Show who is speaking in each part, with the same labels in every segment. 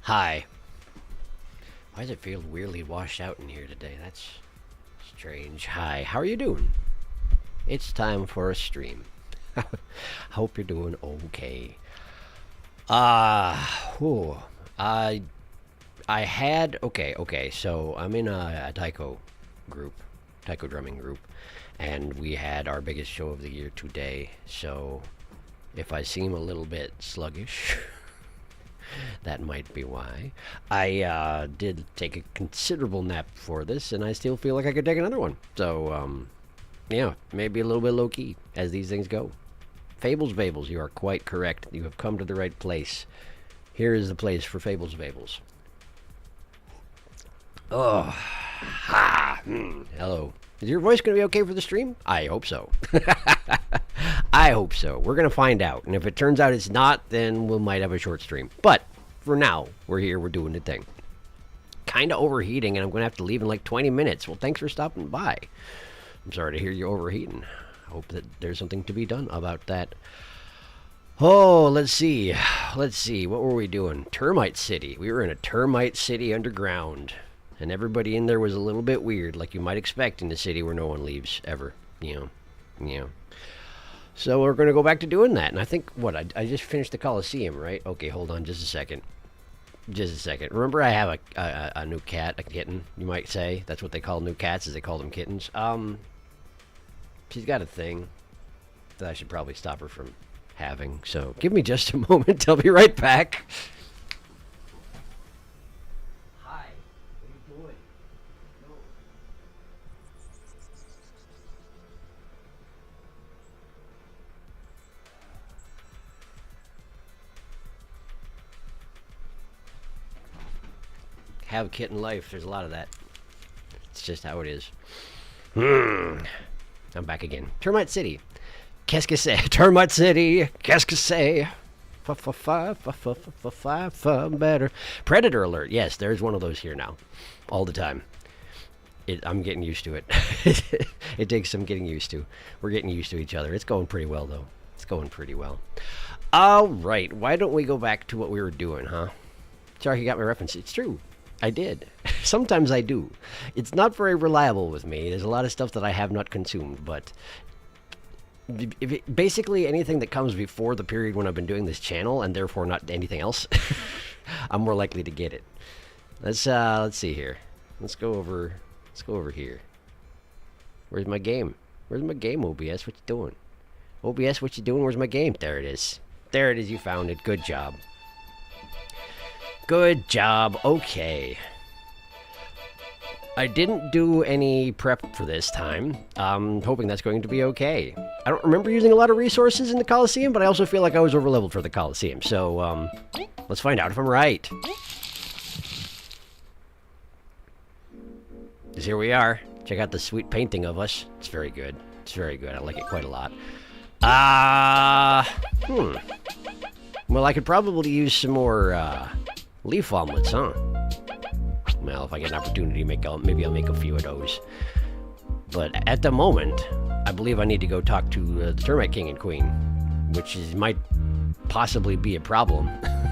Speaker 1: Hi. Why does it feel weirdly washed out in here today? That's strange. Hi, how are you doing? It's time for a stream. Hope you're doing okay. Whew. I had, okay, so I'm in a taiko group, taiko drumming group, and we had our biggest show of the year today, so if I seem a little bit sluggish, that might be why. I did take a considerable nap before this, and I still feel like I could take another one, so, yeah, maybe a little bit low-key, as these things go. Fables, you are quite correct. You have come to the right place. Here is the place for Fables. Oh, ha, hello. Is your voice going to be okay for the stream? I hope so. I hope so. We're going to find out. And if it turns out it's not, then we might have a short stream. But for now, we're here. We're doing the thing. Kind of overheating, and I'm going to have to leave in like 20 minutes. Well, thanks for stopping by. I'm sorry to hear you're overheating. I hope that there's something to be done about that. Oh, let's see. What were we doing? Termite City. We were in a Termite City underground. And everybody in there was a little bit weird, like you might expect in a city where no one leaves, ever. So we're going to go back to doing that. And I think, I just finished the Coliseum, right? Okay, hold on just a second. Remember I have a new cat, a kitten, you might say. That's what they call new cats, is they call them kittens. She's got a thing that I should probably stop her from having. So give me just a moment. I'll be right back. Have kitten life. There's a lot of that. It's just how it is. I'm back again. Termite City. Qu'est-ce que c'est? Termite City. Qu'est-ce que c'est? Better. Predator alert. Yes, there's one of those here now. All the time. I'm getting used to it. It takes some getting used to. We're getting used to each other. It's going pretty well, though. It's going pretty well. All right. Why don't we go back to what we were doing, huh? Sharky got my reference. It's true. I did. Sometimes I do. It's not very reliable with me. There's a lot of stuff that I have not consumed, but basically anything that comes before the period when I've been doing this channel, and therefore not anything else, I'm more likely to get it. Let's see here. Let's go over here. Where's my game? Where's my game, OBS? What you doing? OBS, what you doing? Where's my game? There it is. There it is. You found it. Good job. Good job. Okay. I didn't do any prep for this time. I'm hoping that's going to be okay. I don't remember using a lot of resources in the Coliseum, but I also feel like I was overleveled for the Coliseum. So, let's find out if I'm right. Because here we are. Check out the sweet painting of us. It's very good. It's very good. I like it quite a lot. Well, I could probably use some more, leaf omelets, huh? Well, if I get an opportunity, maybe I'll make a few of those. But at the moment, I believe I need to go talk to the Termite King and Queen, which might possibly be a problem.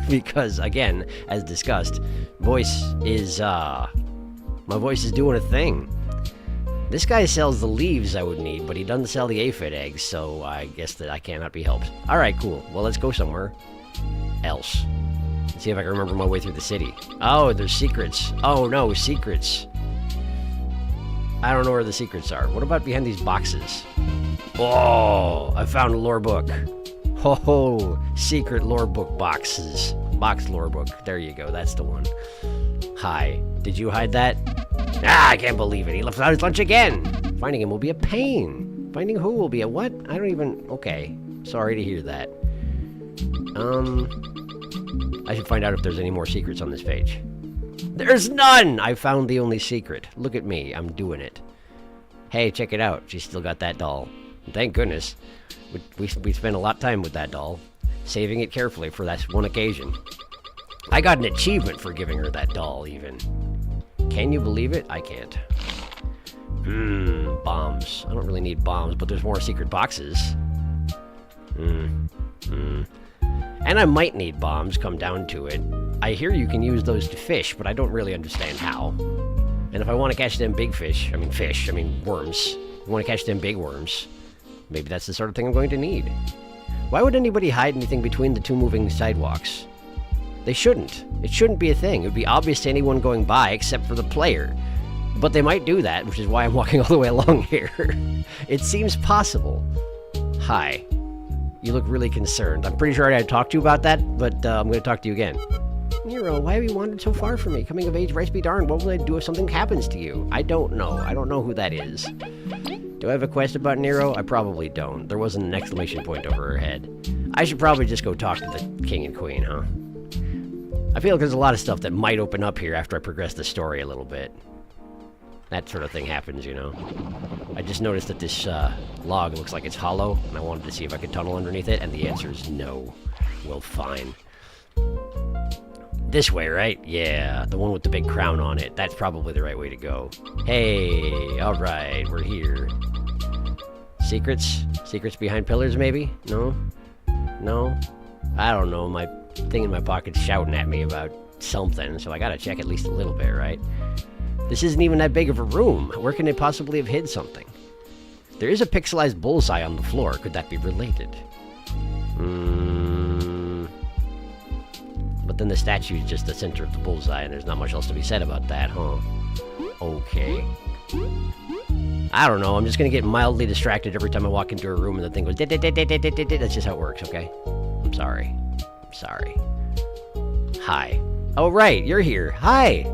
Speaker 1: Because, again, as discussed, my voice is doing a thing. This guy sells the leaves I would need, but he doesn't sell the aphid eggs, so I guess that I cannot be helped. Alright, cool. Well, let's go somewhere else. Let's see if I can remember my way through the city. Oh, there's secrets. Oh, no, secrets. I don't know where the secrets are. What about behind these boxes? Oh, I found a lore book. Oh, secret lore book boxes. Box lore book. There you go. That's the one. Hi. Did you hide that? Ah, I can't believe it. He left out his lunch again. Finding him will be a pain. Finding who will be a what? I don't even... Okay. Sorry to hear that. I should find out if there's any more secrets on this page. There's none! I found the only secret. Look at me. I'm doing it. Hey, check it out. She's still got that doll. Thank goodness. We spent a lot of time with that doll. Saving it carefully for that one occasion. I got an achievement for giving her that doll, even. Can you believe it? I can't. Bombs. I don't really need bombs, but there's more secret boxes. And I might need bombs, come down to it. I hear you can use those to fish, but I don't really understand how. And if I want to catch them big fish, I mean worms. I want to catch them big worms. Maybe that's the sort of thing I'm going to need. Why would anybody hide anything between the two moving sidewalks? They shouldn't. It shouldn't be a thing. It would be obvious to anyone going by except for the player. But they might do that, which is why I'm walking all the way along here. It seems possible. Hi. You look really concerned. I'm pretty sure I talked to you about that, but I'm going to talk to you again. Nero, why have you wandered so far from me? Coming of age, rice be darned. What will I do if something happens to you? I don't know. I don't know who that is. Do I have a quest about Nero? I probably don't. There wasn't an exclamation point over her head. I should probably just go talk to the king and queen, huh? I feel like there's a lot of stuff that might open up here after I progress the story a little bit. That sort of thing happens, you know. I just noticed that this log looks like it's hollow, and I wanted to see if I could tunnel underneath it, and the answer is no. Well, fine. This way, right? Yeah, the one with the big crown on it. That's probably the right way to go. Hey, alright, we're here. Secrets? Secrets behind pillars, maybe? No? No? I don't know, my thing in my pocket's shouting at me about something, so I gotta check at least a little bit, right? This isn't even that big of a room. Where can it possibly have hid something? There is a pixelized bullseye on the floor. Could that be related? But then the statue is just the center of the bullseye, and there's not much else to be said about that, huh? Okay. I don't know. I'm just gonna get mildly distracted every time I walk into a room and the thing goes... That's just how it works, okay? I'm sorry. I'm sorry. Hi. Oh, right. You're here. Hi.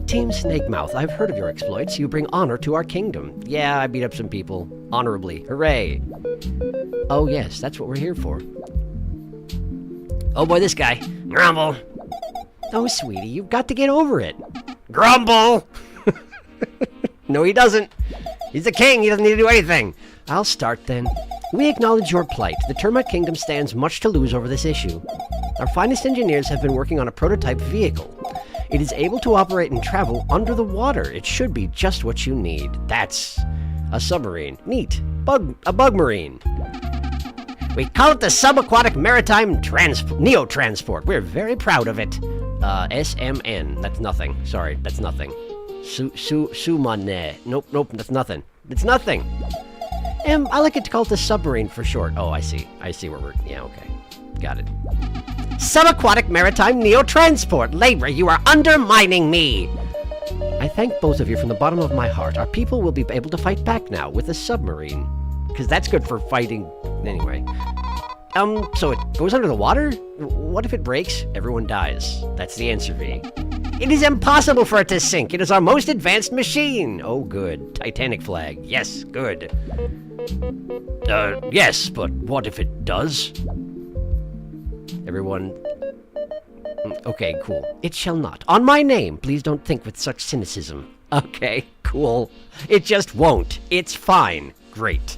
Speaker 1: Team Snakemouth, I've heard of your exploits. You bring honor to our kingdom. Yeah, I beat up some people. Honorably. Hooray. Oh, yes, that's what we're here for. Oh boy, this guy. Grumble. Oh, sweetie, you've got to get over it. Grumble! No, he doesn't. He's the king. He doesn't need to do anything. I'll start then. We acknowledge your plight. The Termite Kingdom stands much to lose over this issue. Our finest engineers have been working on a prototype vehicle. It is able to operate and travel under the water. It should be just what you need. That's a submarine. Neat. A bug marine. We call it the Subaquatic Maritime Neo-Transport. We're very proud of it. SMN. That's nothing. Sorry, that's nothing. Sumane. Nope, that's nothing. It's nothing. I like it to call it the submarine for short. Oh, I see. I see where we're... Yeah, okay. Got it. Subaquatic Maritime Neo-Transport. Labor, you are undermining me. I thank both of you from the bottom of my heart. Our people will be able to fight back now with a submarine. Because that's good for fighting... Anyway. So it goes under the water? What if it breaks? Everyone dies. That's the answer, V. It is impossible for it to sink. It is our most advanced machine. Oh, good. Titanic flag. Yes, good. Yes, but what if it does? Everyone... Okay, cool. It shall not. On my name, please don't think with such cynicism. Okay, cool. It just won't. It's fine. Great.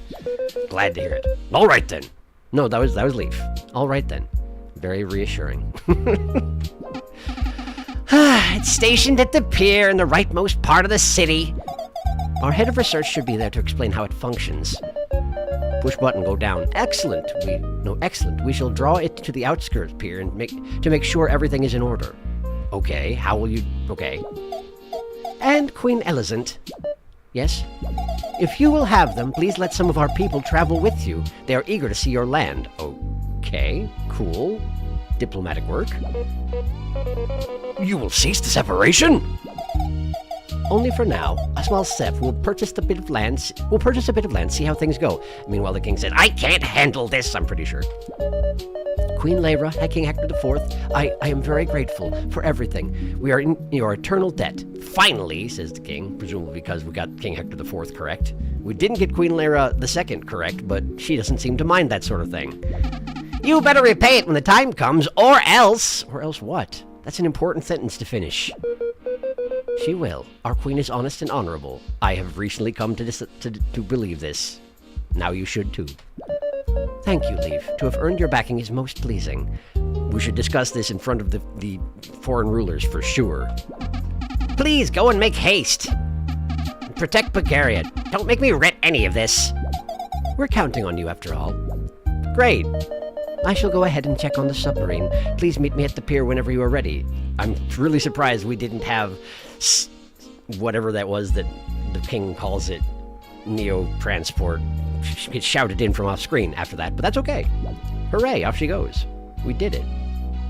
Speaker 1: Glad to hear it. All right, then. No, that was Leaf. All right, then. Very reassuring. It's stationed at the pier in the rightmost part of the city. Our head of research should be there to explain how it functions. Push button, go down. Excellent. Excellent. We shall draw it to the outskirts pier and make sure everything is in order. Okay, how will you... Okay. And Queen Elizant. Yes? If you will have them, please let some of our people travel with you. They are eager to see your land. Okay, cool. Diplomatic work. You will cease the separation? Only for now. A small step. We'll purchase a bit of land, see how things go. Meanwhile, the king said, I can't handle this, I'm pretty sure. Queen Lyra, King Hector IV, I am very grateful for everything. We are in your eternal debt. Finally, says the king, presumably because we got King Hector IV correct. We didn't get Queen Lyra II correct, but she doesn't seem to mind that sort of thing. You better repay it when the time comes, or else... Or else what? That's an important sentence to finish. She will. Our queen is honest and honorable. I have recently come to believe this. Now you should too. Thank you, Leaf. To have earned your backing is most pleasing. We should discuss this in front of the foreign rulers for sure. Please, go and make haste. Protect Bulgaria. Don't make me regret any of this. We're counting on you after all. Great. I shall go ahead and check on the submarine. Please meet me at the pier whenever you are ready. I'm really surprised we didn't have whatever that was that the king calls it, neo-transport. It shouted in from off screen after that, but that's okay. Hooray, off she goes. We did it.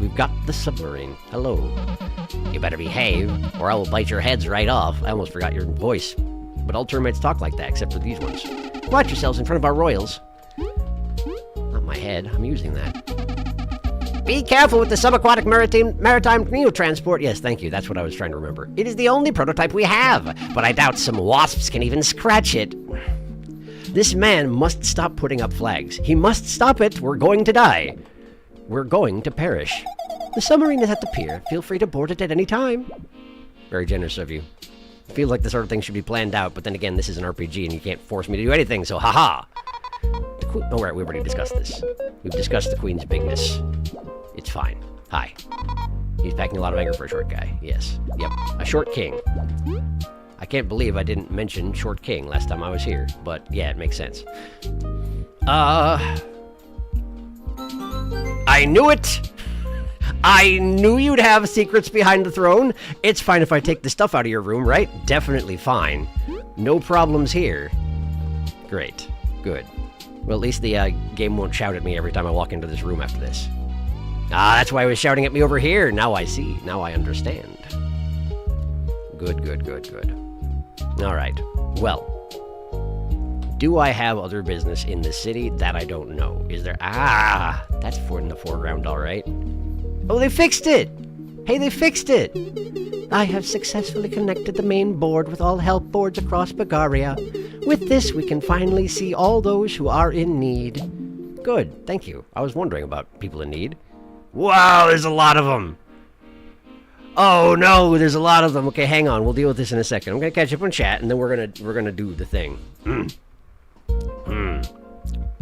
Speaker 1: We've got the submarine. Hello. You better behave, or I will bite your heads right off. I almost forgot your voice. But all termites talk like that, except for these ones. Watch yourselves in front of our royals. Not my head. I'm using that. Be careful with the subaquatic maritime neo-transport. Yes, thank you. That's what I was trying to remember. It is the only prototype we have, but I doubt some wasps can even scratch it. This man must stop putting up flags. He must stop it. We're going to die. We're going to perish. The submarine is at the pier. Feel free to board it at any time. Very generous of you. I feel like this sort of thing should be planned out, but then again, this is an RPG and you can't force me to do anything, so haha. Oh, right, we've already discussed this. We've discussed the queen's bigness. It's fine. Hi. He's packing a lot of anger for a short guy. Yes. Yep. A short king. I can't believe I didn't mention short king last time I was here, but yeah, it makes sense. I knew it! I knew you'd have secrets behind the throne. It's fine if I take the stuff out of your room, right? Definitely fine. No problems here. Great. Good. Well, at least the game won't shout at me every time I walk into this room after this. Ah, that's why it was shouting at me over here. Now I see. Now I understand. Good, good, good, good. All right. Well, do I have other business in the city? That I don't know. Is there... Ah, that's in the foreground, all right. Oh, they fixed it! Hey, they fixed it! I have successfully connected the main board with all help boards across Bulgaria. With this, we can finally see all those who are in need. Good, thank you. I was wondering about people in need. Wow, there's a lot of them! Oh no, there's a lot of them. Okay, hang on. We'll deal with this in a second. I'm gonna catch up on chat, and then we're gonna do the thing.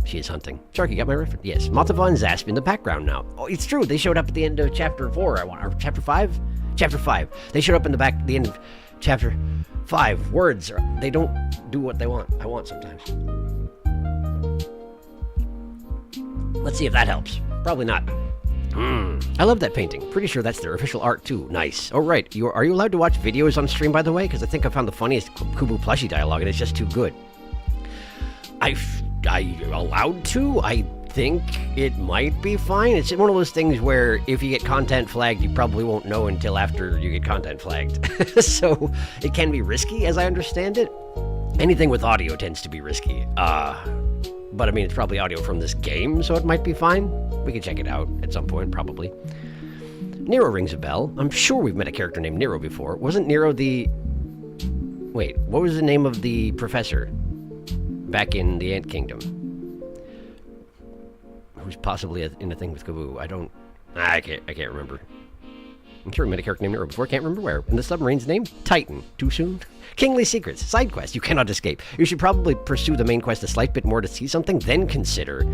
Speaker 1: She is hunting. Sharky, got my reference? Yes. Maltava and Zasp in the background now. Oh, it's true. They showed up at the end of chapter 4. Or chapter 5? Chapter 5. They showed up in the end of chapter 5. Words, they don't do what they want. I want sometimes. Let's see if that helps. Probably not. I love that painting. Pretty sure that's their official art, too. Nice. Oh, right. Are you allowed to watch videos on stream, by the way? Because I think I found the funniest Kubu plushie dialogue, and it's just too good. I allowed to? I think it might be fine. It's one of those things where if you get content flagged, you probably won't know until after you get content flagged. So it can be risky, as I understand it. Anything with audio tends to be risky. But I mean, it's probably audio from this game, so it might be fine. We can check it out at some point, probably. Nero rings a bell. I'm sure we've met a character named Nero before. Wasn't Nero the... Wait, what was the name of the professor back in the Ant Kingdom? Who's possibly in a thing with Kaboo? I can't remember. I'm sure we met a character named Nero before, can't remember where. And the submarine's name? Titan. Too soon? Kingly secrets. Side quest. You cannot escape. You should probably pursue the main quest a slight bit more to see something, then consider.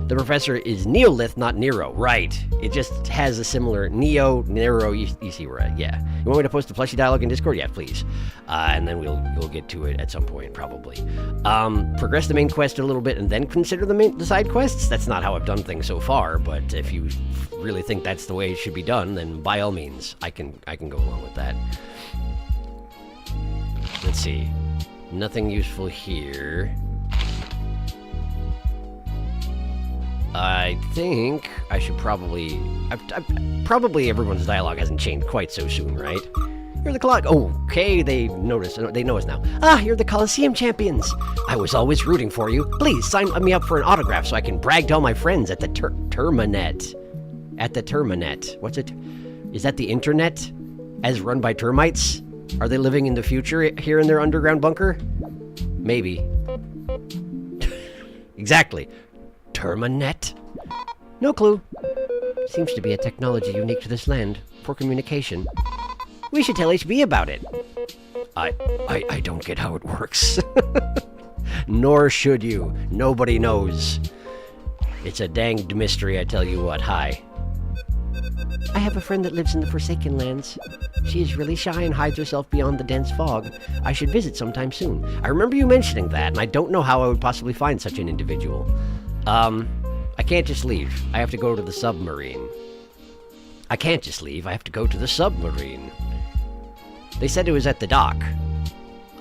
Speaker 1: The professor is Neolith, not Nero. Right. It just has a similar Neo, Nero, you see where yeah. You want me to post the plushie dialogue in Discord? Yeah, please. And then we'll get to it at some point, probably. Progress the main quest a little bit and then consider the side quests? That's not how I've done things so far, but if you really think that's the way it should be done, then by all means, I can go along with that. Let's see. Nothing useful here. I think I should probably... probably everyone's dialogue hasn't changed quite so soon, right? You're the clock. Okay, they know us now. Ah, you're the Coliseum champions. I was always rooting for you. Please sign me up for an autograph so I can brag to all my friends at the Termite. At the Termite. What's it? Is that the internet? As run by termites? Are they living in the future here in their underground bunker? Maybe. Exactly. Termite? No clue. Seems to be a technology unique to this land for communication. We should tell HB about it. I don't get how it works. Nor should you. Nobody knows. It's a danged mystery, I tell you what. Hi. I have a friend that lives in the Forsaken Lands. She is really shy and hides herself beyond the dense fog. I should visit sometime soon. I remember you mentioning that, and I don't know how I would possibly find such an individual. I can't just leave. I have to go to the submarine. I can't just leave. I have to go to the submarine. They said it was at the dock.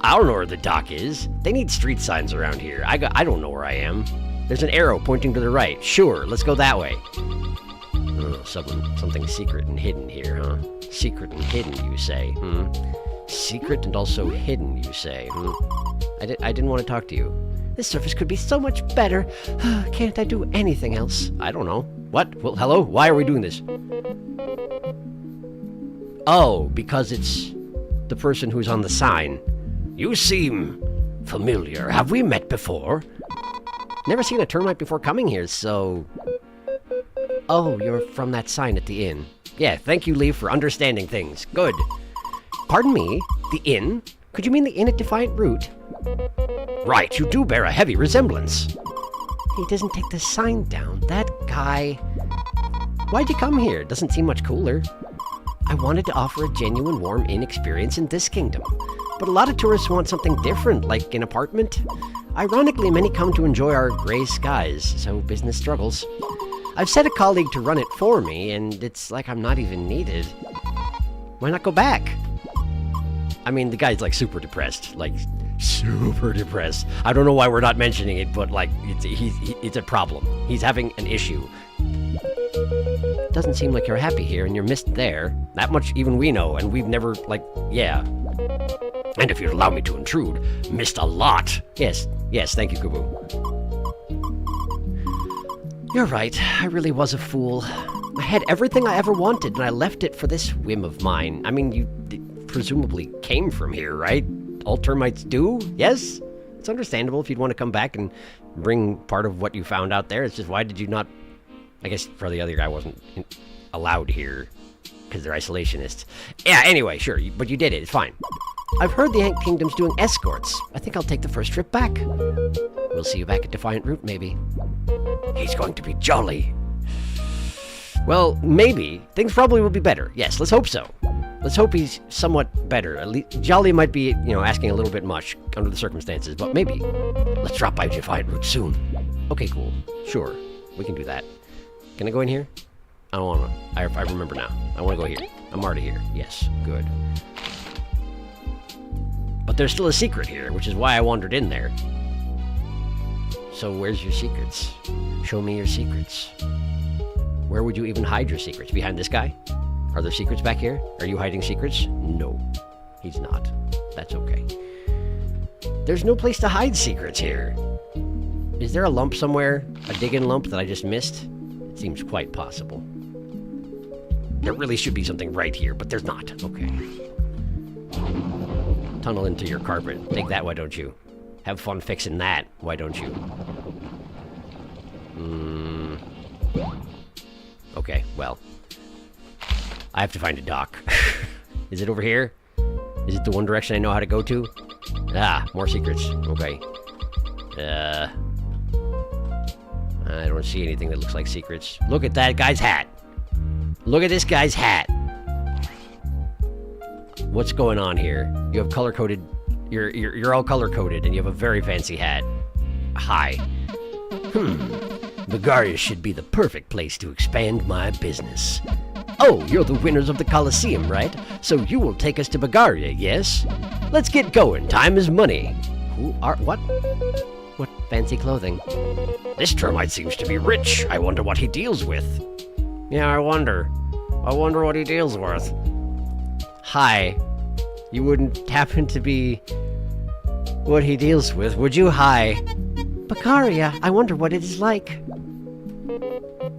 Speaker 1: I don't know where the dock is. They need street signs around here. I don't know where I am. There's an arrow pointing to the right. Sure, let's go that way. Oh, something secret and hidden here, huh? Secret and hidden, you say? Secret and also hidden, you say? I didn't want to talk to you. This surface could be so much better. Can't I do anything else? I don't know. What? Well, hello? Why are we doing this? Oh, because it's the person who's on the sign. You seem familiar. Have we met before? Never seen a termite before coming here, so... Oh, you're from that sign at the inn. Yeah, thank you, Lee, for understanding things. Good. Pardon me? The inn? Could you mean the inn at Defiant Root? Right, you do bear a heavy resemblance. He doesn't take the sign down. That guy... Why'd you come here? Doesn't seem much cooler. I wanted to offer a genuine warm inn experience in this kingdom. But a lot of tourists want something different, like an apartment. Ironically, many come to enjoy our gray skies, so business struggles. I've set a colleague to run it for me, and it's like I'm not even needed. Why not go back? I mean, the guy's like super depressed. Like, super depressed. I don't know why we're not mentioning it, but like, it's a problem. He's having an issue. Doesn't seem like you're happy here, and you're missed there. That much even we know, and we've never, like, yeah. And if you'd allow me to intrude, missed a lot. Yes, thank you, Kubu. You're right, I really was a fool. I had everything I ever wanted, and I left it for this whim of mine. I mean, you presumably came from here, right? All termites do? Yes? It's understandable if you'd want to come back and bring part of what you found out there. It's just, why did you not... I guess for the other guy wasn't allowed here, because they're isolationists. Yeah, anyway, sure, but you did it, it's fine. I've heard the Ant Kingdom's doing escorts. I think I'll take the first trip back. We'll see you back at Defiant Root, maybe. He's going to be jolly. Well, maybe. Things probably will be better. Yes, let's hope so. Let's hope he's somewhat better. At least jolly might be, asking a little bit much under the circumstances, but maybe. Let's drop by Defiant Root soon. Okay, cool. Sure, we can do that. Can I go in here? I don't want to. I remember now. I want to go here. I'm already here. Yes, good. But there's still a secret here, which is why I wandered in there. So where's your secrets? Show me your secrets. Where would you even hide your secrets? Behind this guy? Are there secrets back here? Are you hiding secrets? No, he's not. That's okay. There's no place to hide secrets here. Is there a lump somewhere? A dig-in lump that I just missed? It seems quite possible. There really should be something right here, but there's not. Okay. Tunnel into your carpet. Take that, why don't you? Have fun fixing that, why don't you? Okay, well. I have to find a dock. Is it over here? Is it the one direction I know how to go to? Ah, more secrets. Okay. I don't see anything that looks like secrets. Look at that guy's hat. Look at this guy's hat. What's going on here? You have color-coded... You're all color-coded, and you have a very fancy hat. Hi. Bagaria should be the perfect place to expand my business. Oh, you're the winners of the Colosseum, right? So you will take us to Bagaria, yes? Let's get going. Time is money. Who are... What? What fancy clothing? This termite seems to be rich. I wonder what he deals with. Yeah, I wonder. I wonder what he deals with. Hi. You wouldn't happen to be what he deals with, would you? Hi. Bagaria, I wonder what it is like.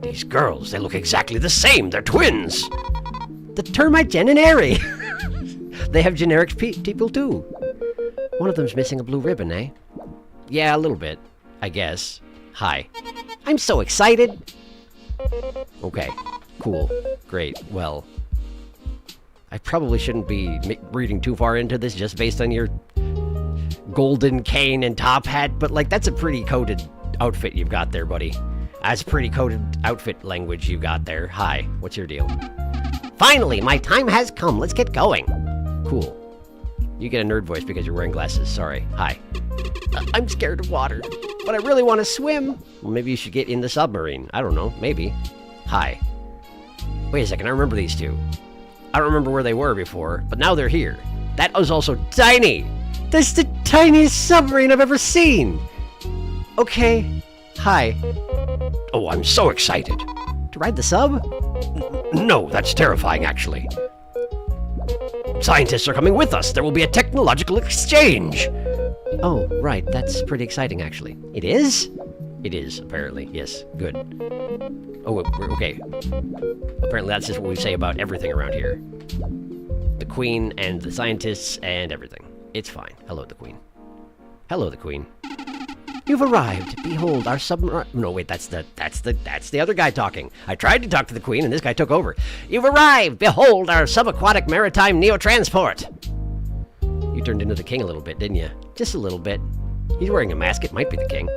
Speaker 1: These girls, they look exactly the same. They're twins. The termite Jen and Airy. They have generic people too. One of them's missing a blue ribbon, eh? Yeah, a little bit, I guess. Hi. I'm so excited. Okay, cool, great, well... I probably shouldn't be reading too far into this just based on your golden cane and top hat, but like that's a pretty coded outfit you've got there, buddy. That's pretty coded outfit language you've got there. Hi, what's your deal? Finally, my time has come. Let's get going. Cool. You get a nerd voice because you're wearing glasses. Sorry. Hi. I'm scared of water. but I really want to swim. Well, maybe you should get in the submarine. I don't know, maybe. Hi. Wait a second, I remember these two. I don't remember where they were before, but now they're here. That was also tiny. That's the tiniest submarine I've ever seen. Okay, hi. Oh, I'm so excited. To ride the sub? No, that's terrifying, actually. Scientists are coming with us. There will be a technological exchange. Oh, right. That's pretty exciting, actually. It is? It is, apparently. Yes, good. Oh, okay. Apparently that's just what we say about everything around here. The Queen and the scientists and everything. It's fine. Hello, the Queen. Hello, the Queen. You've arrived. Behold, our submarine... No, wait, that's the other guy talking. I tried to talk to the Queen, and this guy took over. You've arrived. Behold, our subaquatic maritime neo-transport. You turned into the king a little bit, didn't you? Just a little bit. He's wearing a mask. It might be the king.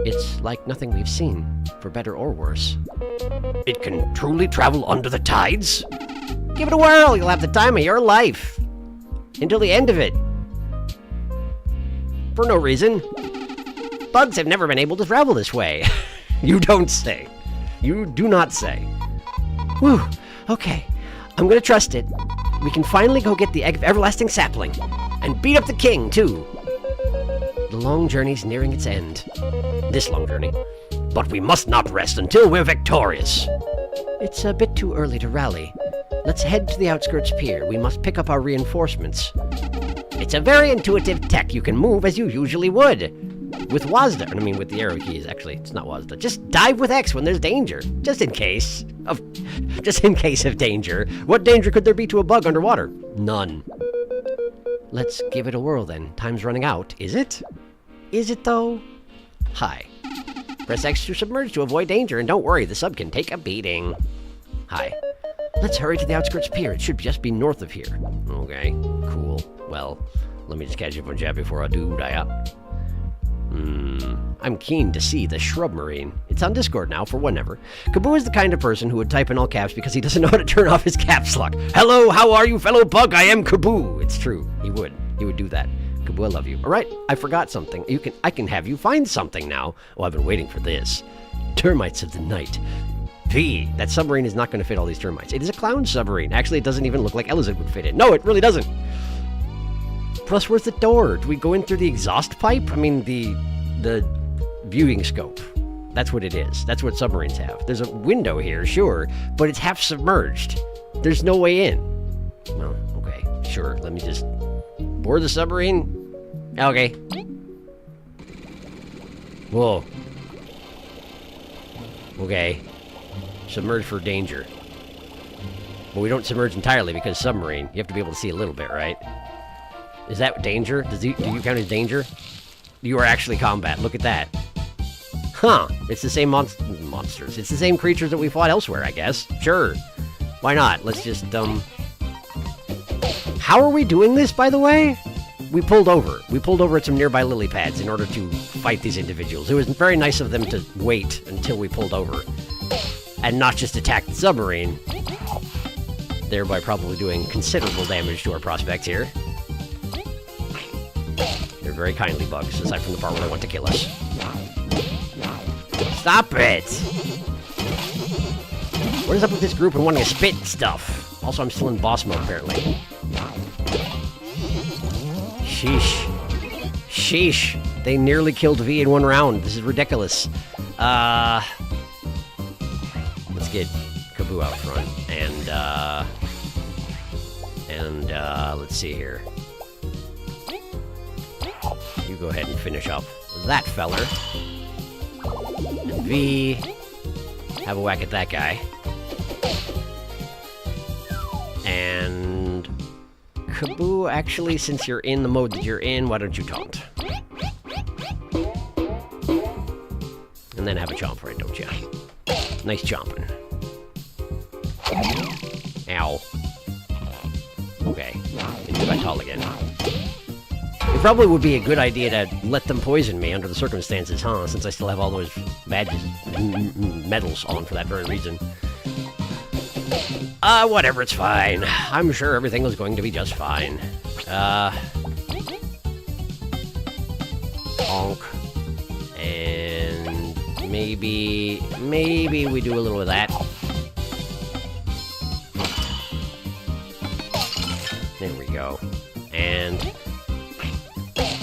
Speaker 1: It's like nothing we've seen, for better or worse. It can truly travel under the tides? Give it a whirl. You'll have the time of your life. Until the end of it. For no reason. Bugs have never been able to travel this way. You don't say. You do not say. Whew. Okay. I'm gonna trust it. We can finally go get the egg of everlasting sapling. And beat up the king, too. The long journey's nearing its end. This long journey. But we must not rest until we're victorious. It's a bit too early to rally. Let's head to the outskirts pier. We must pick up our reinforcements. It's a very intuitive tech. You can move as you usually would. With WASD, I mean with the arrow keys, actually. It's not WASD. Just dive with X when there's danger. Just in case of danger. What danger could there be to a bug underwater? None. Let's give it a whirl then. Time's running out. Is it? Is it though? Hi. Press X to submerge to avoid danger, and don't worry, the sub can take a beating. Hi. Let's hurry to the outskirts pier. It should just be north of here. Okay, cool. Well, let me just catch up on Jab before I do that. I'm keen to see the Shrubmarine. It's on Discord now for whenever. Kaboo is the kind of person who would type in all caps because he doesn't know how to turn off his caps lock. Hello, how are you, fellow bug? I am Kaboo. It's true. He would. He would do that. Kaboo, I love you. All right, I forgot something. I can have you find something now. Oh, I've been waiting for this. Termites of the night. V. That submarine is not going to fit all these termites. It is a clown submarine. Actually, it doesn't even look like Elizabeth would fit in. No, it really doesn't. Plus, where's the door? Do we go in through the exhaust pipe? I mean, the viewing scope. That's what it is. That's what submarines have. There's a window here, sure, but it's half submerged. There's no way in. Well, okay, sure. Let me just board the submarine. Okay. Whoa. Okay. Submerge for danger. But we don't submerge entirely because submarine. You have to be able to see a little bit, right? Is that danger? Do you count as danger? You are actually combat. Look at that. Huh. It's the same monsters. It's the same creatures that we fought elsewhere, I guess. Sure. Why not? Let's just, How are we doing this, by the way? We pulled over. We pulled over at some nearby lily pads in order to fight these individuals. It was very nice of them to wait until we pulled over. And not just attack the submarine. Thereby probably doing considerable damage to our prospects here. They're very kindly bugs, aside from the part where they want to kill us. Stop it! What is up with this group and wanting to spit stuff? Also, I'm still in boss mode, apparently. Sheesh. Sheesh. They nearly killed V in one round. This is ridiculous. Let's get Kaboo out front. And, let's see here. You go ahead and finish up that feller. And V, have a whack at that guy. And Kaboo, actually, since you're in the mode that you're in, why don't you taunt? And then have a chomp right, don't you? Nice chomping. Ow. Okay, into my tall again. It probably would be a good idea to let them poison me under the circumstances, huh? Since I still have all those badges and medals on for that very reason. Whatever, it's fine. I'm sure everything was going to be just fine. Honk. Maybe we do a little of that. There we go. And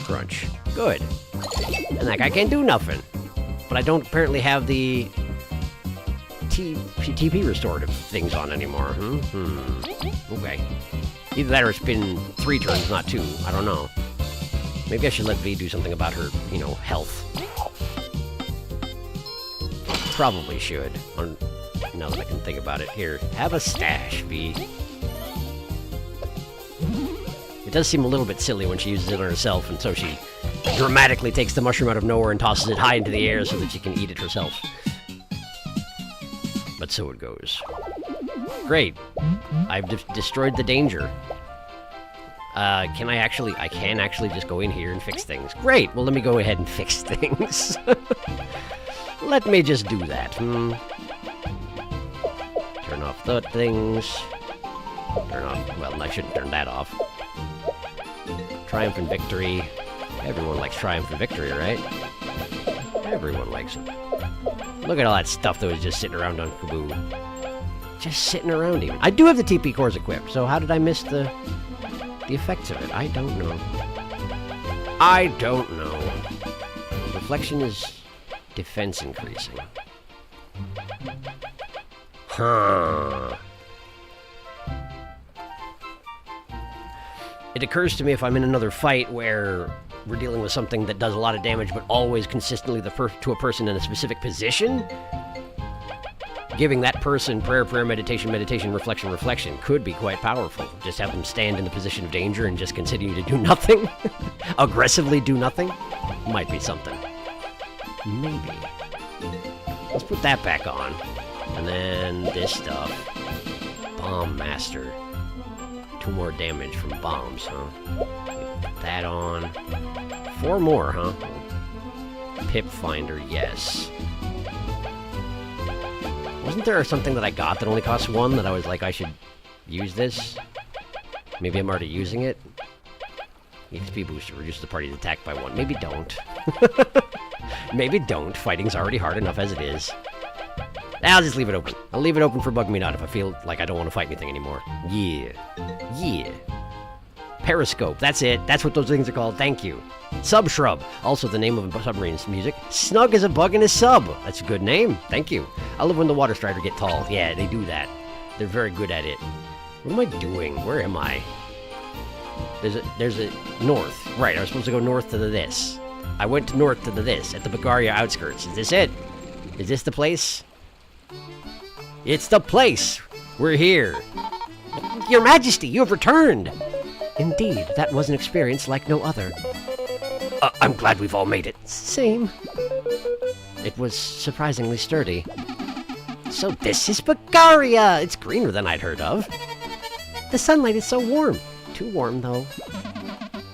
Speaker 1: crunch. Good. And that guy can't do nothing. But I don't apparently have the TP restorative things on anymore. Okay. Either that or it's been 3 turns, not 2. I don't know. Maybe I should let V do something about her, you know, health. Probably should. Now that I can think about it. Here, have a stash, V. It does seem a little bit silly when she uses it on herself, and so she dramatically takes the mushroom out of nowhere and tosses it high into the air so that she can eat it herself. But so it goes. Great. I've destroyed the danger. I can actually just go in here and fix things. Great! Well, let me go ahead and fix things. Let me just do that. Turn off the things. Turn off... Well, I shouldn't turn that off. Triumphant victory. Everyone likes triumphant victory, right? Everyone likes it. Look at all that stuff that was just sitting around on Kaboo. Just sitting around even. I do have the TP cores equipped, so how did I miss the effects of it? I don't know. I don't know. Reflection is defense increasing. Huh. It occurs to me if I'm in another fight where we're dealing with something that does a lot of damage but always consistently to a person in a specific position, giving that person prayer, meditation, reflection could be quite powerful. Just have them stand in the position of danger and just continue to do nothing. Aggressively do nothing. Might be something. Maybe. Let's put that back on. And then this stuff. Bomb Master. 2 more damage from bombs, huh? Put that on. 4 more, huh? Pip Finder, yes. Wasn't there something that I got that only costs 1 that I was like, I should use this? Maybe I'm already using it? XP booster, reduce the party's attack by 1. Maybe don't. Maybe don't. Fighting's already hard enough as it is. I'll just leave it open. I'll leave it open for Bug Me Not if I feel like I don't want to fight anything anymore. Yeah. Yeah. Periscope. That's it. That's what those things are called. Thank you. Sub-Shrub. Also the name of a submarine's music. Snug as a bug in a sub. That's a good name. Thank you. I love when the water strider get tall. Yeah, they do that. They're very good at it. What am I doing? Where am I? There's a north. Right, I was supposed to go north to the this. I went to north to the this, at the Bagaria outskirts. Is this it? Is this the place? It's the place! We're here! Your Majesty, you have returned! Indeed, that was an experience like no other. I'm glad we've all made it. Same. It was surprisingly sturdy. So this is Bagaria! It's greener than I'd heard of. The sunlight is so warm. Too warm, though.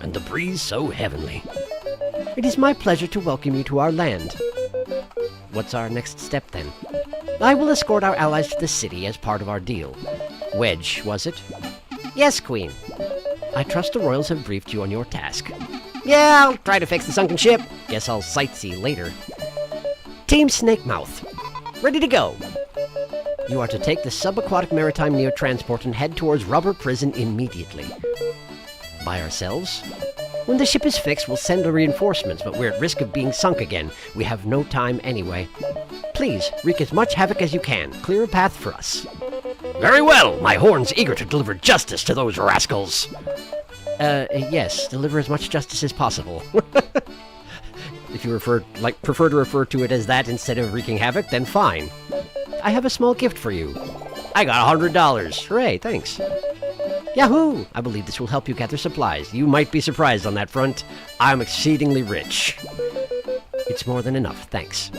Speaker 1: And the breeze so heavenly. It is my pleasure to welcome you to our land. What's our next step, then? I will escort our allies to the city as part of our deal. Wedge, was it? Yes, Queen. I trust the royals have briefed you on your task. Yeah, I'll try to fix the sunken ship. Guess I'll sightsee later. Team Snakemouth. Ready to go. You are to take the subaquatic maritime neotransport and head towards Rubber Prison immediately. By ourselves? When the ship is fixed, we'll send the reinforcements, but we're at risk of being sunk again. We have no time anyway. Please, wreak as much havoc as you can. Clear a path for us. Very well! My horn's eager to deliver justice to those rascals! Yes, deliver as much justice as possible. If you prefer to refer to it as that instead of wreaking havoc, then fine. I have a small gift for you. I got $100. Hooray, thanks. Yahoo! I believe this will help you gather supplies. You might be surprised on that front. I'm exceedingly rich. It's more than enough, thanks.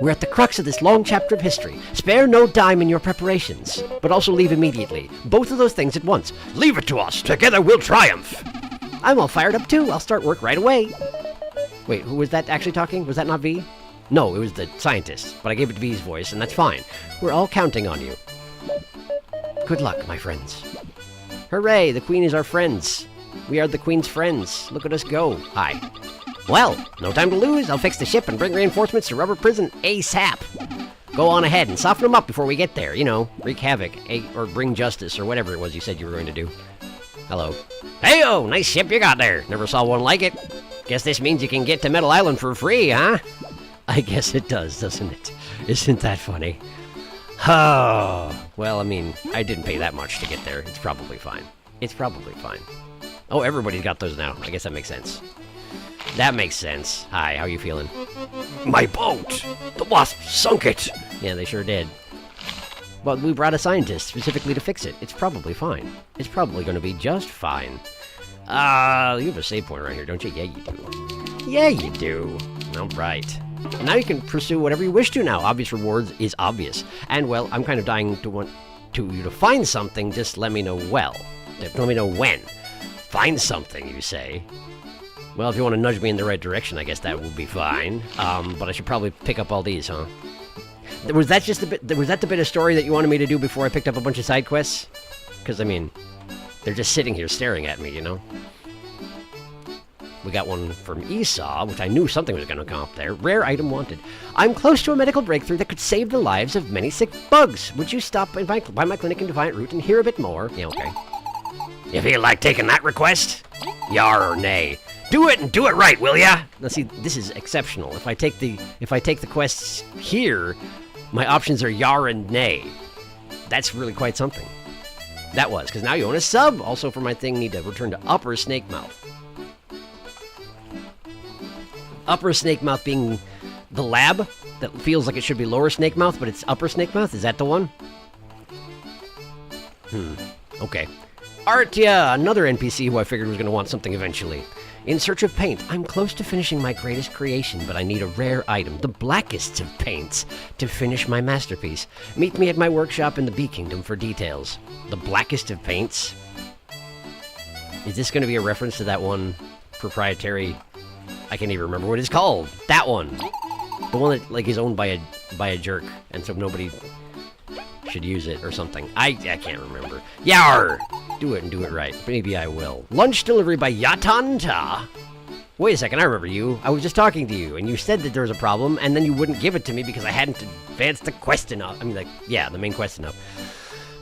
Speaker 1: We're at the crux of this long chapter of history. Spare no dime in your preparations, but also leave immediately. Both of those things at once. Leave it to us. Together we'll triumph. I'm all fired up too. I'll start work right away. Wait, who was that actually talking? Was that not V? No, it was the scientist, but I gave it V's voice, and that's fine. We're all counting on you. Good luck, my friends. Hooray, the Queen is our friends. We are the Queen's friends. Look at us go. Hi. Well, no time to lose. I'll fix the ship and bring reinforcements to Rubber Prison ASAP. Go on ahead and soften them up before we get there. You know, wreak havoc, or bring justice, or whatever it was you said you were going to do. Hello. Hey-o, nice ship you got there. Never saw one like it. Guess this means you can get to Metal Island for free, huh? I guess it does, doesn't it? Isn't that funny? Oh, well, I mean, I didn't pay that much to get there. It's probably fine. It's probably fine. Oh, everybody's got those now. I guess that makes sense. That makes sense. Hi, how you feeling? My boat! The wasps sunk it! Yeah, they sure did. But we brought a scientist specifically to fix it. It's probably fine. It's probably going to be just fine. You have a save point right here, don't you? Yeah, you do. Yeah, you do. All right. Now you can pursue whatever you wish to now. Obvious rewards is obvious. And, well, I'm kind of dying to want you to find something. Just let me know well. Let me know when. Find something, you say. Well, if you want to nudge me in the right direction, I guess that would be fine. But I should probably pick up all these, huh? Was that just the bit of story that you wanted me to do before I picked up a bunch of side quests? Because, I mean, they're just sitting here staring at me, you know? We got one from Esau, which I knew something was going to come up there. Rare item wanted. I'm close to a medical breakthrough that could save the lives of many sick bugs. Would you stop by my clinic in Defiant Root and hear a bit more? Yeah, okay. You feel like taking that request? Yar or nay? Do it and do it right, will ya? Now see, this is exceptional. If I take the quests here, my options are yar and nay. That's really quite something. That was, because now you own a sub. Also for my thing, need to return to Upper Snake Mouth. Upper Snake Mouth being the lab that feels like it should be Lower Snake Mouth, but it's Upper Snake Mouth. Is that the one? Okay. Artia, another NPC who I figured was going to want something eventually. In search of paint. I'm close to finishing my greatest creation, but I need a rare item, the blackest of paints, to finish my masterpiece. Meet me at my workshop in the Bee Kingdom for details. The blackest of paints? Is this going to be a reference to that one proprietary... I can't even remember what it's called. That one. The one that, like, is owned by a jerk, and so nobody should use it or something. I can't remember. Yar! Do it and do it right. Maybe I will. Lunch delivery by Yatanta. Wait a second, I remember you. I was just talking to you, and you said that there was a problem, and then you wouldn't give it to me because I hadn't advanced the quest enough. I mean, like, yeah, the main quest enough.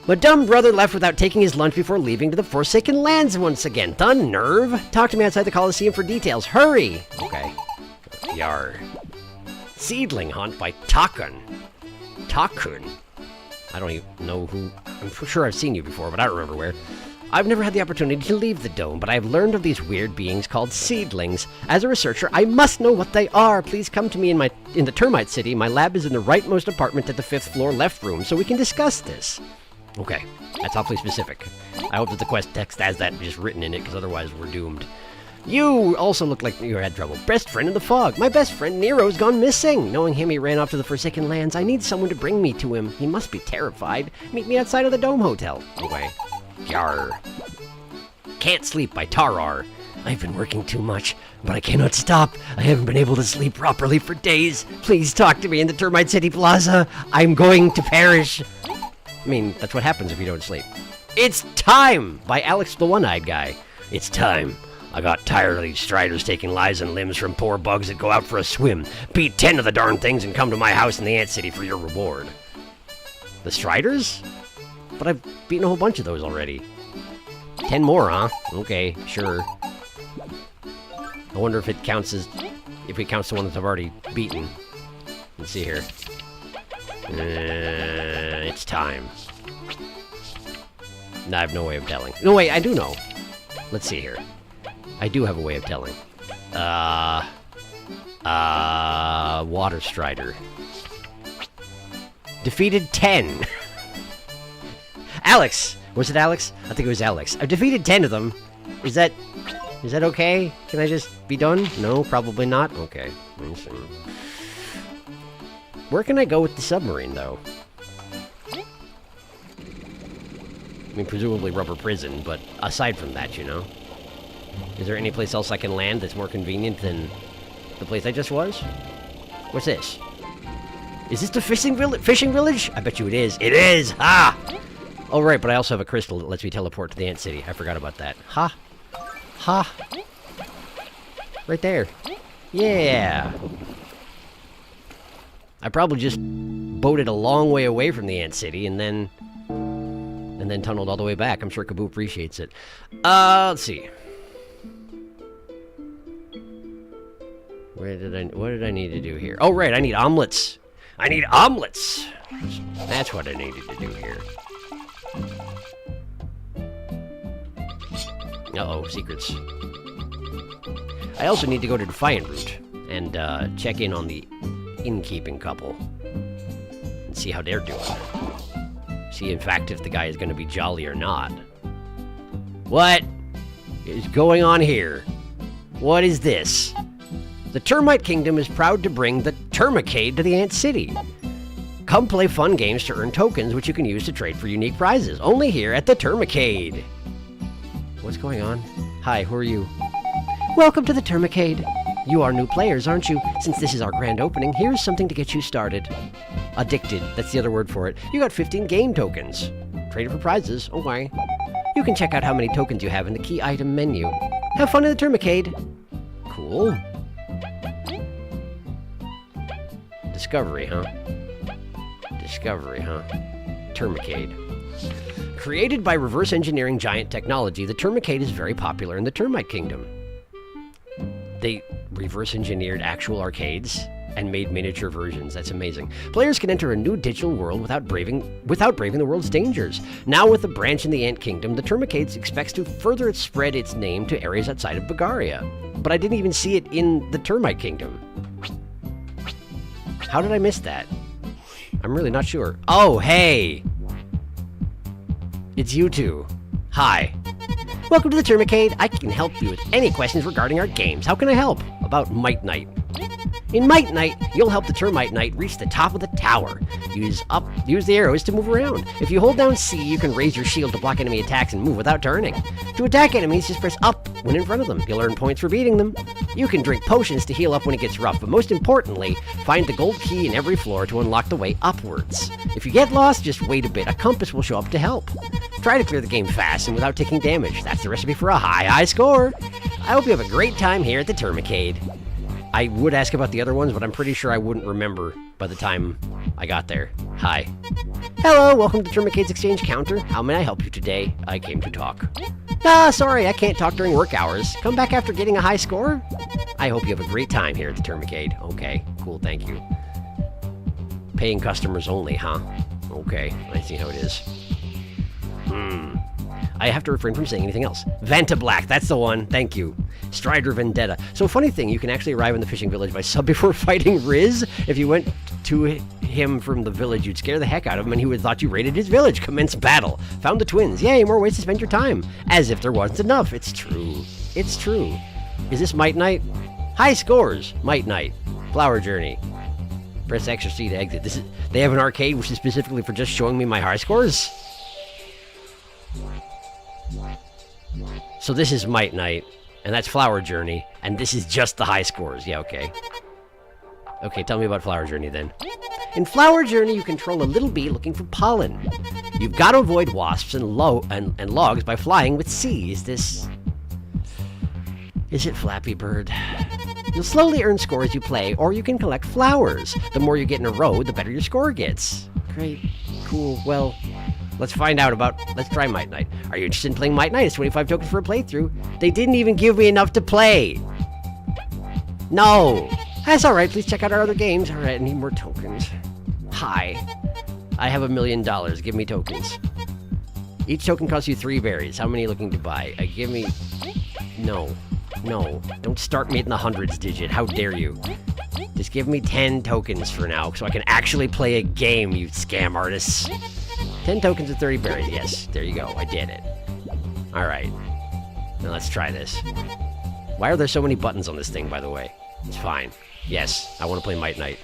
Speaker 1: My dumb brother left without taking his lunch before leaving to the Forsaken Lands once again. The nerve! Talk to me outside the Coliseum for details. Hurry! Okay. Yar. Seedling hunt by Takun. Takun? I don't even know who... I'm sure I've seen you before, but I don't remember where. I've never had the opportunity to leave the dome, but I've learned of these weird beings called seedlings. As a researcher, I must know what they are. Please come to me in the Termite City. My lab is in the rightmost apartment at the 5th floor left room, so we can discuss this. Okay, that's awfully specific. I hope that the quest text has that just written in it, because otherwise we're doomed. You also look like you had trouble. Best friend in the fog. My best friend Nero's gone missing. Knowing him, he ran off to the Forsaken Lands. I need someone to bring me to him. He must be terrified. Meet me outside of the Dome Hotel. Okay. Yar. Can't Sleep by Tarar. I've been working too much, but I cannot stop. I haven't been able to sleep properly for days. Please talk to me in the Termite City Plaza. I'm going to perish. I mean, that's what happens if you don't sleep. It's time by Alex the One-Eyed Guy. It's time. I got tired of these striders taking lives and limbs from poor bugs that go out for a swim. Beat 10 of the darn things and come to my house in the Ant City for your reward. The striders? But I've beaten a whole bunch of those already. 10 more, huh? Okay, sure. I wonder if it counts the ones I've already beaten. Let's see here. It's time. I have no way of telling. No, wait, I do know. Let's see here. I do have a way of telling. Water Strider. Defeated 10. Alex! Was it Alex? I think it was Alex. I've defeated 10 of them. Is that okay? Can I just be done? No, probably not. Okay. Let me see. Where can I go with the submarine, though? I mean, presumably Rubber Prison, but aside from that, you know? Is there any place else I can land that's more convenient than the place I just was? What's this? Is this the fishing village? I bet you it is. It is! Ha! Oh, right, but I also have a crystal that lets me teleport to the Ant City. I forgot about that. Ha! Ha! Right there. Yeah. I probably just boated a long way away from the Ant City and then tunneled all the way back. I'm sure Kaboo appreciates it. Let's see. What did I need to do here? Oh, right, I need omelets. I need omelets. That's what I needed to do here. Uh-oh, secrets. I also need to go to Defiant Root and check in on the innkeeping couple and see how they're doing. See, in fact, if the guy is going to be jolly or not. What is going on here? What is this? The Termite Kingdom is proud to bring the Termicade to the Ant City. Come play fun games to earn tokens, which you can use to trade for unique prizes. Only here at the Termicade. What's going on? Hi, who are you? Welcome to the Termicade. You are new players, aren't you? Since this is our grand opening, here's something to get you started. Addicted, that's the other word for it. You got 15 game tokens. Traded for prizes, okay. You can check out how many tokens you have in the key item menu. Have fun in the Termicade. Cool. Discovery, huh? Discovery, huh? Termicade. Created by reverse engineering giant technology, the Termicade is very popular in the Termite Kingdom. They reverse engineered actual arcades and made miniature versions. That's amazing. Players can enter a new digital world without braving the world's dangers. Now with a branch in the Ant Kingdom, the Termicade expects to further spread its name to areas outside of Bagaria. But I didn't even see it in the Termite Kingdom. How did I miss that? I'm really not sure. Oh, hey! It's you two. Hi. Welcome to the Termicade. I can help you with any questions regarding our games. How can I help? About Might Knight. In Might Knight, you'll help the Termite Knight reach the top of the tower. Use the arrows to move around. If you hold down C, you can raise your shield to block enemy attacks and move without turning. To attack enemies, just press up when in front of them. You'll earn points for beating them. You can drink potions to heal up when it gets rough, but most importantly, find the gold key in every floor to unlock the way upwards. If you get lost, just wait a bit. A compass will show up to help. Try to clear the game fast and without taking damage. That's the recipe for a high score. I hope you have a great time here at the Termicade. I would ask about the other ones, but I'm pretty sure I wouldn't remember by the time I got there. Hi. Hello, welcome to Termicade's Exchange Counter. How may I help you today? I came to talk. Sorry, I can't talk during work hours. Come back after getting a high score? I hope you have a great time here at the Termicade. Okay, cool, thank you. Paying customers only, huh? Okay, I see how it is. I have to refrain from saying anything else. Vanta Black, that's the one. Thank you. Strider Vendetta. So funny thing, you can actually arrive in the fishing village by sub before fighting Riz. If you went to him from the village, you'd scare the heck out of him and he would have thought you raided his village. Commence battle. Found the twins. Yay, more ways to spend your time. As if there wasn't enough. It's true. It's true. Is this Might Knight? High scores. Might Knight. Flower Journey. Press X or C to exit. They have an arcade which is specifically for just showing me my high scores? So this is Might Knight, and that's Flower Journey, and this is just the high scores. Yeah, okay. Okay, tell me about Flower Journey then. In Flower Journey, you control a little bee looking for pollen. You've got to avoid wasps and logs by flying with C. Is it Flappy Bird? You'll slowly earn score as you play, or you can collect flowers. The more you get in a row, the better your score gets. Great. Cool. Well, let's try Might Knight. Are you interested in playing Might Knight? It's 25 tokens for a playthrough. They didn't even give me enough to play. No. That's alright, please check out our other games. Alright, I need more tokens. Hi. I have $1 million, give me tokens. Each token costs you 3 berries. How many are you looking to buy? Give me... No. Don't start me in the hundreds digit. How dare you? Just give me 10 tokens for now, so I can actually play a game, you scam artists. 10 tokens of 30 berries. Yes, there you go. I did it. Alright. Now let's try this. Why are there so many buttons on this thing, by the way? It's fine. Yes, I want to play Might Knight.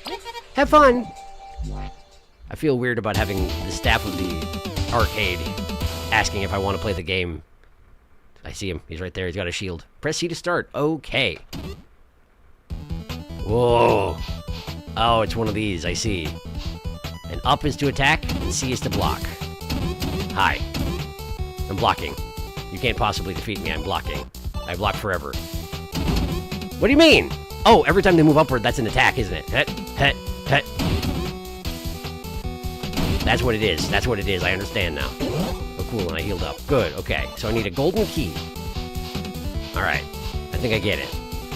Speaker 1: Have fun! I feel weird about having the staff of the arcade asking if I want to play the game. I see him. He's right there. He's got a shield. Press C to start. Okay. Whoa. Oh, it's one of these. I see. And up is to attack, and C is to block. Hi. I'm blocking. You can't possibly defeat me. I'm blocking. I block forever. What do you mean? Oh, every time they move upward, that's an attack, isn't it? Het, het, het. That's what it is. That's what it is. I understand now. Oh, cool, and I healed up. Good, okay. So I need a golden key. Alright. I think I get it.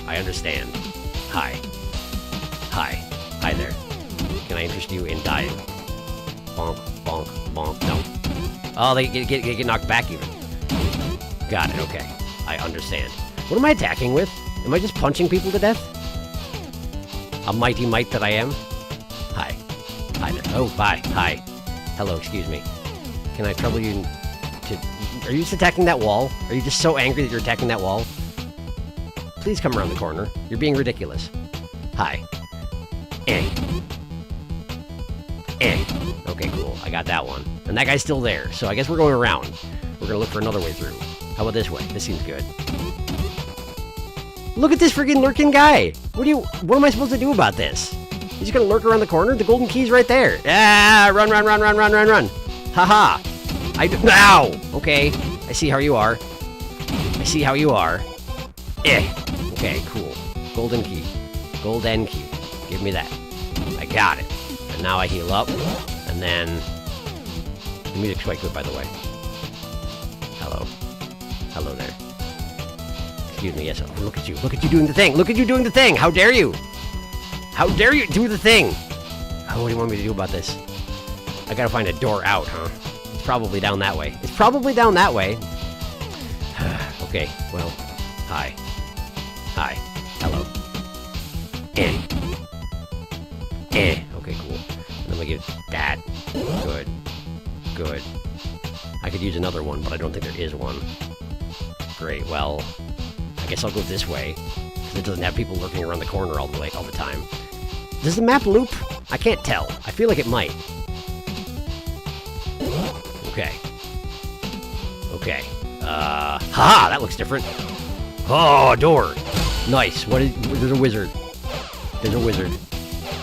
Speaker 1: I understand. Hi. Hi. Hi there. Can I interest you in dying? Bonk, bonk, bonk. No. Oh, they get knocked back even. Got it, okay. I understand. What am I attacking with? Am I just punching people to death? A mighty might that I am? Hi. Hi there. Oh, bye. Hi. Hello, excuse me. Can I trouble you to... Are you just attacking that wall? Are you just so angry that you're attacking that wall? Please come around the corner. You're being ridiculous. Hi. Eh. Eh. Okay, cool. I got that one. And that guy's still there, so I guess we're going around. We're gonna look for another way through. How about this way? This seems good. Look at this friggin' lurking guy! What am I supposed to do about this? He's gonna lurk around the corner? The golden key's right there. Ah! Run, run, run, run, run, run, run! Haha! Ow! Okay, I see how you are. I see how you are. Eh! Okay, cool. Golden key. Golden key. Give me that. I got it. And now I heal up. And then... The music's quite good, by the way. Hello. Hello there. Excuse me, yes. Oh, look at you. Look at you doing the thing. Look at you doing the thing. How dare you? How dare you do the thing? Oh, what do you want me to do about this? I gotta find a door out, huh? It's probably down that way. It's probably down that way. Okay, well, hi. Hi. Hello. Eh. Eh. Okay, cool. And then we get that. Good. Good. I could use another one, but I don't think there is one. Great, well, I guess I'll go this way, because it doesn't have people lurking around the corner all the time. Does the map loop? I can't tell. I feel like it might. Okay. Okay. Haha! That looks different. Oh, a door! Nice. There's a wizard. There's a wizard.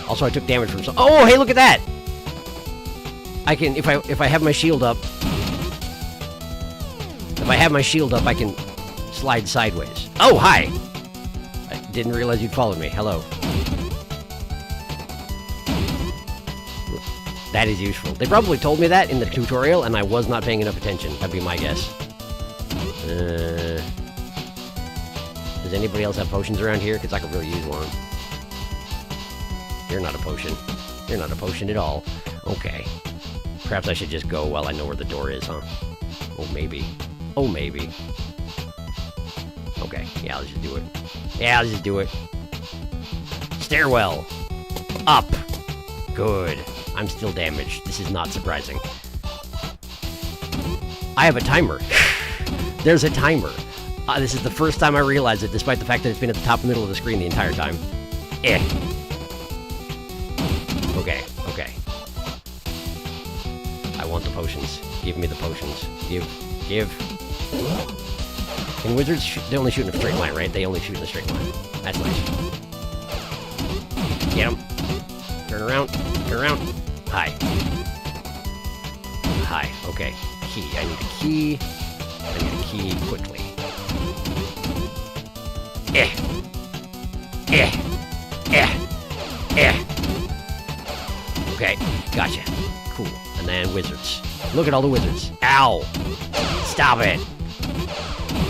Speaker 1: Also, I took damage from some... Oh, hey, look at that! I can, if I have my shield up... If I have my shield up, I can slide sideways. Oh, hi! I didn't realize you'd followed me. Hello. That is useful. They probably told me that in the tutorial, and I was not paying enough attention. That'd be my guess. Does anybody else have potions around here? Because I could really use one. You're not a potion. You're not a potion at all. Okay. Perhaps I should just go while I know where the door is, huh? Oh, maybe. Oh, maybe. Okay. Yeah, let's just do it. Yeah, let's just do it. Stairwell. Up. Good. I'm still damaged. This is not surprising. I have a timer. There's a timer. This is the first time I realized it, despite the fact that it's been at the top middle of the screen the entire time. Eh. Okay, okay. I want the potions. Give me the potions. Give. Can wizards shoot? They only shoot in a straight line, right? They only shoot in a straight line. That's nice. Get him. Turn around. Turn around. Hi. Hi. Okay. Key. I need a key. I need a key quickly. Eh. Eh. Eh. Eh. Okay. Gotcha. Cool. And then wizards. Look at all the wizards. Ow. Stop it.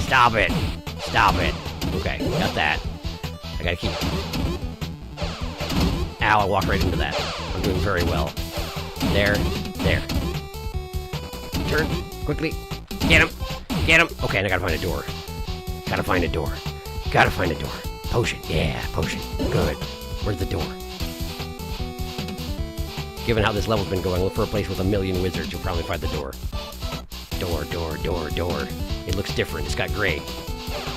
Speaker 1: Stop it. Stop it. Okay. Got that. I got a key. Ow. I walked right into that. I'm doing very well. There. There. Turn. Quickly. Get him. Get him. Okay, and I gotta find a door. Gotta find a door. Gotta find a door. Potion. Yeah, potion. Good. Where's the door? Given how this level's been going, look for a place with 1,000,000 wizards. You'll probably find the door. Door, door, door, door. It looks different. It's got gray.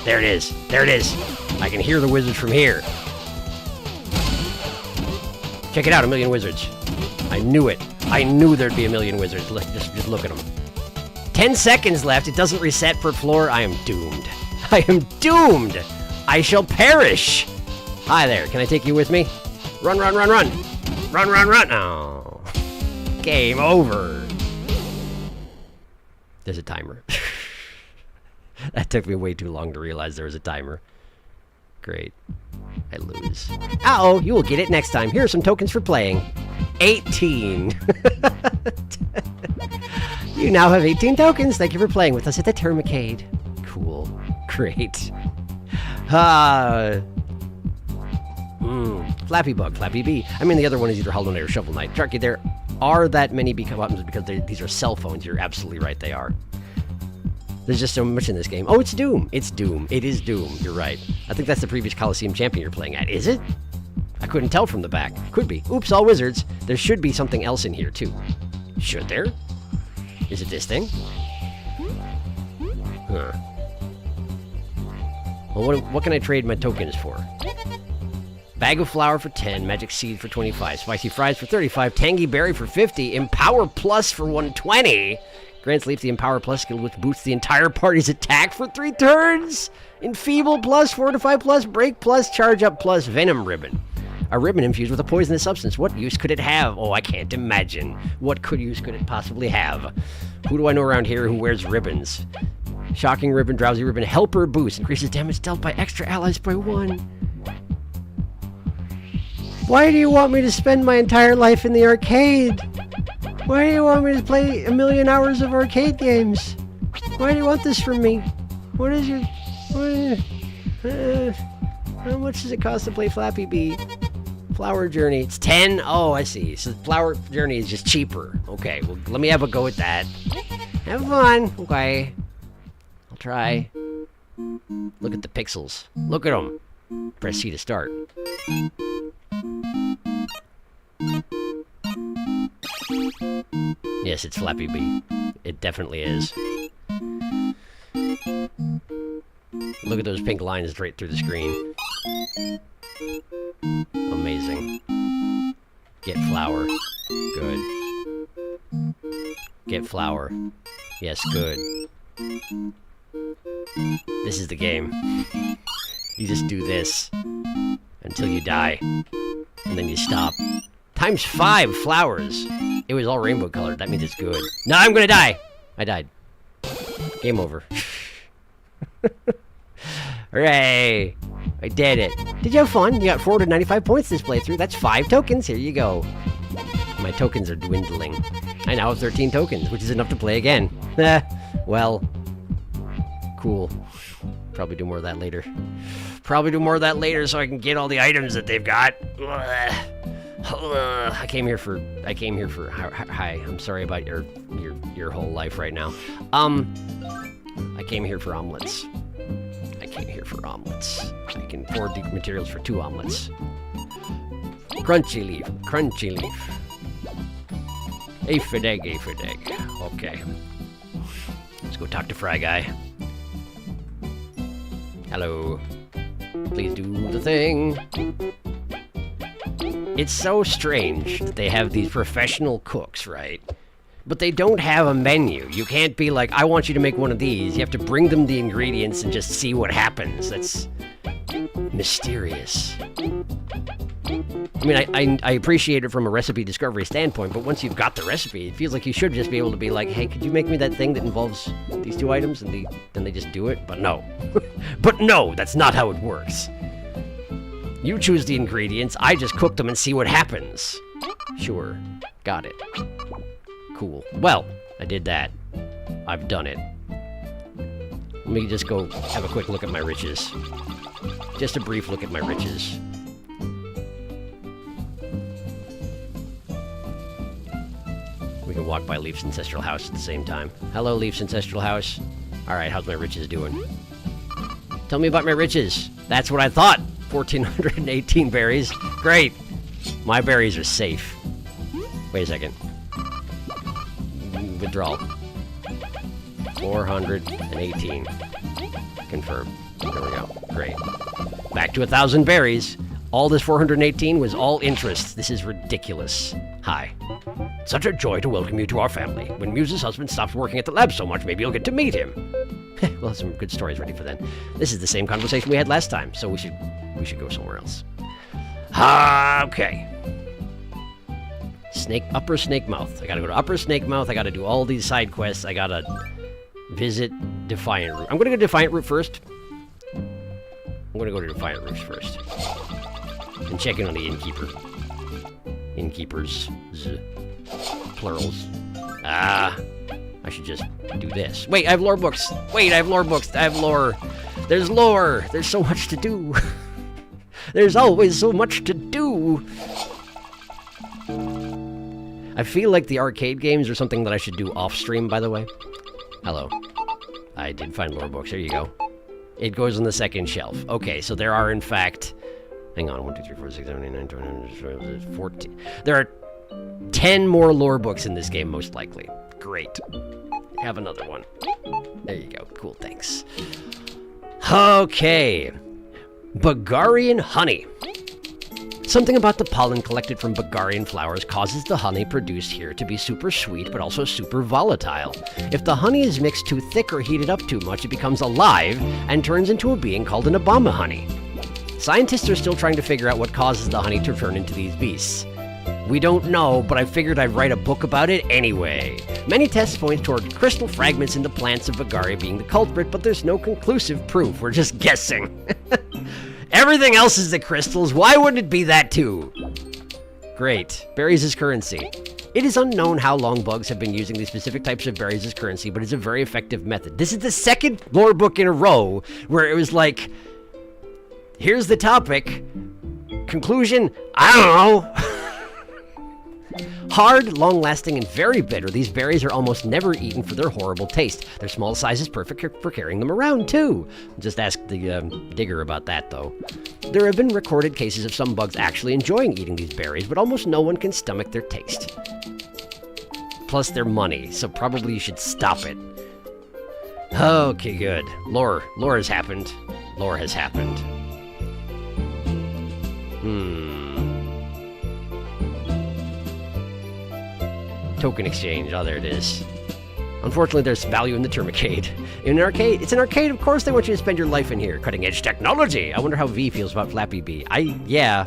Speaker 1: There it is. There it is. I can hear the wizards from here. Check it out, 1,000,000 wizards. I knew it. I knew there'd be 1,000,000 wizards. Just look at them. 10 seconds left. It doesn't reset per floor. I am doomed. I am doomed. I shall perish. Hi there. Can I take you with me? Run, run, run, run. Run, run, run. Oh. Game over. There's a timer. That took me way too long to realize there was a timer. Great. I lose. Uh-oh, you will get it next time. Here are some tokens for playing. 18. You now have 18 tokens. Thank you for playing with us at the Termite. Cool. Great. Flappy Bug, Flappy Bee. I mean, the other one is either Hollow Knight or Shovel Knight. Sharky, there are that many buttons because these are cell phones. You're absolutely right, they are. There's just so much in this game. Oh, it's Doom. It's Doom. It is Doom. You're right. I think that's the previous Coliseum champion you're playing at. Is it? I couldn't tell from the back. Could be. Oops, all wizards. There should be something else in here, too. Should there? Is it this thing? Huh. Well, what can I trade my tokens for? Bag of flour for 10, magic seed for 25, spicy fries for 35, tangy berry for 50, empower plus for 120. Grants Leaf the empower plus skill which boosts the entire party's attack for 3 turns. Enfeeble plus, fortify plus, break plus, charge up plus, venom ribbon. A ribbon infused with a poisonous substance. What use could it have? Oh, I can't imagine. What use could it possibly have? Who do I know around here who wears ribbons? Shocking ribbon, drowsy ribbon, helper boost. Increases damage dealt by extra allies by 1. Why do you want me to spend my entire life in the arcade? Why do you want me to play a million hours of arcade games? Why do you want this from me? What is your... how much does it cost to play Flappy Bee? Flower Journey. It's 10? Oh, I see. So Flower Journey is just cheaper. Okay, well, let me have a go at that. Have fun. Okay. I'll try. Look at the pixels. Look at them. Press C to start. Yes, it's Flappy Bee. It definitely is. Look at those pink lines straight through the screen. Amazing. Get flour. Good. Get flour. Yes, good. This is the game. You just do this until you die. And then you stop. Times 5 flowers. It was all rainbow colored. That means it's good. No, I'm gonna die. I died. Game over. Hooray! I did it. Did you have fun? You got 495 points this playthrough. That's 5 tokens. Here you go. My tokens are dwindling. I now have 13 tokens, which is enough to play again. Well, cool. Probably do more of that later. Probably do more of that later so I can get all the items that they've got. I came here for hi, I'm sorry about your whole life right now. I came here for omelets. I can afford the materials for 2 omelets. Crunchy leaf. Aphid egg. Okay. Let's go talk to Fry Guy. Hello. Please do the thing. It's so strange that they have these professional cooks, right? But they don't have a menu. You can't be like, I want you to make one of these. You have to bring them the ingredients and just see what happens. That's mysterious. I mean, I appreciate it from a recipe discovery standpoint, but once you've got the recipe, it feels like you should just be able to be like, hey, could you make me that thing that involves these 2 items? And then they just do it. But no. But no, that's not how it works. You choose the ingredients, I just cook them and see what happens. Sure. Got it. Cool. Well, I did that. I've done it. Let me just go have a quick look at my riches. Just a brief look at my riches. We can walk by Leaf's ancestral house at the same time. Hello, Leaf's ancestral house. Alright, how's my riches doing? Tell me about my riches. That's what I thought. 1,418 berries. Great. My berries are safe. Wait a second. Withdrawal. 418. Confirm. There we go. Great. Back to 1,000 berries. All this 418 was all interest. This is ridiculous. Hi. Such a joy to welcome you to our family. When Muse's husband stops working at the lab so much, maybe you'll get to meet him. We'll have some good stories ready for then. This is the same conversation we had last time, so we should go somewhere else. Okay. Upper Snake Mouth. I gotta go to Upper Snake Mouth. I gotta do all these side quests. I gotta visit Defiant Root. I'm gonna go to Defiant Root first. I'm gonna go to Defiant Roost first. And check in on the innkeeper. Innkeepers. Plurals. I should just do this. Wait, I have lore books. Wait, I have lore books. I have lore. There's lore. There's so much to do. There's always so much to do. I feel like the arcade games are something that I should do off stream, by the way. Hello. I did find lore books. There you go. It goes on the second shelf. Okay, so there are, in fact... Hang on. 1, 2, 3, 4, 6, 7, 8, 9, 10, 14. There are 10 more lore books in this game, most likely. Great. Have another one. There you go. Cool, thanks. Okay. Bulgarian honey. Something about the pollen collected from Bulgarian flowers causes the honey produced here to be super sweet, but also super volatile. If the honey is mixed too thick or heated up too much, it becomes alive and turns into a being called an Obama honey. Scientists are still trying to figure out what causes the honey to turn into these beasts. We don't know, but I figured I'd write a book about it anyway. Many tests point toward crystal fragments in the plants of Bulgaria being the culprit, but there's no conclusive proof. We're just guessing. Everything else is the crystals. Why wouldn't it be that too? Great. Berries as currency. It is unknown how long bugs have been using these specific types of berries as currency, but it's a very effective method. This is the second lore book in a row where it was like, here's the topic. Conclusion, I don't know. Hard, long-lasting, and very bitter, these berries are almost never eaten for their horrible taste. Their small size is perfect for carrying them around, too. Just ask the digger about that, though. There have been recorded cases of some bugs actually enjoying eating these berries, but almost no one can stomach their taste. Plus, they're money, so probably you should stop it. Okay, good. Lore has happened. Lore has happened. Token exchange. Oh, there it is. Unfortunately, there's value in the Termite. In an arcade, it's an arcade. Of course, they want you to spend your life in here. Cutting edge technology. I wonder how V feels about Flappy Bee. Yeah,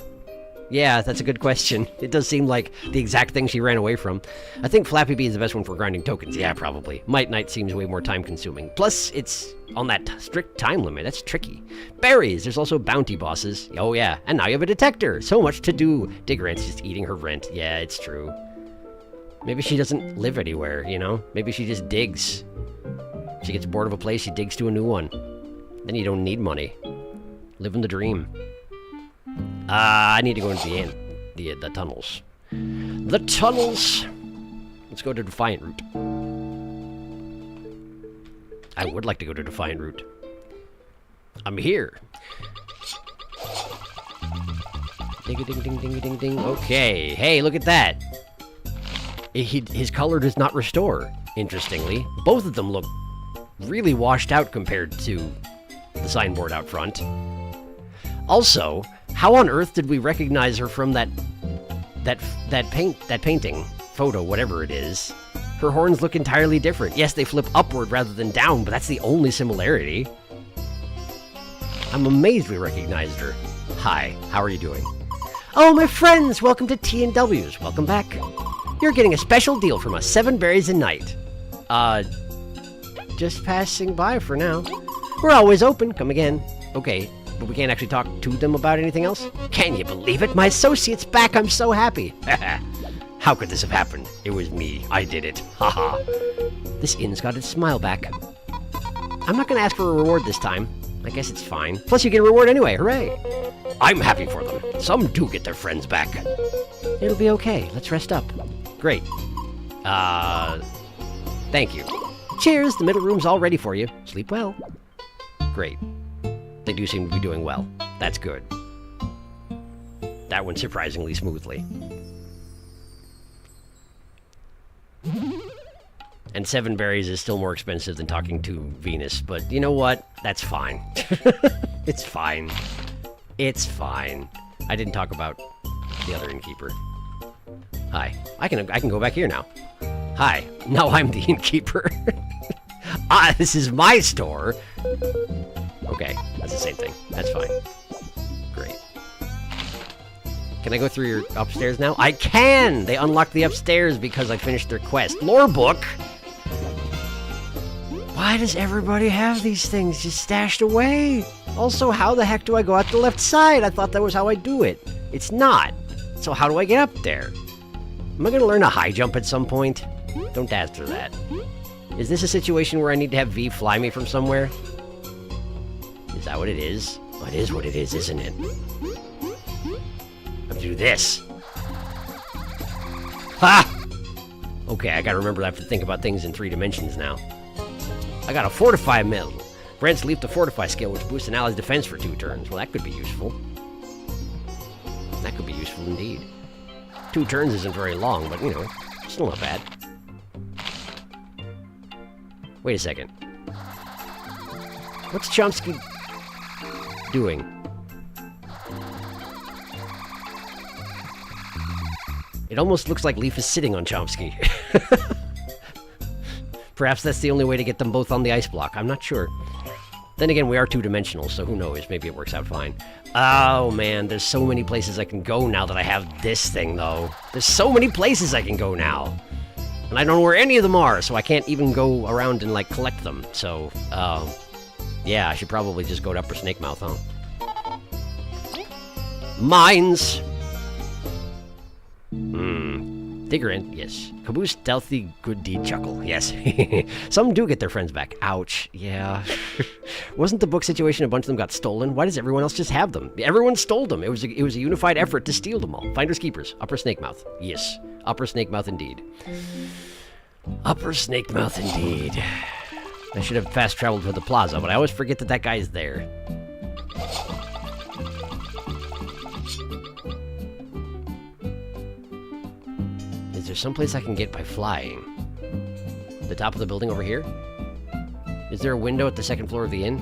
Speaker 1: that's a good question. It does seem like the exact thing she ran away from. I think Flappy Bee is the best one for grinding tokens. Yeah, probably. Might Knight seems way more time-consuming. Plus, it's on that strict time limit. That's tricky. Berries. There's also bounty bosses. Oh, yeah. And now you have a detector. So much to do. Diggerant's just eating her rent. Yeah, it's true. Maybe she doesn't live anywhere, you know? Maybe she just digs. She gets bored of a place, she digs to a new one. Then you don't need money. Living the dream. I need to go into the tunnels. The tunnels! Let's go to Defiant Route. I would like to go to Defiant Route. I'm here. Ding-a-ding-ding-ding-a-ding-ding. Okay. Hey, look at that. His color does not restore, interestingly. Both of them look really washed out compared to the signboard out front. Also, how on earth did we recognize her from that painting, photo, whatever it is? Her horns look entirely different. Yes, they flip upward rather than down, but that's the only similarity. I'm amazed we recognized her. Hi, how are you doing? Oh, my friends, welcome to T&W's. Welcome back. You're getting a special deal from us, 7 berries a night. Just passing by for now. We're always open, come again. Okay, but we can't actually talk to them about anything else? Can you believe it? My associate's back, I'm so happy. How could this have happened? It was me, I did it. Haha. This inn's got its smile back. I'm not gonna ask for a reward this time. I guess it's fine. Plus you get a reward anyway, hooray! I'm happy for them. Some do get their friends back. It'll be okay, let's rest up. Great. Thank you. Cheers, the middle room's all ready for you. Sleep well. Great. They do seem to be doing well. That's good. That went surprisingly smoothly. And 7 berries is still more expensive than talking to Venus, but you know what? That's fine. It's fine. It's fine. I didn't talk about the other innkeeper. Hi. I can go back here now. Hi. Now I'm the innkeeper. This is my store. Okay, that's the same thing. That's fine. Great. Can I go through your upstairs now? I can! They unlocked the upstairs because I finished their quest. Lore book! Why does everybody have these things just stashed away? Also, how the heck do I go out the left side? I thought that was how I do it. It's not. So how do I get up there? Am I going to learn a high jump at some point? Don't answer that. Is this a situation where I need to have V fly me from somewhere? Is that what it is? Well, it is what it is, isn't it? I have to do this. Ha! Okay, I gotta remember I have to think about things in 3 dimensions now. I got a Fortify medal. Grants Leap to Fortify skill, which boosts an ally's defense for 2 turns. Well, that could be useful. That could be useful indeed. 2 turns isn't very long, but, you know, still not bad. Wait a second. What's Chomsky doing? It almost looks like Leaf is sitting on Chomsky. Perhaps that's the only way to get them both on the ice block. I'm not sure. Then again, we are 2-dimensional, so who knows? Maybe it works out fine. Oh, man, there's so many places I can go now that I have this thing, though. There's so many places I can go now. And I don't know where any of them are, so I can't even go around and, like, collect them. So, yeah, I should probably just go to Upper Snake Mouth, huh? Mines! Digger in, yes. Caboose, stealthy, good deed, chuckle, yes. Some do get their friends back. Ouch, yeah. Wasn't the book situation a bunch of them got stolen? Why does everyone else just have them? Everyone stole them. It was a unified effort to steal them all. Finders keepers. Upper Snake Mouth, yes. Upper Snake Mouth indeed. Upper Snake Mouth indeed. I should have fast traveled to the plaza, but I always forget that that guy is there. Is there someplace I can get by flying? The top of the building over here? Is there a window at the 2nd floor of the inn?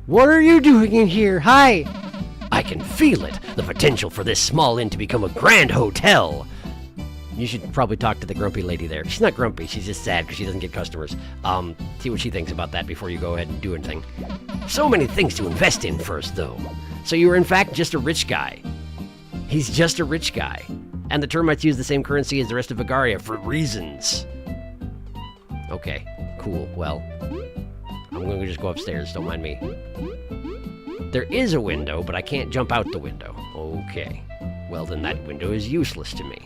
Speaker 1: What are you doing in here? Hi! I can feel it! The potential for this small inn to become a grand hotel! You should probably talk to the grumpy lady there. She's not grumpy, she's just sad because she doesn't get customers. See what she thinks about that before you go ahead and do anything. So many things to invest in first, though. So you were in fact just a rich guy. He's just a rich guy. And the termites use the same currency as the rest of Vagaria for reasons. Okay, cool. Well, I'm going to just go upstairs. Don't mind me. There is a window, but I can't jump out the window. Okay. Well, then that window is useless to me.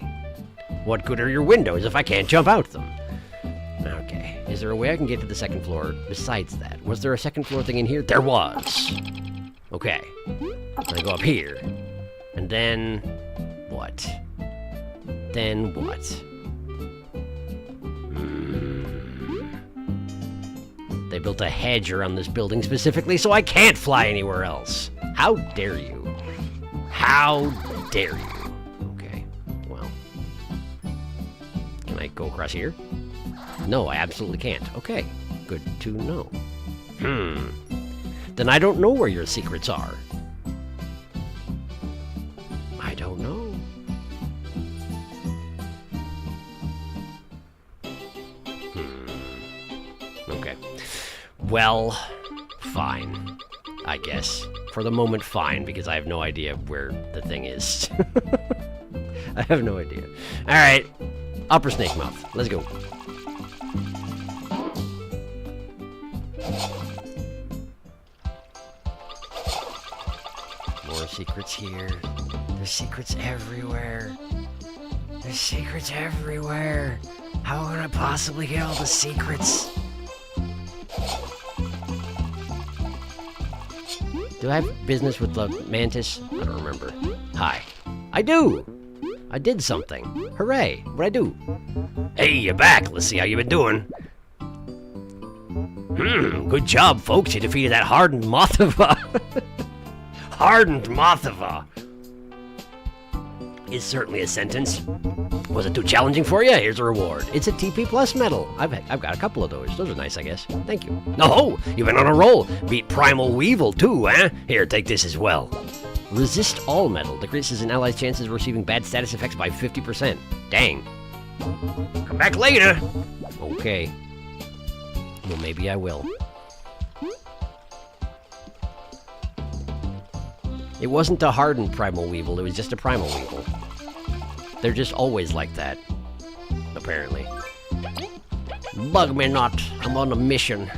Speaker 1: What good are your windows if I can't jump out them? Okay. Is there a way I can get to the 2nd floor besides that? Was there a 2nd floor thing in here? There was. Okay. I go up here. And then... what? Then what? They built a hedge around this building specifically so I can't fly anywhere else. How dare you? How dare you? Okay, well. Can I go across here? No, I absolutely can't. Okay, good to know. Then I don't know where your secrets are. I don't know. Okay. Well, fine. I guess. For the moment, fine, because I have no idea where the thing is. I have no idea. Alright. Upper Snake Mouth. Let's go. More secrets here. There's secrets everywhere. There's secrets everywhere. How can I possibly get all the secrets? Do I have business with the mantis? I don't remember. Hi. I do! I did something. Hooray! What'd I do? Hey, you're back. Let's see how you been doing. Good job, folks. You defeated that hardened Mothava. Hardened Mothava. Is certainly a sentence. Was it too challenging for you? Here's a reward. It's a TP Plus medal. I've got a couple of those. Those are nice, I guess. Thank you. Oh, you've been on a roll. Beat Primal Weevil, too, eh? Here, take this as well. Resist All medal. Decreases an ally's chances of receiving bad status effects by 50%. Dang. Come back later. Okay. Well, maybe I will. It wasn't a hardened Primal Weevil. It was just a Primal Weevil. They're just always like that, apparently. Bug me not. I'm on a mission.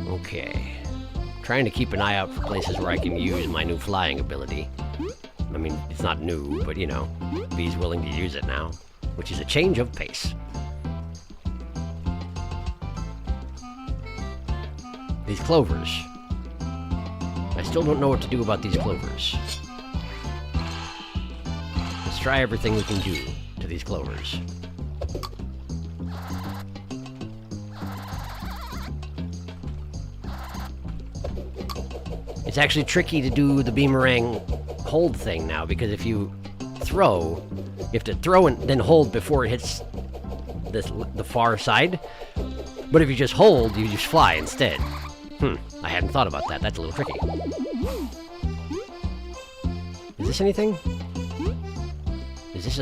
Speaker 1: Okay. Trying to keep an eye out for places where I can use my new flying ability. I mean, it's not new, but you know, V's willing to use it now, which is a change of pace. These clovers. I still don't know what to do about these clovers. Let's try everything we can do to these clovers. It's actually tricky to do the boomerang hold thing now, because if you throw, you have to throw and then hold before it hits the far side. But if you just hold, you just fly instead. I hadn't thought about that. That's a little tricky. Is this anything? Is this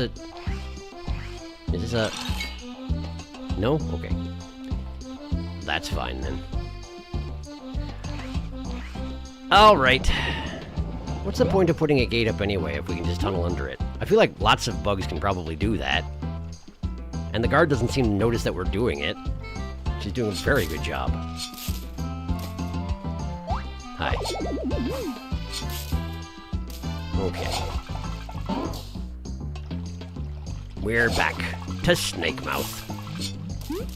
Speaker 1: a... No? Okay. That's fine then. Alright. What's the point of putting a gate up anyway if we can just tunnel under it? I feel like lots of bugs can probably do that. And the guard doesn't seem to notice that we're doing it. She's doing a very good job. Hi. Okay. We're back to Snake Mouth,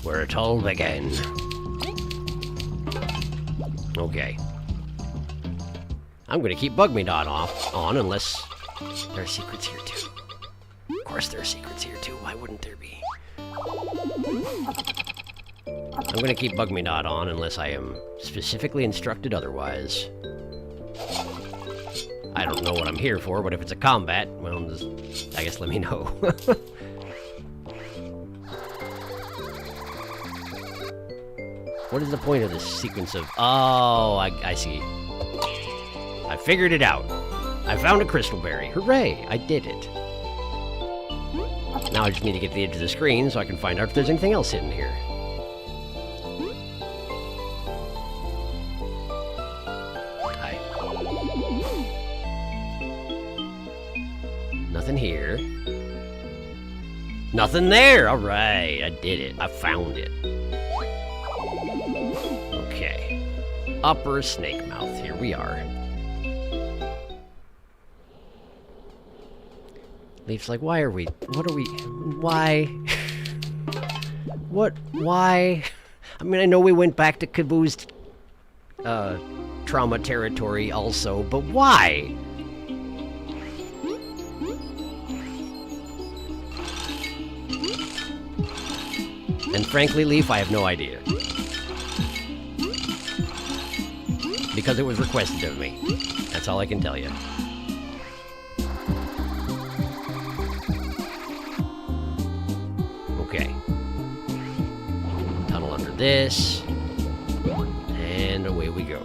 Speaker 1: where it all began. Okay. I'm gonna keep Bug-Me-Dot on unless there are secrets here too. Of course there are secrets here too, why wouldn't there be? I'm gonna keep Bug-Me-Dot on unless I am specifically instructed otherwise. I don't know what I'm here for, but if it's a combat, well, just, I guess let me know. What is the point of this sequence of... Oh, I see. I figured it out. I found a crystal berry. Hooray! I did it. Now I just need to get to the edge of the screen so I can find out if there's anything else hidden here. Hi. Nothing here. Nothing there! Alright, I did it. I found it. Okay. Upper Snake Mouth. Here we are. Leaf's like, why are we... What are we... Why? What? Why? I mean, I know we went back to Kaboo's trauma territory also, but why? And frankly, Leaf, I have no idea. Because it was requested of me. That's all I can tell you. Okay. Tunnel under this. And away we go.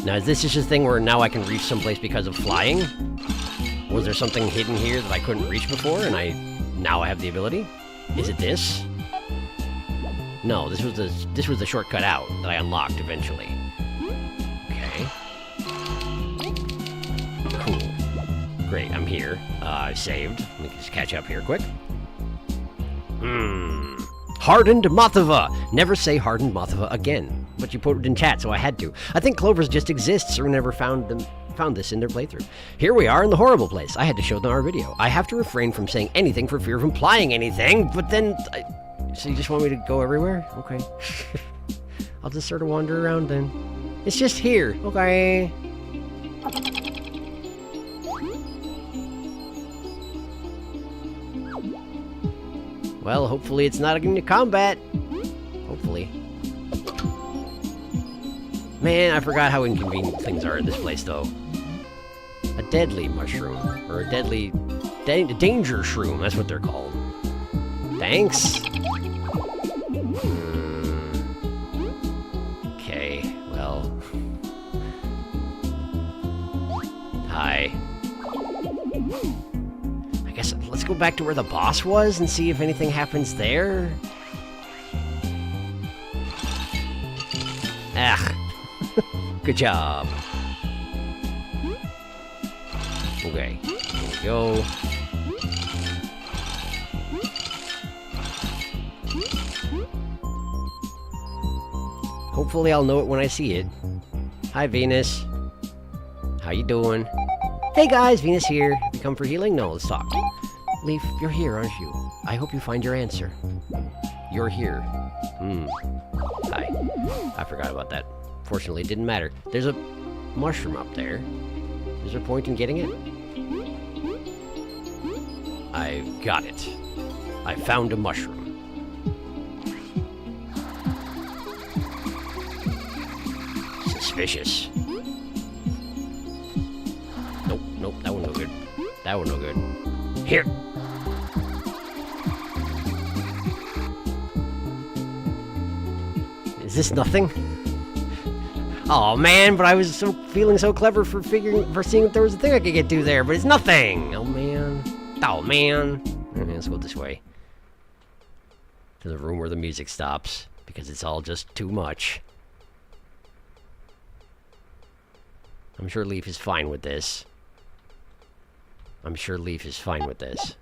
Speaker 1: Now, is this just a thing where now I can reach someplace because of flying? Was there something hidden here that I couldn't reach before, and now I have the ability? Is it this? No, this was the shortcut out that I unlocked eventually. Okay. Cool. Great, I'm here. I saved. Let me just catch up here quick. Hardened Mothava! Never say Hardened Mothava again. But you put it in chat, so I had to. I think clovers just exist, so we never found this in their playthrough. Here we are in the horrible place. I had to show them our video. I have to refrain from saying anything for fear of implying anything, but then... So you just want me to go everywhere? Okay. I'll just sort of wander around then. It's just here. Okay. Well, hopefully it's not in combat. Hopefully. Man, I forgot how inconvenient things are in this place, though. A deadly mushroom. Or a deadly... danger shroom, that's what they're called. Thanks. Okay, well... Hi. I guess let's go back to where the boss was and see if anything happens there. Ah. Good job. Okay, here we go. Hopefully I'll know it when I see it. Hi, Venus. How you doing? Hey guys, Venus here. Have you come for healing? No, let's talk. Leaf, you're here, aren't you? I hope you find your answer. You're here. Hi. I forgot about that. Fortunately, it didn't matter. There's a mushroom up there. Is there a point in getting it? I got it. I found a mushroom. Suspicious. Nope, nope, that one no good. That one no good. Here! Is this nothing? Oh man, but I was feeling so clever for seeing if there was a thing I could get to there, but it's nothing! Oh man. Oh man. Let's go this way. To the room where the music stops, because it's all just too much. I'm sure Leaf is fine with this. I'm sure Leaf is fine with this.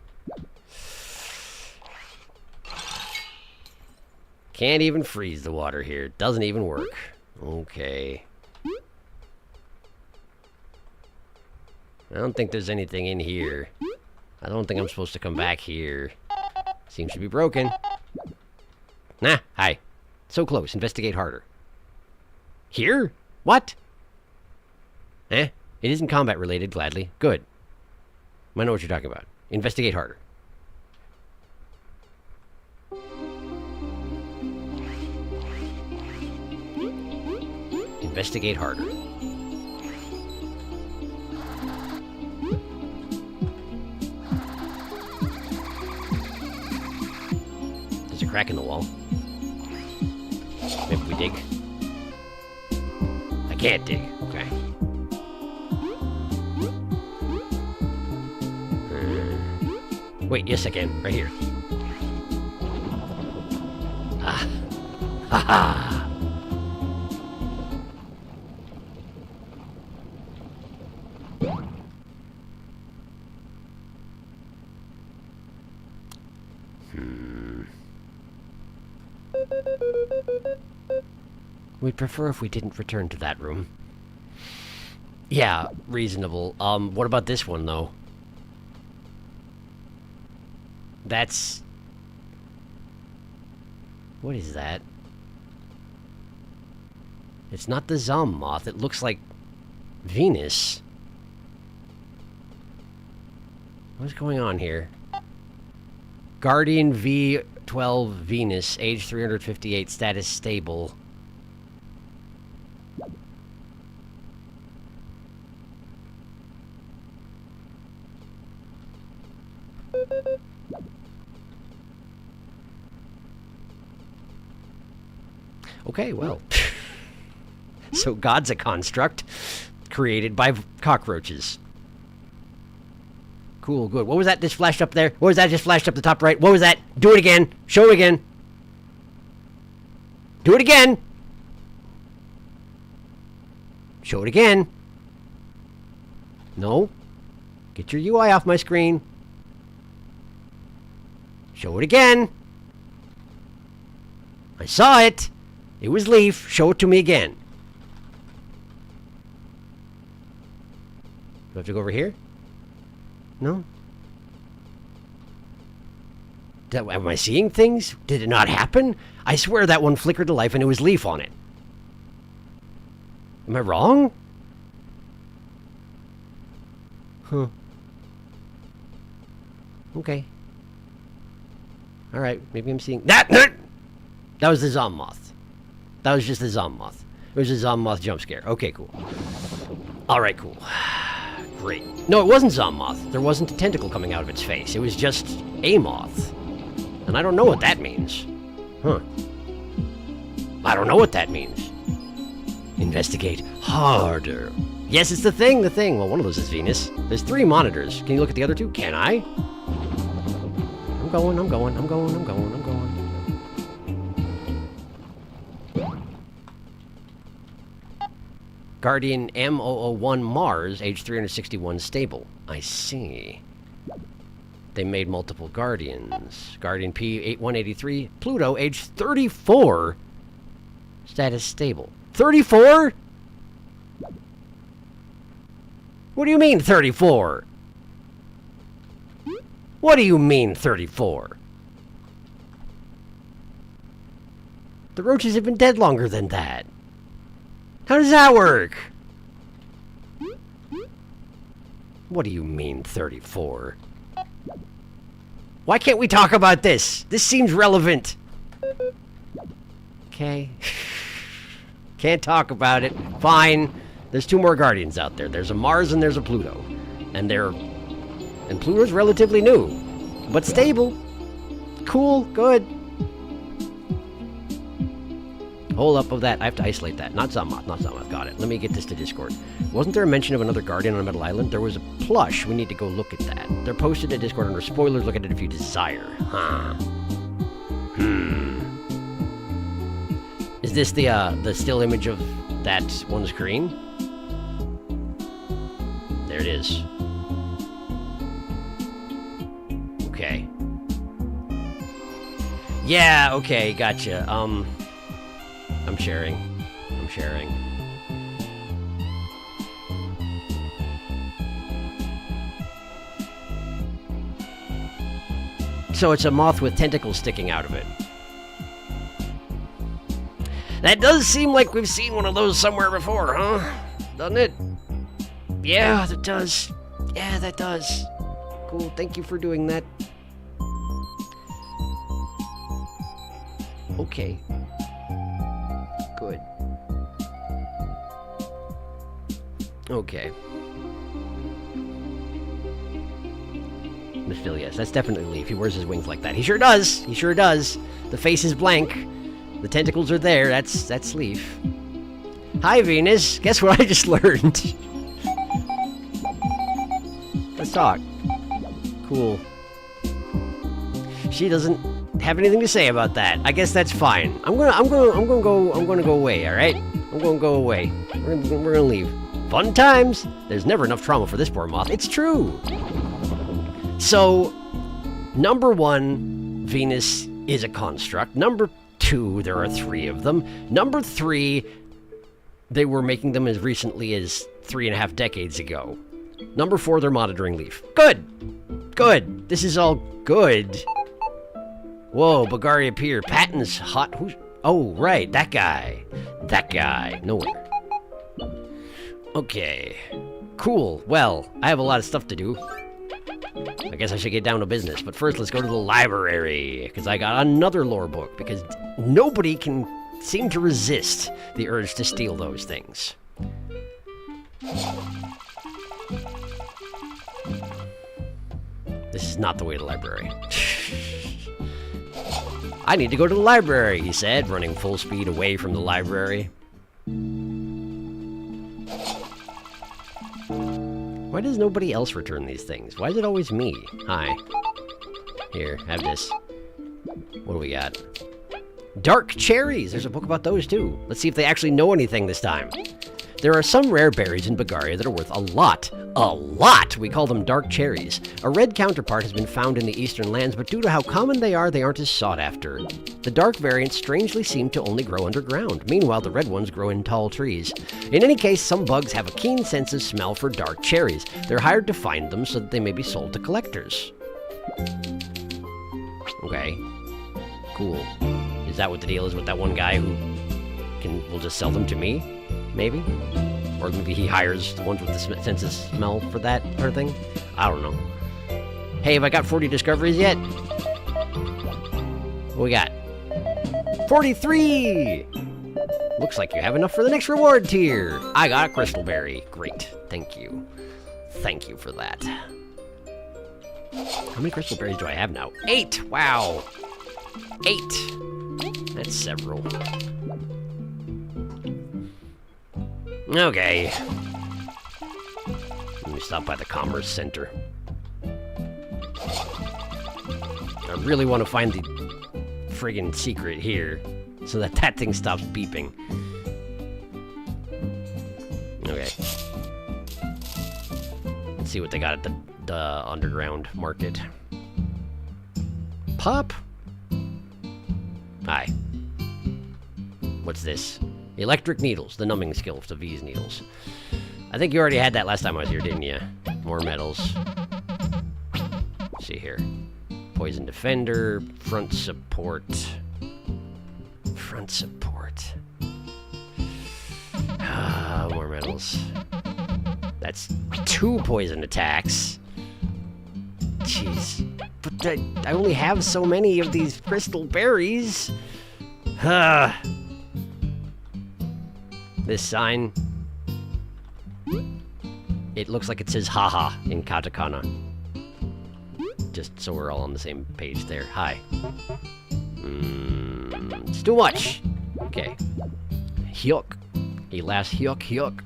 Speaker 1: Can't even freeze the water here. Doesn't even work. Okay. I don't think there's anything in here. I don't think I'm supposed to come back here. Seems to be broken. Nah, hi. So close. Investigate harder. Here? What? It isn't combat related, gladly. Good. I know what you're talking about. Investigate harder. Investigate harder. There's a crack in the wall. Maybe we dig. I can't dig. Okay. Wait, yes I can. Right here. Ah. Ha ha. We'd prefer if we didn't return to that room. Yeah, reasonable. What about this one, though? That's... What is that? It's not the Zom moth. It looks like Venus. What's going on here? Guardian V12 Venus, age 358, status stable. Okay, well. So God's a construct created by cockroaches. Cool, good. What was that just flashed up there? What was that just flashed up the top right? What was that? Do it again. Show it again. Do it again. Show it again. No. Get your UI off my screen. Show it again. I saw it. It was Leaf. Show it to me again. Do I have to go over here? No? Am I seeing things? Did it not happen? I swear that one flickered to life and it was Leaf on it. Am I wrong? Huh. Okay. Alright, maybe I'm seeing... That was the Zom moth. That was just the Zom moth. It was a Zom moth jump scare. Okay, cool. Alright, cool. Great. No, it wasn't Zom moth. There wasn't a tentacle coming out of its face. It was just a moth. And I don't know what that means. Huh. I don't know what that means. Investigate harder. Yes, it's the thing. Well, one of those is Venus. There's 3 monitors. Can you look at the other 2? Can I? I'm going. Guardian M001 Mars, age 361, stable. I see. They made multiple Guardians. Guardian P183, Pluto, age 34. Status stable. 34? What do you mean 34? What do you mean 34? The roaches have been dead longer than that. How does that work? What do you mean 34? Why can't we talk about this? This seems relevant. Okay. Can't talk about it. Fine. There's 2 more Guardians out there. There's a Mars and there's a Pluto. And Pluto's relatively new. But stable. Cool. Good. Hold up of that. I have to isolate that. Not Zamoth. Not Zamoth. Got it. Let me get this to Discord. Wasn't there a mention of another Guardian on a Metal Island? There was a plush. We need to go look at that. They're posted to Discord under spoilers. Look at it if you desire. Huh. Is this the still image of that one screen? There it is. Okay. Yeah, okay, gotcha. I'm sharing. I'm sharing. So it's a moth with tentacles sticking out of it. That does seem like we've seen one of those somewhere before, huh? Doesn't it? Yeah, that does. Yeah, that does. Cool, thank you for doing that. Okay. Good. Okay. Still, yes, that's definitely Leaf. He wears his wings like that. He sure does. He sure does. The face is blank. The tentacles are there. That's Leaf. Hi, Venus. Guess what I just learned? Let's talk. Cool. She doesn't have anything to say about that. I guess that's fine. I'm gonna go away. All right. I'm gonna go away. We're gonna leave. Fun times. There's never enough trauma for this poor moth. It's true. So, number 1, Venus is a construct. Number 2, there are 3 of them. Number 3, they were making them as recently as 3.5 decades ago. Number 4, they're monitoring Leaf. Good. Good. This is all good. Whoa, Bagaria Pier. Patton's hot. Who's... Oh, right. That guy. That guy. Nowhere. Okay. Cool. Well, I have a lot of stuff to do. I guess I should get down to business, but first let's go to the library, because I got another lore book, because nobody can seem to resist the urge to steal those things. This is not the way to the library. I need to go to the library, he said, running full speed away from the library. Why does nobody else return these things? Why is it always me? Hi. Here, have this. What do we got? Dark cherries! There's a book about those, too. Let's see if they actually know anything this time. There are some rare berries in Bagaria that are worth a lot. A lot! We call them dark cherries. A red counterpart has been found in the eastern lands, but due to how common they aren't as sought after. The dark variants strangely seem to only grow underground. Meanwhile, the red ones grow in tall trees. In any case, some bugs have a keen sense of smell for dark cherries. They're hired to find them so that they may be sold to collectors. Okay. Cool. Is that what the deal is with that one guy who will just sell them to me? Maybe? Or maybe he hires the ones with the sense of smell for that sort of thing? I don't know. Hey, have I got 40 discoveries yet? What we got? 43! Looks like you have enough for the next reward tier. I got a crystal berry. Great. Thank you. Thank you for that. How many crystal berries do I have now? 8! Wow. 8. That's several. Okay. Let me stop by the Commerce Center. I really want to find the friggin' secret here so that that thing stops beeping. Okay. Let's see what they got at the underground market. Pop? Hi. What's this? Electric needles, the numbing skill of these needles. I think you already had that last time I was here, didn't you? More medals. Let's see here. Poison defender, front support. Front support. Ah, more medals. That's 2 poison attacks. Jeez. But I only have so many of these crystal berries. This sign. It looks like it says haha in katakana. Just so we're all on the same page there. Hi. It's too much. Okay. Hyuk. He laughs hyuk hyuk.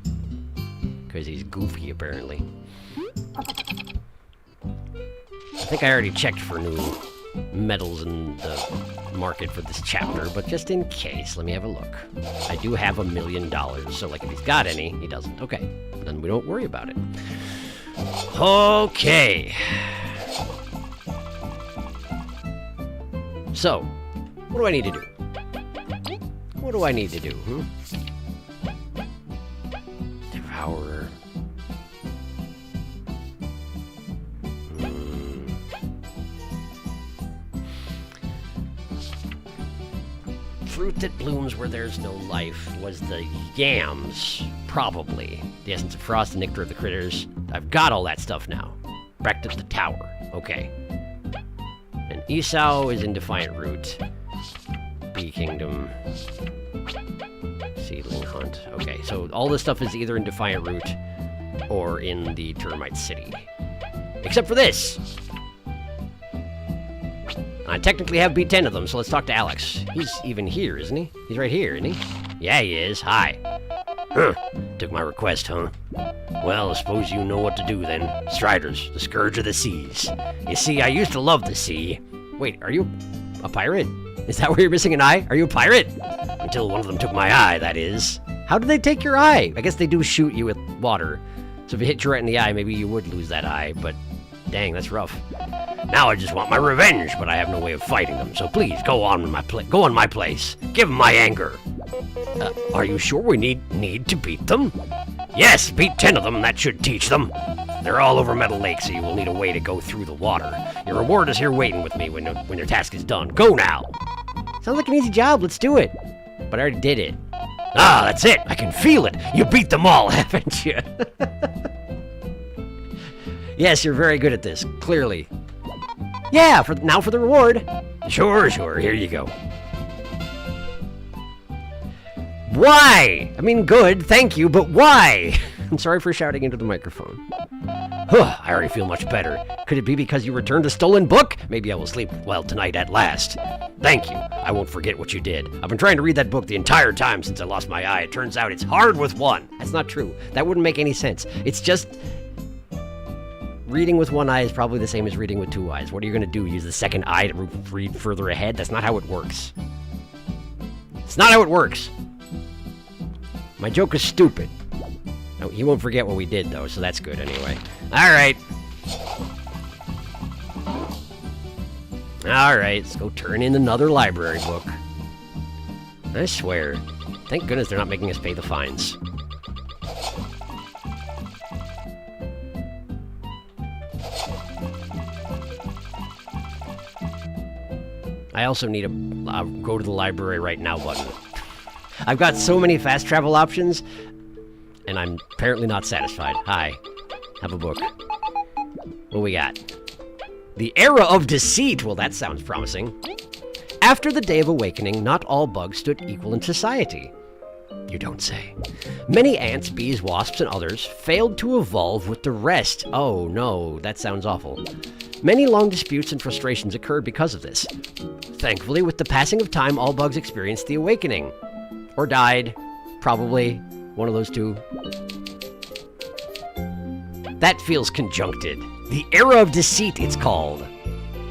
Speaker 1: Because he's goofy, apparently. I think I already checked for new medals in the market for this chapter, but just in case, let me have a look. I do have $1 million, so like if he's got any, he doesn't. Okay, then we don't worry about it. Okay. So, what do I need to do? What do I need to do, Devourer. Fruit that blooms where there's no life was the yams, probably. The essence of frost, the nectar of the critters. I've got all that stuff now. Back to the tower. Okay. And Esau is in Defiant Root. Bee Kingdom. Seedling Hunt. Okay, so all this stuff is either in Defiant Root or in the Termite City. Except for this! I technically have beat 10 of them, so let's talk to Alex. He's even here, isn't he? He's right here, isn't he? Yeah, he is. Hi. Huh. Took my request, huh? Well, I suppose you know what to do then. Striders, the scourge of the seas. You see, I used to love the sea. Wait, are you a pirate? Is that where you're missing an eye? Are you a pirate? Until one of them took my eye, that is. How did they take your eye? I guess they do shoot you with water. So if it hit you right in the eye, maybe you would lose that eye, but dang, that's rough. Now I just want my revenge, but I have no way of fighting them. So please go on my place. Give them my anger. Are you sure we need to beat them? Yes, beat 10 of them. That should teach them. They're all over Metal Lake, so you will need a way to go through the water. Your reward is here waiting with me when your task is done. Go now. Sounds like an easy job. Let's do it. But I already did it. Ah, that's it. I can feel it. You beat them all, haven't you? Yes, you're very good at this. Clearly. Yeah, now for the reward. Sure. Here you go. Why? I mean, good, thank you, but why? I'm sorry for shouting into the microphone. I already feel much better. Could it be because you returned a stolen book? Maybe I will sleep well tonight at last. Thank you. I won't forget what you did. I've been trying to read that book the entire time since I lost my eye. It turns out it's hard with one. That's not true. That wouldn't make any sense. It's just... reading with one eye is probably the same as reading with 2 eyes. What are you going to do? Use the second eye to read further ahead? That's not how it works. It's not how it works. My joke is stupid. No, he won't forget what we did, though, so that's good anyway. Alright. Alright, let's go turn in another library book. I swear. Thank goodness they're not making us pay the fines. I also need a go to the library right now button. I've got so many fast travel options, and I'm apparently not satisfied. Hi. Have a book. What we got? The Era of Deceit. Well, that sounds promising. After the Day of Awakening, not all bugs stood equal in society. You don't say. Many ants, bees, wasps, and others failed to evolve with the rest. Oh, no. That sounds awful. Many long disputes and frustrations occurred because of this. Thankfully, with the passing of time, all bugs experienced the awakening. Or died. Probably. One of those two. That feels conjuncted. The Era of Deceit, it's called.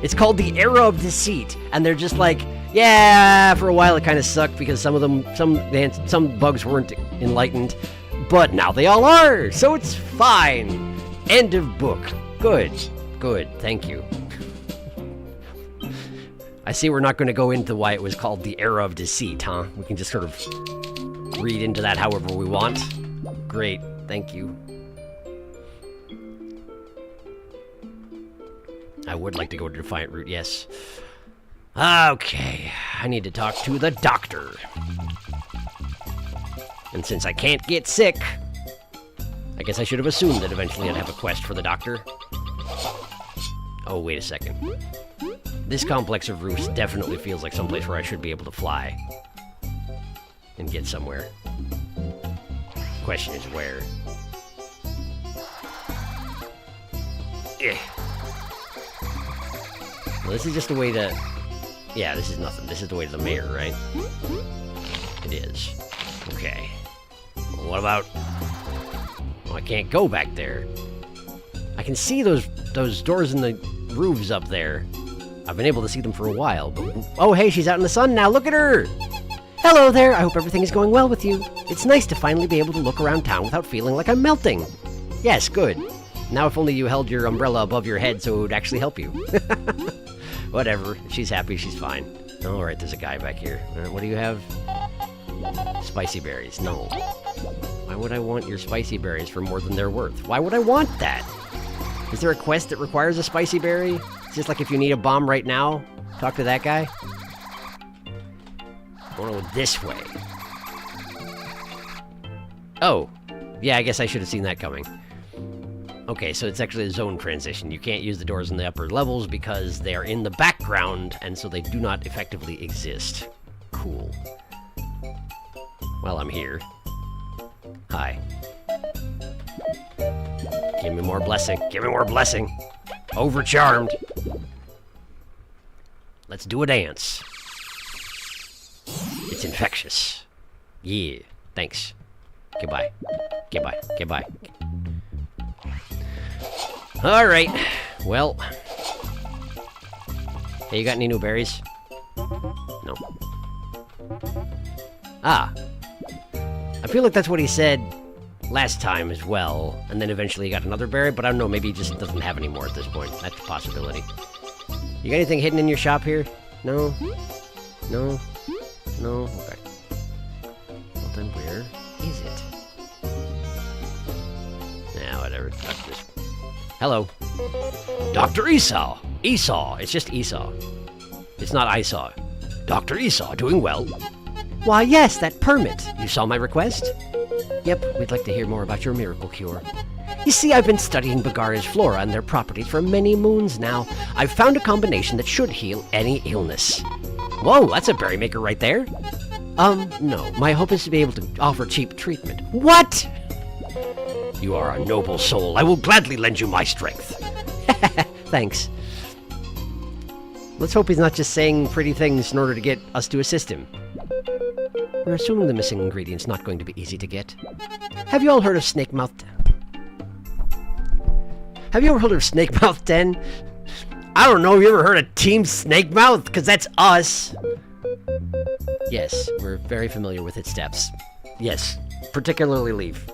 Speaker 1: It's called the Era of Deceit. And they're just like, yeah, for a while it kind of sucked because some bugs weren't enlightened. But now they all are, so it's fine. End of book. Good. Good, thank you. I see we're not going to go into why it was called the Era of Deceit, huh? We can just sort of read into that however we want. Great, thank you. I would like to go to Defiant Root, yes. Okay, I need to talk to the doctor. And since I can't get sick, I guess I should have assumed that eventually I'd have a quest for the doctor. Oh, wait a second. This complex of roofs definitely feels like someplace where I should be able to fly. And get somewhere. Question is where. Eh. Well, this is just a way to... Yeah, this is nothing. This is the way to the mayor, right? It is. Okay. Well, what about... Oh, I can't go back there. I can see those doors in the roofs up there. I've been able to see them for a while, but... Oh, hey, she's out in the sun now. Look at her! Hello there. I hope everything is going well with you. It's nice to finally be able to look around town without feeling like I'm melting. Yes, good. Now if only you held your umbrella above your head so it would actually help you. Whatever. If she's happy, she's fine. All right, there's a guy back here. What do you have? Spicy berries. No. Why would I want your spicy berries for more than they're worth? Why would I want that? Is there a quest that requires a spicy berry? It's just like if you need a bomb right now, talk to that guy. I want to go this way. Oh. Yeah, I guess I should have seen that coming. Okay, so it's actually a zone transition. You can't use the doors in the upper levels because they are in the background, and so they do not effectively exist. Cool. Well, I'm here. Hi. Give me more blessing. Give me more blessing. Overcharmed. Let's do a dance. It's infectious. Yeah. Thanks. Goodbye. Goodbye. Goodbye. Alright. Well. Hey, you got any new berries? No. Ah. I feel like that's what he said last time as well, and then eventually he got another berry, but I don't know, maybe he just doesn't have any more at this point. That's a possibility. You got anything hidden in your shop here? No? No? No? Okay. Well then, where is it? Nah, whatever. That's just... Hello. Dr. Esau! Esau! It's just Esau. It's not Esau. Dr. Esau, doing well? Why, yes, that permit. You saw my request? Yep, we'd like to hear more about your miracle cure. You see, I've been studying Bagaria's flora and their properties for many moons now. I've found a combination that should heal any illness. Whoa, that's a berry maker right there. No. My hope is to be able to offer cheap treatment. What? You are a noble soul. I will gladly lend you my strength. Thanks. Let's hope he's not just saying pretty things in order to get us to assist him. We're assuming the missing ingredient's not going to be easy to get. Have you all heard of Snakemouth? Have you ever heard of Snakemouth Den? I don't know, have you ever heard of Team Snakemouth? Because that's us. Yes, we're very familiar with its steps. Yes, particularly Leaf.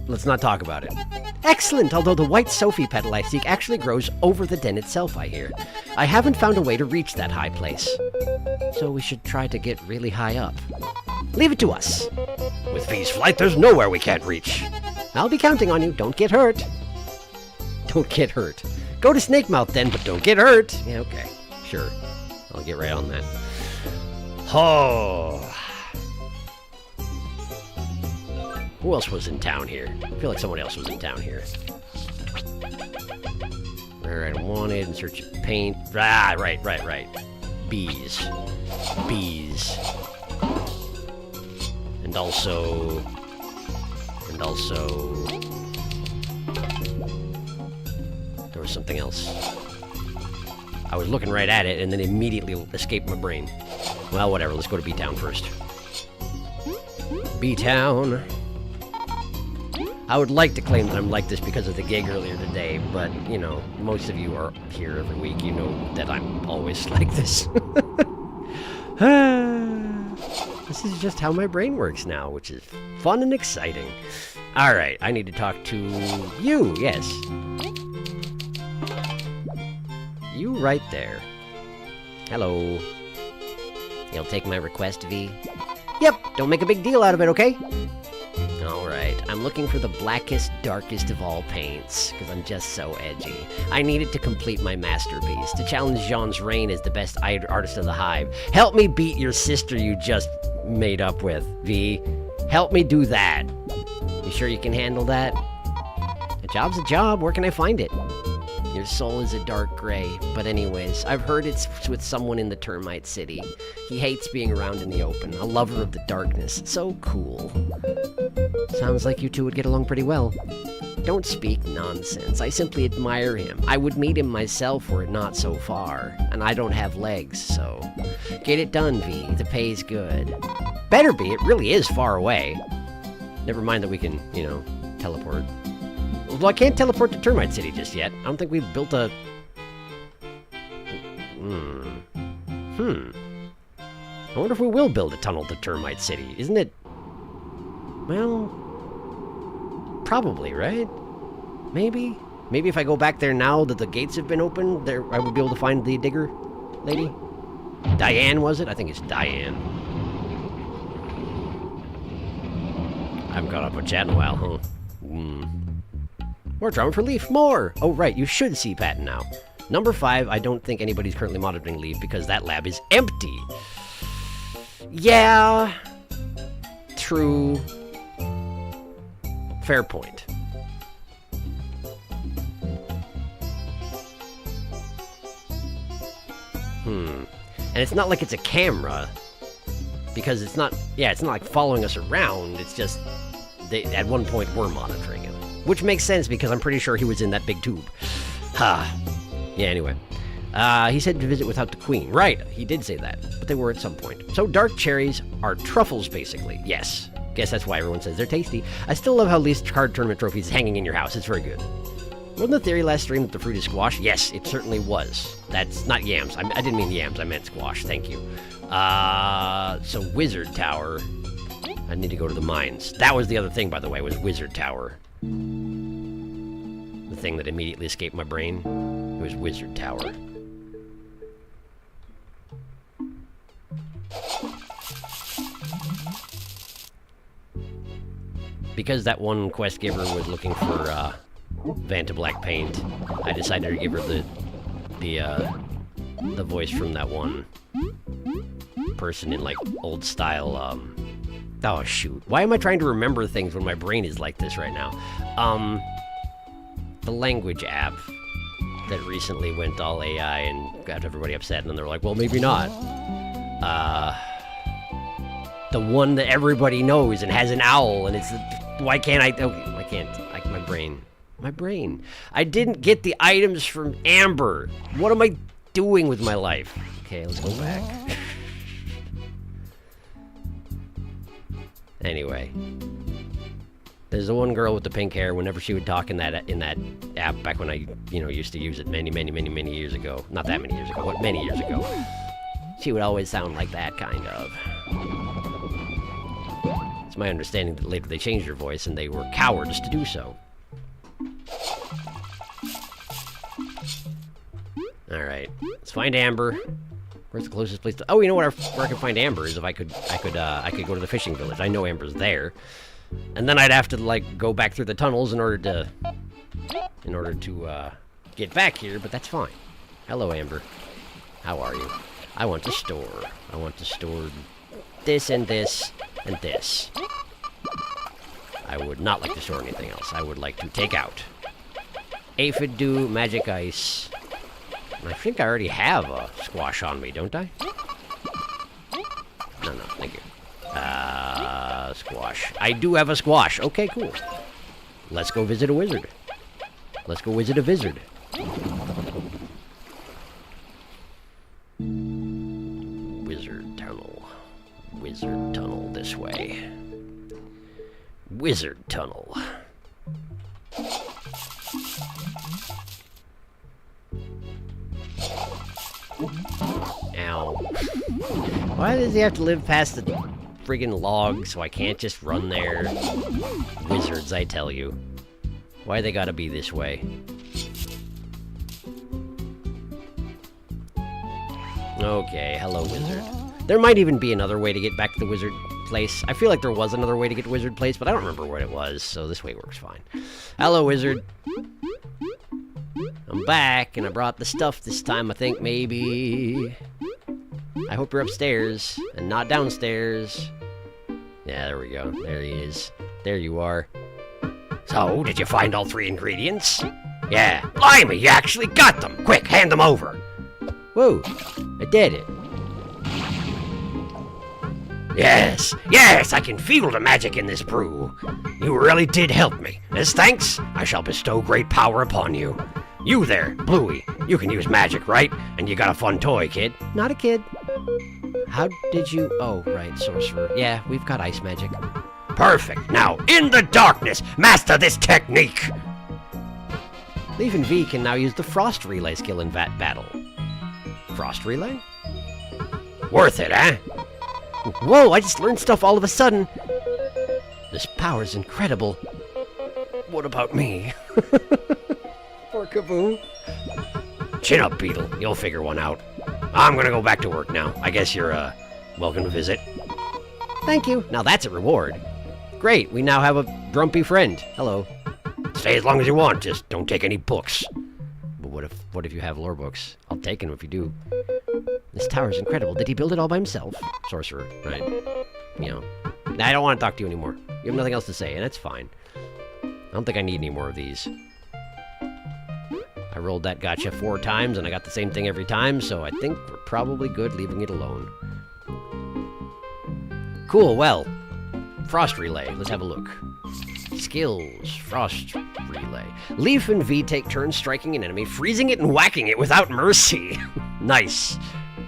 Speaker 1: Let's not talk about it. Excellent, although the white Sophie petal I seek actually grows over the den itself, I hear. I haven't found a way to reach that high place. So we should try to get really high up. Leave it to us. With V's flight, there's nowhere we can't reach. I'll be counting on you. Don't get hurt. Don't get hurt. Go to Snakemouth then, but don't get hurt. Yeah, okay. Sure. I'll get right on that. Oh. Who else was in town here? I feel like someone else was in town here. Alright, wanted, in search of paint. Ah, right. Bees. Bees. And also... There was something else. I was looking right at it and then immediately escaped my brain. Well, whatever, let's go to B-Town first. B-Town. I would like to claim that I'm like this because of the gig earlier today, but, you know, most of you are here every week. You know that I'm always like this. This is just how my brain works now, which is fun and exciting. Alright, I need to talk to you, yes. You right there. Hello. You'll take my request, V? Yep, don't make a big deal out of it, okay? Alright, I'm looking for the blackest, darkest of all paints, because I'm just so edgy. I need it to complete my masterpiece, to challenge Jean's reign as the best artist of the Hive. Help me beat your sister you just made up with, V. Help me do that. You sure you can handle that? A job's a job, where can I find it? Your soul is a dark gray, but anyways, I've heard it's with someone in the Termite City. He hates being around in the open, a lover of the darkness. So cool. Sounds like you two would get along pretty well. Don't speak nonsense, I simply admire him. I would meet him myself were it not so far, and I don't have legs, so... Get it done, V, the pay's good. Better be, it really is far away. Never mind that we can, you know, teleport. Well, I can't teleport to Termite City just yet. I don't think we've built a... I wonder if we will build a tunnel to Termite City. Isn't it... Well... Probably, right? Maybe? Maybe if I go back there now that the gates have been opened, there I would be able to find the digger lady? Diane, was it? I think it's Diane. I haven't caught up with chat in a while, huh? More drama for Leaf. More! Oh, right. You should see Patton now. Number 5, I don't think anybody's currently monitoring Leaf because that lab is empty. Yeah. True. Fair point. And it's not like it's a camera. Because it's not... Yeah, it's not like following us around. It's just... They, at one point, we're monitoring him. Which makes sense because I'm pretty sure he was in that big tube. Ha. Yeah, anyway. He said to visit without the queen. Right, he did say that. But they were at some point. So dark cherries are truffles, basically. Yes. Guess that's why everyone says they're tasty. I still love how Leaf's card tournament trophy is hanging in your house. It's very good. Wasn't the theory last stream that the fruit is squash? Yes, it certainly was. That's not yams. I didn't mean yams. I meant squash. Thank you. So Wizard Tower. I need to go to the mines. That was the other thing, by the way, was Wizard Tower. The thing that immediately escaped my brain. It was Wizard Tower. Because that one quest giver was looking for Vanta Black paint, I decided to give her the voice from that one person in like old style. Oh shoot! Why am I trying to remember things when my brain is like this right now? The language app that recently went all AI and got everybody upset, and then they're like, "Well, maybe not." The one that everybody knows and has an owl, and it's why can't I? Okay, why can't my brain? My brain. I didn't get the items from Amber. What am I doing with my life? Okay, let's go back. Anyway, there's the one girl with the pink hair. Whenever she would talk in that app back when I used to use it many years ago. Not that many years ago, but many years ago. She would always sound like that, kind of. It's my understanding that later they changed her voice and they were cowards to do so. Alright, let's find Amber. Where's the closest place to... Oh, you know what? Where I could find Amber is if I could go to the fishing village. I know Amber's there. And then I'd have to, like, go back through the tunnels in order to get back here, but that's fine. Hello, Amber. How are you? I want to store. I want to store this and this and this. I would not like to store anything else. I would like to take out Aphid Dew, Magic Ice. And I think I already have a squash on me, don't I? No, thank you. Squash. I do have a squash. Okay, cool. Let's go visit a wizard. Let's go visit a wizard. Wizard tunnel. Wizard tunnel this way. Wizard tunnel. Ow. Why does he have to live past the friggin' log so I can't just run there? Wizards, I tell you. Why they gotta be this way? Okay, hello, wizard. There might even be another way to get back to the wizard place. I feel like there was another way to get to wizard place, but I don't remember what it was, so this way works fine. Hello, wizard. I'm back, and I brought the stuff this time, I think, maybe. I hope you're upstairs, and not downstairs. Yeah, there we go. There he is. There you are. So, did you find all 3 ingredients? Yeah. Blimey, you actually got them! Quick, hand them over! Whoa, I did it. Yes, I can feel the magic in this brew. You really did help me. As thanks, I shall bestow great power upon you. You there, Bluey, you can use magic, right? And you got a fun toy, kid. Not a kid. How did you... Oh, right, sorcerer. Yeah, we've got ice magic. Perfect. Now, in the darkness, master this technique. Leaf and V can now use the Frost Relay skill in battle. Frost Relay? Worth it, eh? Whoa, I just learned stuff all of a sudden. This power's incredible. What about me? Poor Kaboo. Chin up, Beetle. You'll figure one out. I'm gonna go back to work now. I guess you're, welcome to visit. Thank you. Now that's a reward. Great, we now have a grumpy friend. Hello. Stay as long as you want, just don't take any books. But what if you have lore books? I'll take them if you do. This tower's incredible. Did he build it all by himself? Sorcerer, right? You know. I don't want to talk to you anymore. You have nothing else to say, and that's fine. I don't think I need any more of these. I rolled that gotcha 4 times, and I got the same thing every time, so I think we're probably good leaving it alone. Cool, well. Frost Relay. Let's have a look. Skills. Frost Relay. Leaf and V take turns striking an enemy, freezing it and whacking it without mercy. Nice.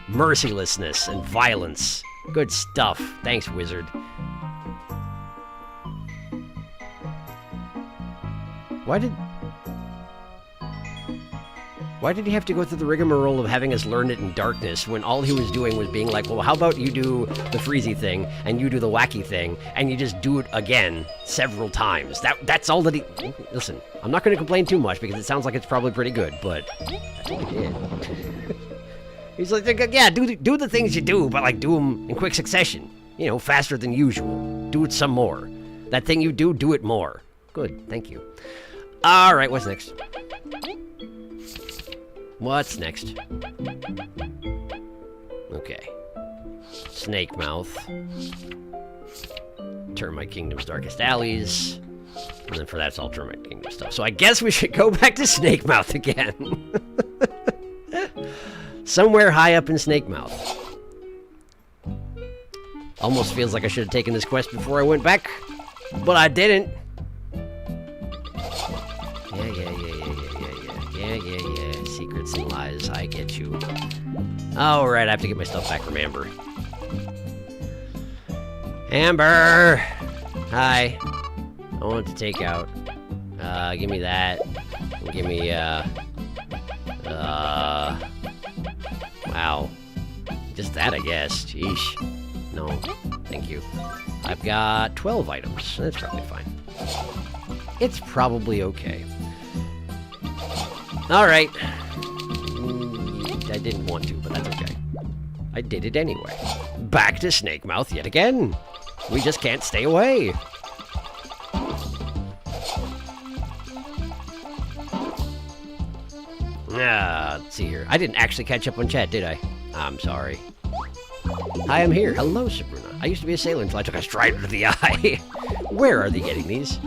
Speaker 1: Mercilessness and violence. Good stuff. Thanks, wizard. Why did he have to go through the rigmarole of having us learn it in darkness when all he was doing was being like, well, how about you do the freezy thing, and you do the wacky thing, and you just do it again several times? That's all that he... Listen, I'm not going to complain too much because it sounds like it's probably pretty good, but that's what he did. He's like, yeah, do the things you do, but like do them in quick succession. You know, faster than usual. Do it some more. That thing you do it more. Good, thank you. All right, what's next? What's next? Okay. Snake Mouth. Termite Kingdom's Darkest Alleys. And then for that, it's all Termite Kingdom stuff. So I guess we should go back to Snake Mouth again. Somewhere high up in Snake Mouth. Almost feels like I should have taken this quest before I went back. But I didn't. Yeah. Secrets and lies, I get you. Alright, I have to get my stuff back from Amber. Amber! Hi. I want to take out. Give me that. Give me, wow. Just that, I guess. Sheesh. No, thank you. I've got 12 items. That's probably fine. It's probably okay. Alright. I didn't want to, but that's okay. I did it anyway. Back to Snake Mouth yet again. We just can't stay away. Let's see here. I didn't actually catch up on chat, did I? I'm sorry. Hi, I'm here. Hello, Sabrina. I used to be a sailor until I took a strider to the eye. Where are they getting these?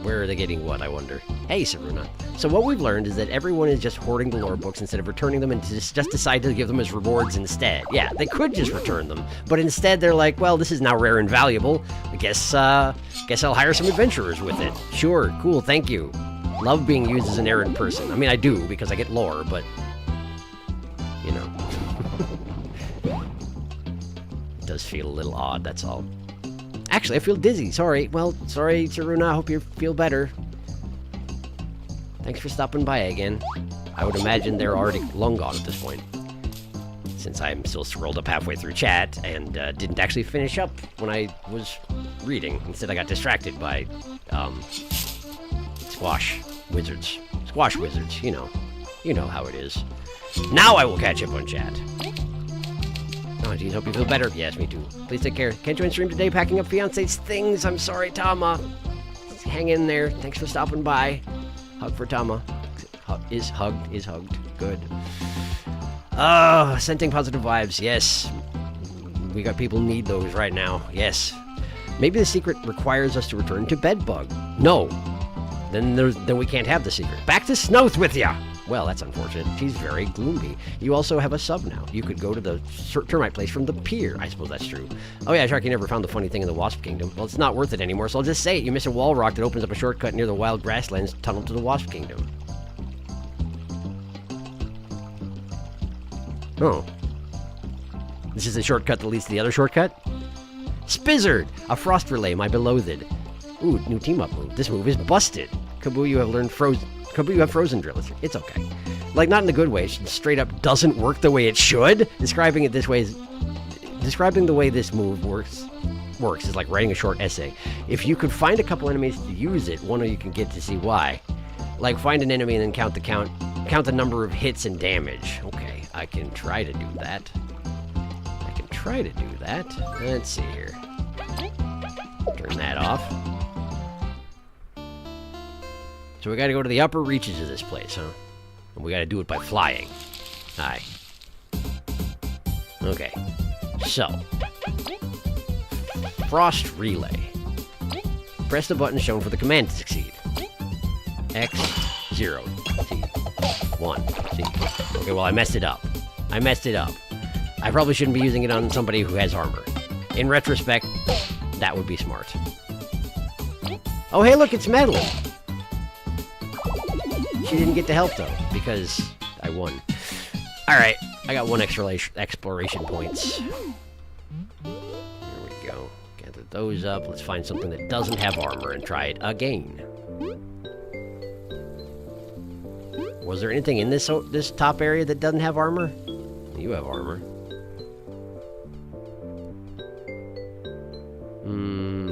Speaker 1: Where are they getting what, I wonder? Hey, Sabrina. So what we've learned is that everyone is just hoarding the lore books instead of returning them and just decide to give them as rewards instead. Yeah, they could just return them, but instead they're like, well, this is now rare and valuable. I guess I'll hire some adventurers with it. Sure, cool, thank you. Love being used as an errand person. I mean, I do, because I get lore, but... You know. It does feel a little odd, that's all. Actually, I feel dizzy. Sorry. Well, sorry, Saruna. I hope you feel better. Thanks for stopping by again. I would imagine they're already long gone at this point. Since I'm still scrolled up halfway through chat and didn't actually finish up when I was reading. Instead, I got distracted by squash wizards. Squash wizards, you know. You know how it is. Now I will catch up on chat. Oh, geez, hope you feel better. Yes, me too. Please take care. Can't join stream today packing up fiance's things. I'm sorry, Tama. Hang in there. Thanks for stopping by. Hug for Tama. Is hugged. Good. Sending positive vibes. Yes. We got people need those right now. Yes. Maybe the secret requires us to return to Bedbug. No. Then we can't have the secret. Back to Snowth with ya! Well, that's unfortunate. She's very gloomy. You also have a sub now. You could go to the Termite place from the pier. I suppose that's true. Oh yeah, Sharky never found the funny thing in the Wasp Kingdom. Well, it's not worth it anymore, so I'll just say it. You miss a wall rock that opens up a shortcut near the wild grasslands tunnel to the Wasp Kingdom. Oh. This is a shortcut that leads to the other shortcut? Spizzard! A frost relay, my beloved. Ooh, new team-up move. This move is busted. Kaboo, you have learned frozen... Kaboo, you have frozen drill. It's okay. Like, not in a good way. It straight up doesn't work the way it should. Describing it this way is... Describing the way this move works is like writing a short essay. If you could find a couple enemies to use it, one of you can get to see why. Like, find an enemy and then count the number of hits and damage. Okay, I can try to do that. Let's see here. Turn that off. So we gotta go to the upper reaches of this place, huh? And we gotta do it by flying. Aye. Okay. So. Frost Relay. Press the button shown for the command to succeed. X, 0, C, 1, C. Okay, well, I messed it up. I probably shouldn't be using it on somebody who has armor. In retrospect, that would be smart. Oh, hey, look, it's Madeline. She didn't get to help, though, because I won. Alright, I got 1 exploration points. Here we go. Gather those up. Let's find something that doesn't have armor and try it again. Was there anything in this top area that doesn't have armor? You have armor.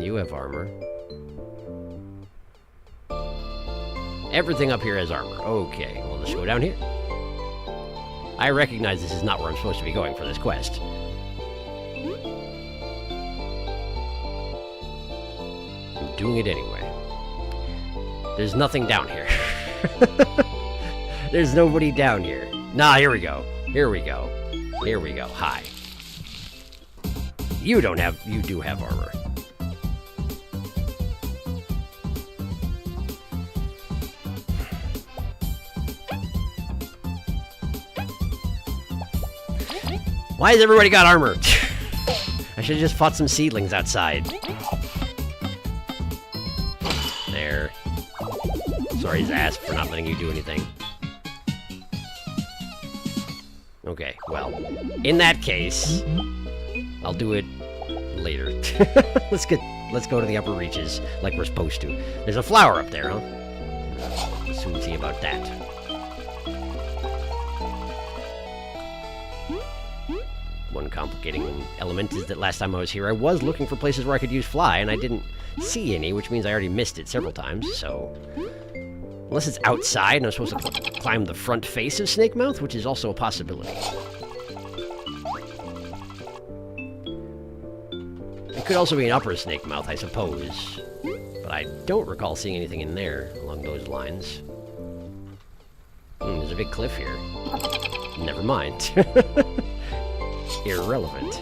Speaker 1: You have armor. Everything up here has armor. Okay, well, let's go down here. I recognize this is not where I'm supposed to be going for this quest. I'm doing it anyway. There's nothing down here. There's nobody down here. Nah, here we go. Hi. You do have armor. Why has everybody got armor? I should have just fought some seedlings outside. There. Sorry, Zaz, for not letting you do anything. Okay, well, in that case, I'll do it later. Let's go to the upper reaches like we're supposed to. There's a flower up there, huh? We'll soon see about that. One complicating element is that last time I was here, I was looking for places where I could use fly, and I didn't see any, which means I already missed it several times, so... Unless it's outside and I'm supposed to climb the front face of Snakemouth, which is also a possibility. It could also be an upper Snakemouth, I suppose. But I don't recall seeing anything in there along those lines. There's a big cliff here. Never mind. Irrelevant.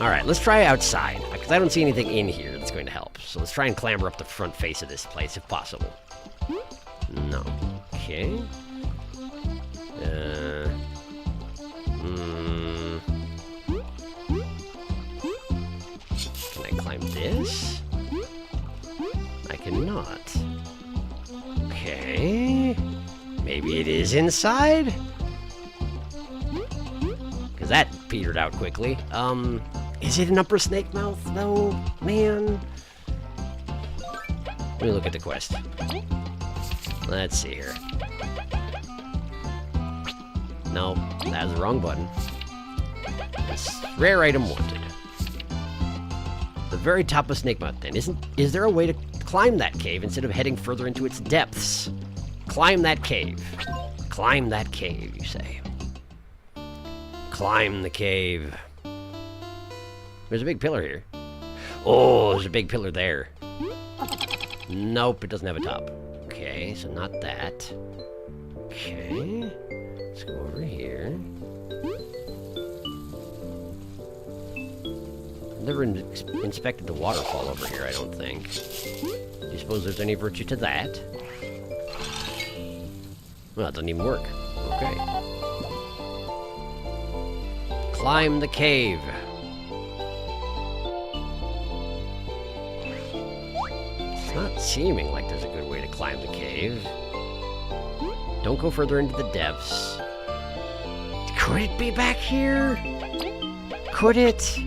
Speaker 1: Alright, let's try outside, because I don't see anything in here that's going to help. So let's try and clamber up the front face of this place, if possible. No. Okay. Can I climb this? I cannot. Okay. Maybe it is inside? Because that petered out quickly. Is it an upper Snakemouth, though? Man. Let me look at the quest. Let's see here. No, that was the wrong button. It's rare item wanted. The very top of Snakemouth, then. Is there a way to climb that cave instead of heading further into its depths? Climb that cave. Climb that cave, you say. Climb the cave. There's a big pillar here. Oh, there's a big pillar there. Nope, it doesn't have a top. Okay, so not that. Okay. Let's go over here. I've never inspected the waterfall over here, I don't think. Do you suppose there's any virtue to that? Well, it doesn't even work. Okay. Climb the cave. It's not seeming like there's a good way to climb the cave. Don't go further into the depths. Could it be back here? Could it?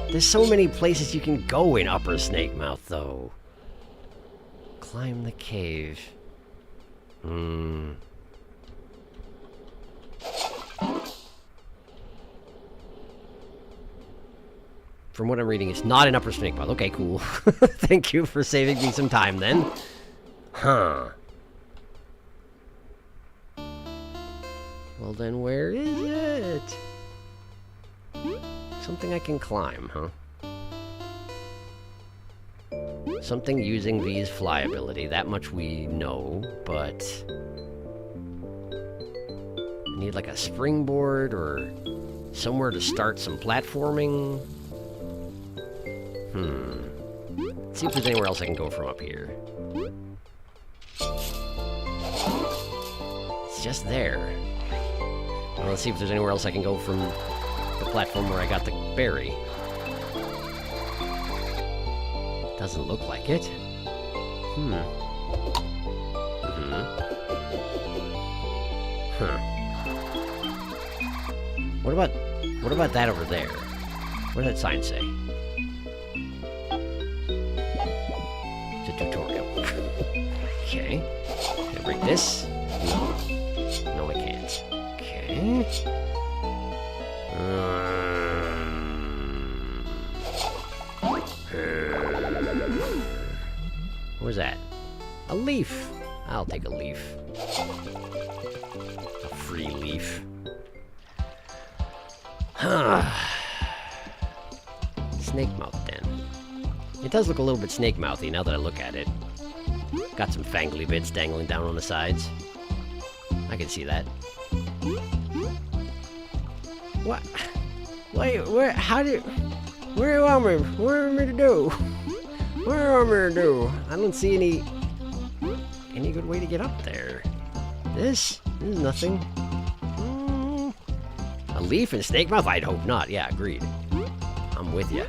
Speaker 1: There's so many places you can go in Upper Snake Mouth, though. Climb the cave. From what I'm reading, it's not an Upper Snake Mouth. Okay, cool. Thank you for saving me some time, then. Huh. Well, then where is it? Something I can climb, huh? Something using V's fly ability. That much we know, but... I need like a springboard or somewhere to start some platforming. Let's see if there's anywhere else I can go from up here. It's just there. Well, let's see if there's anywhere else I can go from the platform where I got the berry. Doesn't look like it. What about that over there? What does that sign say? It's a tutorial. Okay. Can I break this? No. No, I can't. Okay. What was that? A leaf. I'll take a leaf. A free leaf. Snake mouth den. It does look a little bit snake mouthy now that I look at it. Got some fangly bits dangling down on the sides. I can see that. What? Wait, where? How do? Where do you want me? What do you want me to do? What do you want me to do? I don't see any good way to get up there. This is nothing. A leaf and snake mouth? I'd hope not. Yeah, agreed. I'm with you.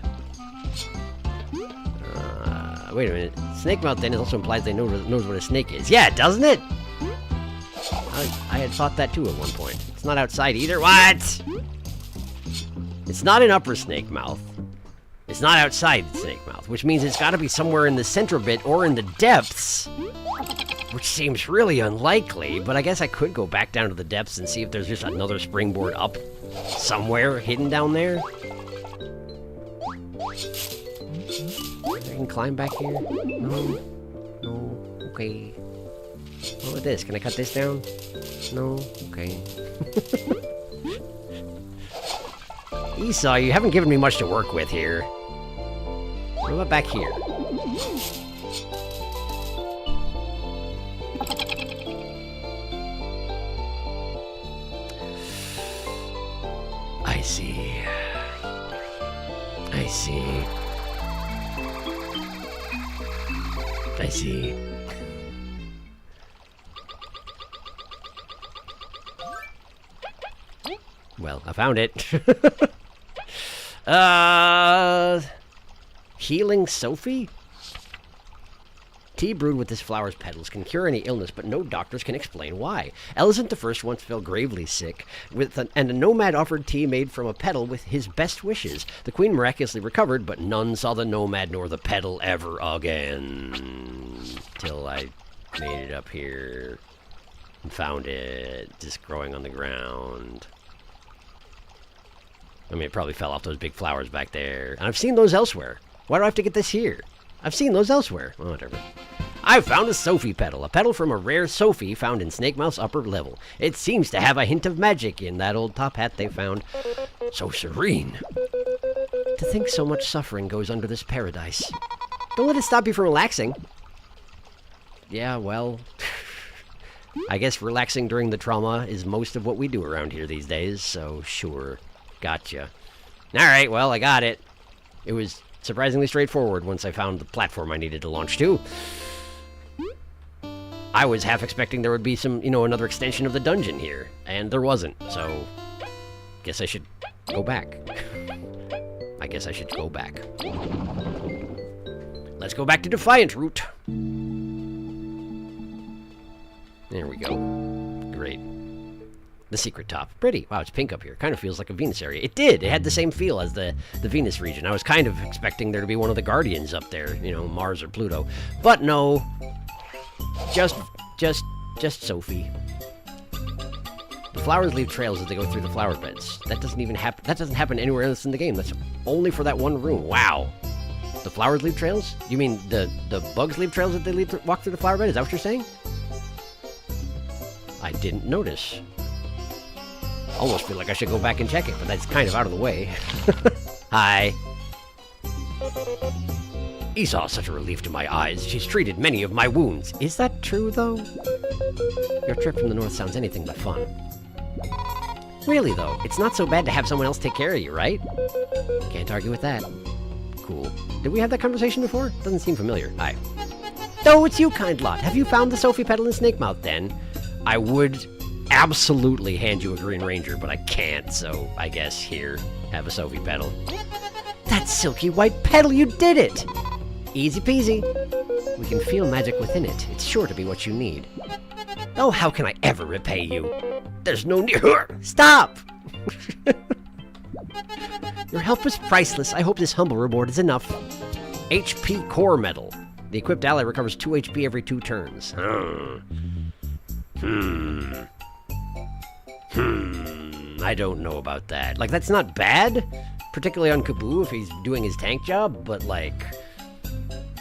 Speaker 1: Wait a minute. Snake mouth then also implies they knows what a snake is. Yeah, doesn't it? I had thought that too at one point. It's not outside either. What? It's not an upper snake mouth. It's not outside the snake mouth, which means it's got to be somewhere in the center bit or in the depths, which seems really unlikely, but I guess I could go back down to the depths and see if there's just another springboard up somewhere hidden down there. I can climb back here? No. No. Okay. What about this? Can I cut this down? No? Okay. Esau, you haven't given me much to work with here. What about back here? I see. I see. I see. Well, I found it. Healing Sophie? Tea brewed with this flower's petals can cure any illness, but no doctors can explain why. Elizant I once fell gravely sick, and a nomad offered tea made from a petal with his best wishes. The queen miraculously recovered, but none saw the nomad nor the petal ever again. Till I made it up here and found it just growing on the ground. I mean, it probably fell off those big flowers back there. And I've seen those elsewhere. Why do I have to get this here? I've seen those elsewhere. Well, whatever. I found a Sophie petal, a petal from a rare Sophie found in Snakemouth's upper level. It seems to have a hint of magic in that old top hat they found. So serene. To think so much suffering goes under this paradise. Don't let it stop you from relaxing. Yeah, well, I guess relaxing during the trauma is most of what we do around here these days, so sure. Gotcha. Alright, well, I got it. It was surprisingly straightforward once I found the platform I needed to launch to. I was half expecting there would be some, another extension of the dungeon here, and there wasn't, so guess I should go back. I guess I should go back. Let's go back to Defiant Route. There we go. Great. The secret top. Pretty. Wow, it's pink up here. Kind of feels like a Venus area. It did. It had the same feel as the Venus region. I was kind of expecting there to be one of the Guardians up there, Mars or Pluto. But no. Just Sophie. The flowers leave trails as they go through the flower beds. That doesn't even happen. That doesn't happen anywhere else in the game. That's only for that one room. Wow. The flowers leave trails? You mean the bugs leave trails that they walk through the flower bed? Is that what you're saying? I didn't notice. Almost feel like I should go back and check it, but that's kind of out of the way. Hi. Esau's such a relief to my eyes. She's treated many of my wounds. Is that true, though? Your trip from the north sounds anything but fun. Really, though, it's not so bad to have someone else take care of you, right? Can't argue with that. Cool. Did we have that conversation before? Doesn't seem familiar. Hi. Oh, it's you, kind lot. Have you found the Sophie petal in Snakemouth, then? I would absolutely hand you a Green Ranger, but I can't, so I guess here, have a Sophie petal. That silky white petal, you did it! Easy peasy. We can feel magic within it. It's sure to be what you need. Oh, how can I ever repay you? There's no need. Stop! Your help was priceless. I hope this humble reward is enough. HP Core Medal. The equipped ally recovers 2 HP every 2 turns. I don't know about that. Like, that's not bad, particularly on Kaboo if he's doing his tank job, but, like,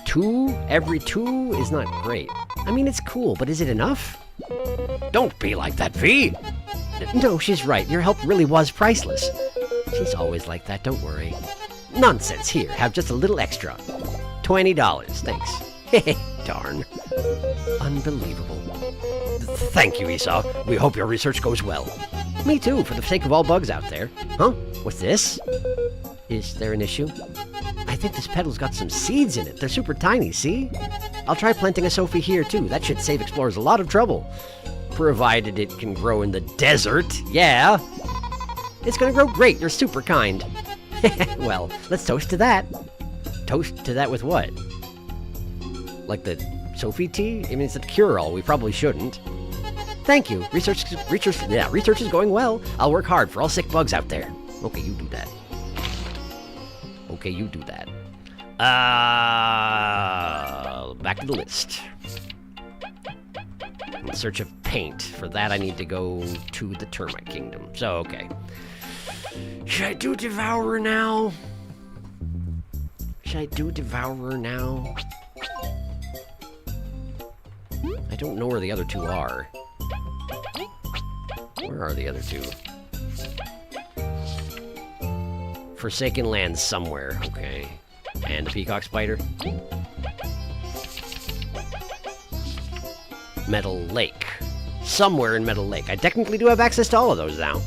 Speaker 1: 2 every 2 is not great. I mean, it's cool, but is it enough? Don't be like that, V! No, she's right. Your help really was priceless. She's always like that, don't worry. Nonsense. Here, have just a little extra. $20, thanks. Heh, darn. Unbelievable. Thank you, Esau. We hope your research goes well. Me too, for the sake of all bugs out there. Huh? What's this? Is there an issue? I think this petal's got some seeds in it. They're super tiny, see? I'll try planting a Sophie here, too. That should save explorers a lot of trouble. Provided it can grow in the desert. Yeah. It's gonna grow great. You're super kind. Well, let's toast to that. Toast to that with what? Like the Sophie tea? I mean, it's a cure-all. We probably shouldn't. Thank you. Research is going well. I'll work hard for all sick bugs out there. Okay, you do that. Okay, you do that. Back to the list. In search of paint. For that, I need to go to the Termite Kingdom. So, okay. Should I do Devourer now? Should I do Devourer now? I don't know where the other 2 are. Where are the other 2? Forsaken Lands somewhere. Okay. And a Peacock Spider. Metal Lake. Somewhere in Metal Lake. I technically do have access to all of those now.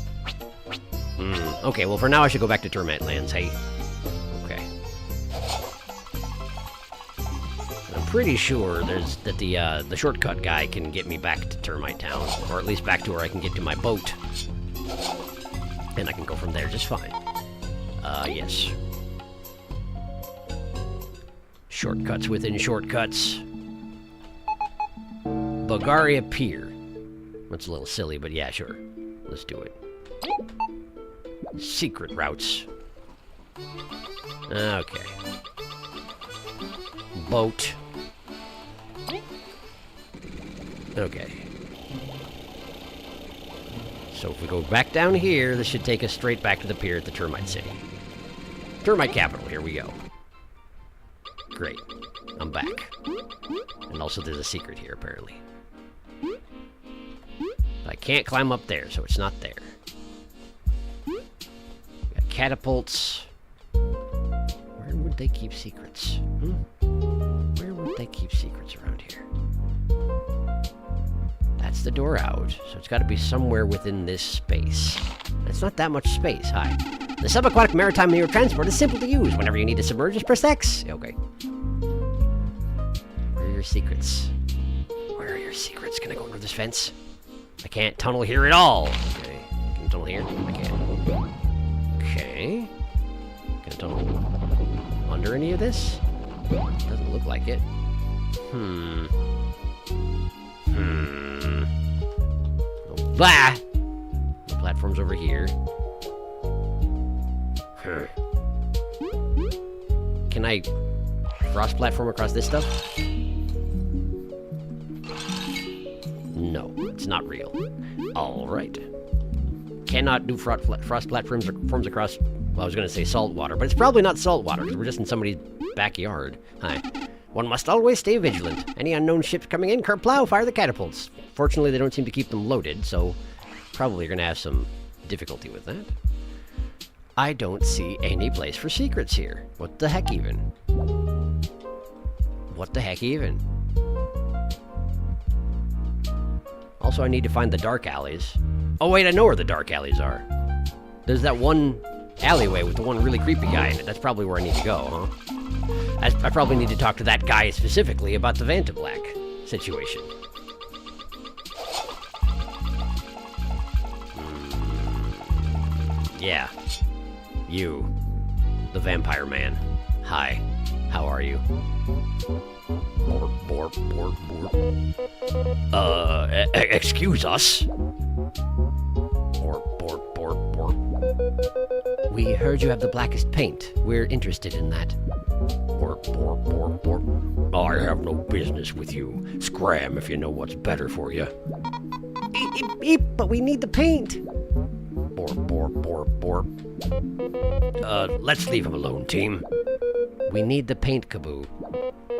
Speaker 1: Okay, well for now I should go back to Termite Lands, hey? Okay. I'm pretty sure that the shortcut guy can get me back to Termite Town. Or at least back to where I can get to my boat. And I can go from there just fine. Yes. Shortcuts within shortcuts. Bulgaria Pier. That's a little silly, but yeah, sure. Let's do it. Secret routes. Okay. Boat. Okay. So if we go back down here, this should take us straight back to the pier at the Termite City. Termite capital, here we go. Great. I'm back. And also there's a secret here, apparently. I can't climb up there, so it's not there. Got catapults. Where would they keep secrets? Where would they keep secrets around here? That's the door out, so it's got to be somewhere within this space. It's not that much space. Hi. The subaquatic maritime mirror transport is simple to use. Whenever you need to submerge, just press X. Okay. Where are your secrets? Where are your secrets? Can I go under this fence? I can't tunnel here at all. Okay. Can I tunnel here? I can. Okay. Can I tunnel under any of this? Doesn't look like it. Blah! The platform's over here. Can I frost platform across this stuff? No, it's not real. Alright. Cannot do frost platforms across, well, I was going to say salt water, but it's probably not salt water, because we're just in somebody's backyard. Hi. One must always stay vigilant. Any unknown ships coming in, kerplow, fire the catapults. Fortunately, they don't seem to keep them loaded, so probably you're going to have some difficulty with that. I don't see any place for secrets here. What the heck even? What the heck even? Also, I need to find the dark alleys. Oh wait, I know where the dark alleys are. There's that one alleyway with the one really creepy guy in it. That's probably where I need to go, huh? I probably need to talk to that guy specifically about the Vantablack situation. Yeah. You. The vampire man. Hi. How are you? Borp, borp, borp, borp. Excuse us? Borp, borp, borp, borp. We heard you have the blackest paint. We're interested in that. Borp, borp, borp, borp. I have no business with you. Scram if you know what's better for you. Eep, eep, eep, but we need the paint. Borp, borp, borp, borp. Let's leave him alone, team. We need the paint, Kaboo.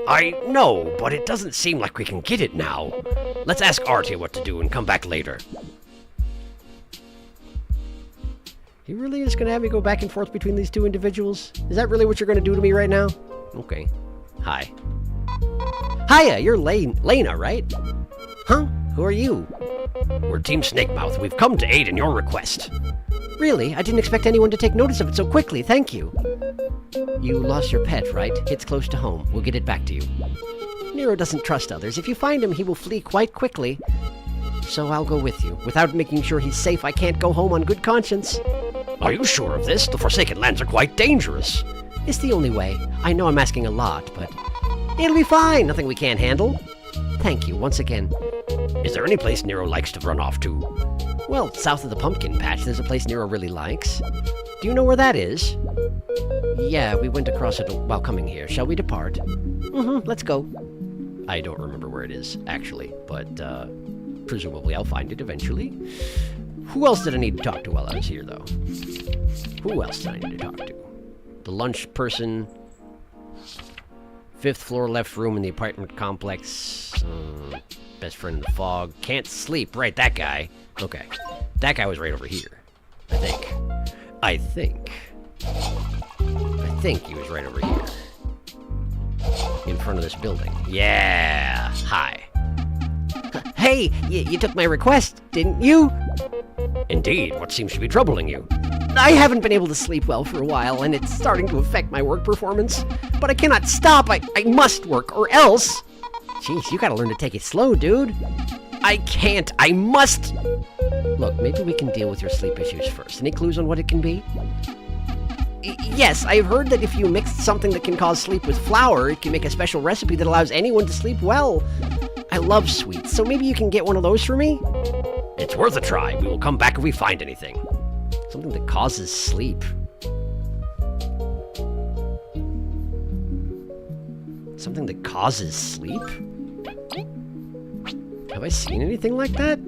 Speaker 1: I know, but it doesn't seem like we can get it now. Let's ask Artie what to do and come back later. You really just gonna have me go back and forth between these two individuals? Is that really what you're gonna do to me right now? Okay. Hi. Hiya, you're Lena, right? Huh? Who are you? We're Team Snakemouth. We've come to aid in your request. Really? I didn't expect anyone to take notice of it so quickly. Thank you. You lost your pet, right? It's close to home. We'll get it back to you. Nero doesn't trust others. If you find him, he will flee quite quickly. So I'll go with you. Without making sure he's safe, I can't go home on good conscience. Are you sure of this? The Forsaken Lands are quite dangerous. It's the only way. I know I'm asking a lot, but it'll be fine. Nothing we can't handle. Thank you once again. Is there any place Nero likes to run off to? Well, south of the pumpkin patch, there's a place Nero really likes. Do you know where that is? Yeah, we went across it while coming here. Shall we depart? Let's go. I don't remember where it is, actually, but presumably I'll find it eventually. Who else did I need to talk to while I was here, though? Who else did I need to talk to? The lunch person. 5th floor left room in the apartment complex. Best friend in the fog. Can't sleep. Right, that guy. Okay. That guy was right over here. I think he was right over here. In front of this building. Yeah. Hi. Hey, you took my request, didn't you? Indeed. What seems to be troubling you? I haven't been able to sleep well for a while, and it's starting to affect my work performance. But I cannot stop. I must work, or else... Jeez, you gotta learn to take it slow, dude. I can't. I must. Look, maybe we can deal with your sleep issues first. Any clues on what it can be? Yes, I've heard that if you mix something that can cause sleep with flour, it can make a special recipe that allows anyone to sleep well. I love sweets, so maybe you can get one of those for me? It's worth a try. We will come back if we find anything. Something that causes sleep. Something that causes sleep? Have I seen anything like that?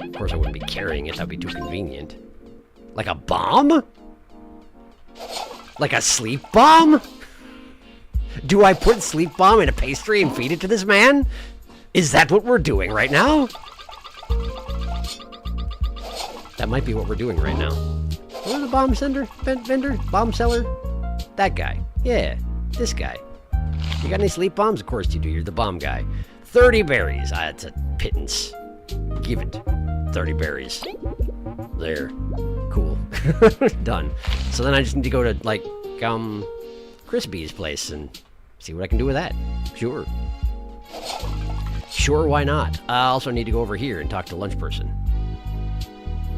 Speaker 1: Of course I wouldn't be carrying it, that'd be too convenient. Like a bomb? Like a sleep bomb? Do I put sleep bomb in a pastry and feed it to this man? Is that what we're doing right now? That might be what we're doing right now. Where's the bomb vendor? Bomb seller? That guy. Yeah, this guy. You got any sleep bombs? Of course you do. You're the bomb guy. 30 berries. That's a pittance. Give it. 30 berries. There. Cool. Done. So then I just need to go to, like, Crispy's place and see what I can do with that. Sure. Sure, why not? I also need to go over here and talk to Lunch Person.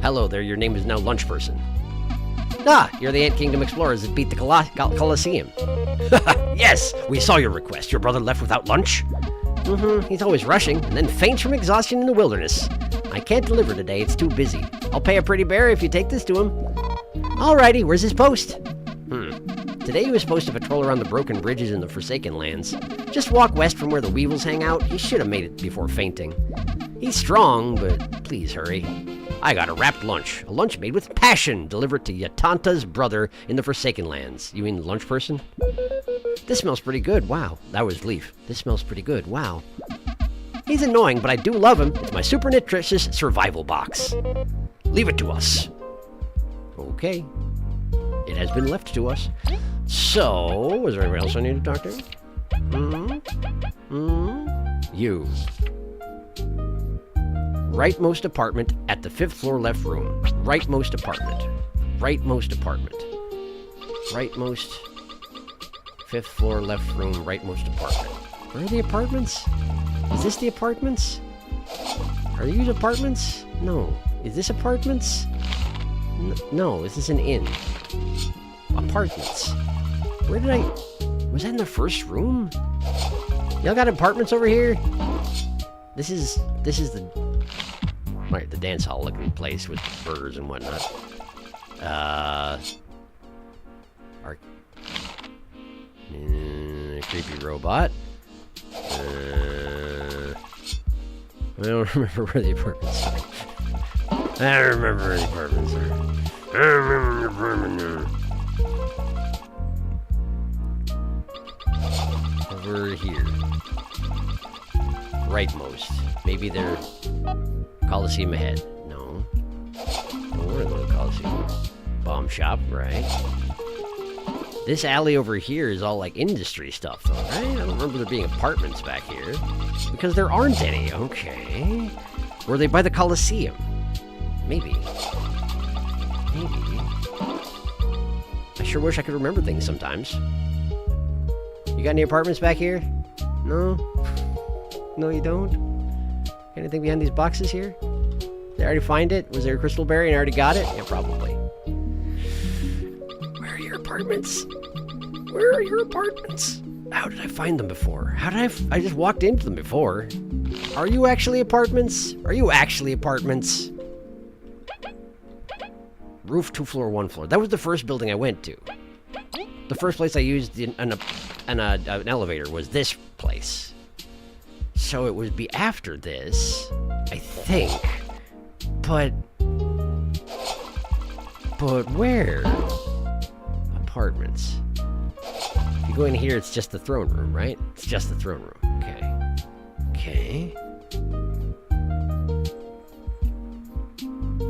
Speaker 1: Hello there, your name is now Lunch Person. Ah, you're the Ant Kingdom explorers that beat the Colosseum. Yes, we saw your request. Your brother left without lunch? Mm-hmm, he's always rushing, and then faints from exhaustion in the wilderness. I can't deliver today, it's too busy. I'll pay a pretty bear if you take this to him. Alrighty, where's his post? Today he was supposed to patrol around the broken bridges in the Forsaken Lands. Just walk west from where the weevils hang out. He should have made it before fainting. He's strong, but please hurry. I got a wrapped lunch. A lunch made with passion, delivered to Yatanta's brother in the Forsaken Lands. You mean the Lunch Person? This smells pretty good. Wow. That was Leaf. This smells pretty good. Wow. He's annoying, but I do love him. It's my super nutritious survival box. Leave it to us. Okay. It has been left to us. So, is there anyone else I need to talk to? You. Rightmost apartment at the 5th floor left room. Rightmost apartment. Rightmost apartment. Rightmost 5th floor left room. Rightmost apartment. Where are the apartments? Is this the apartments? Are these apartments? No. Is this apartments? No. Is this an inn? Apartments. Where did I... Was that in the first room? Y'all got apartments over here? This is the... Right, the dance hall looking place with burgers and whatnot. Creepy robot. I don't remember where the apartments are. I don't remember where the apartments are. I don't remember the apartment now. Over here. Rightmost. Maybe they're Coliseum ahead. No. Don't want to go to the Coliseum. Bomb shop, right? This alley over here is all like industry stuff, though, right? I don't remember there being apartments back here. Because there aren't any. Okay. Were they by the Coliseum? Maybe. Maybe. I sure wish I could remember things sometimes. You got any apartments back here? No? No, you don't? Anything behind these boxes here? Did I already find it? Was there a crystal berry and I already got it? Yeah, probably. Where are your apartments? Where are your apartments? How did I find them before? How did I just walked into them before. Are you actually apartments? Are you actually apartments? Roof, 2 floor, 1 floor. That was the first building I went to. The first place I used an elevator was this place. So it would be after this, I think. But where? Apartments. If you go in here, it's just the throne room, right? It's just the throne room. Okay. Okay.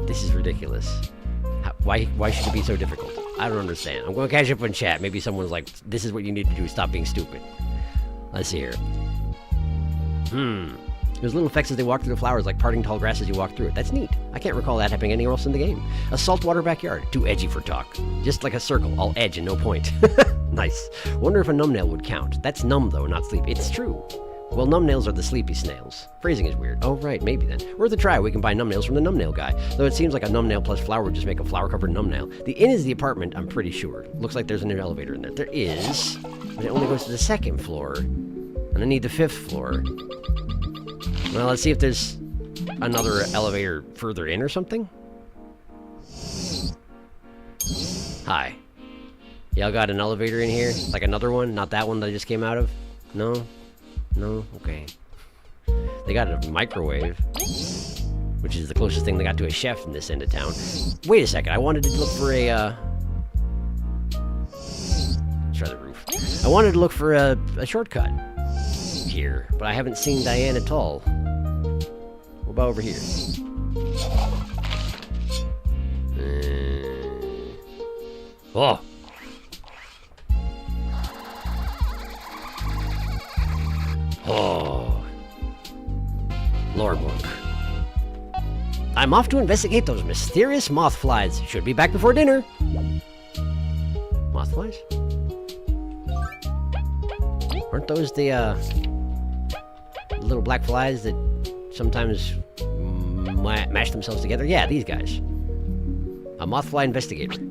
Speaker 1: This is ridiculous. Why should it be so difficult? I don't understand. I'm going to catch up in chat. Maybe someone's like, this is what you need to do. Stop being stupid. Let's see here. There's little effects as they walk through the flowers, like parting tall grass as you walk through it. That's neat. I can't recall that happening anywhere else in the game. A saltwater backyard. Too edgy for talk. Just like a circle, all edge and no point. Nice. Wonder if a numbnail would count. That's numb, though, not sleep. It's true. Well, numbnails are the sleepy snails. Phrasing is weird. Oh, right, maybe then. Worth a try. We can buy numbnails from the numbnail guy. Though it seems like a numbnail plus flower would just make a flower-covered numbnail. The inn is the apartment, I'm pretty sure. Looks like there's a new elevator in there. There is, but it only goes to the 2nd floor. And I need the 5th floor. Well, let's see if there's another elevator further in or something. Hi. Y'all got an elevator in here? Like another one? Not that one that I just came out of? No? No? Okay. They got a microwave, which is the closest thing they got to a chef in this end of town. Wait a second, I wanted to look for a, let's try the roof. I wanted to look for a shortcut here, but I haven't seen Diane at all. What about over here? Oh! Oh. Lore book. I'm off to investigate those mysterious moth flies. Should be back before dinner. Moth flies? Aren't those the little black flies that sometimes mash themselves together? Yeah, these guys. A mothfly investigator.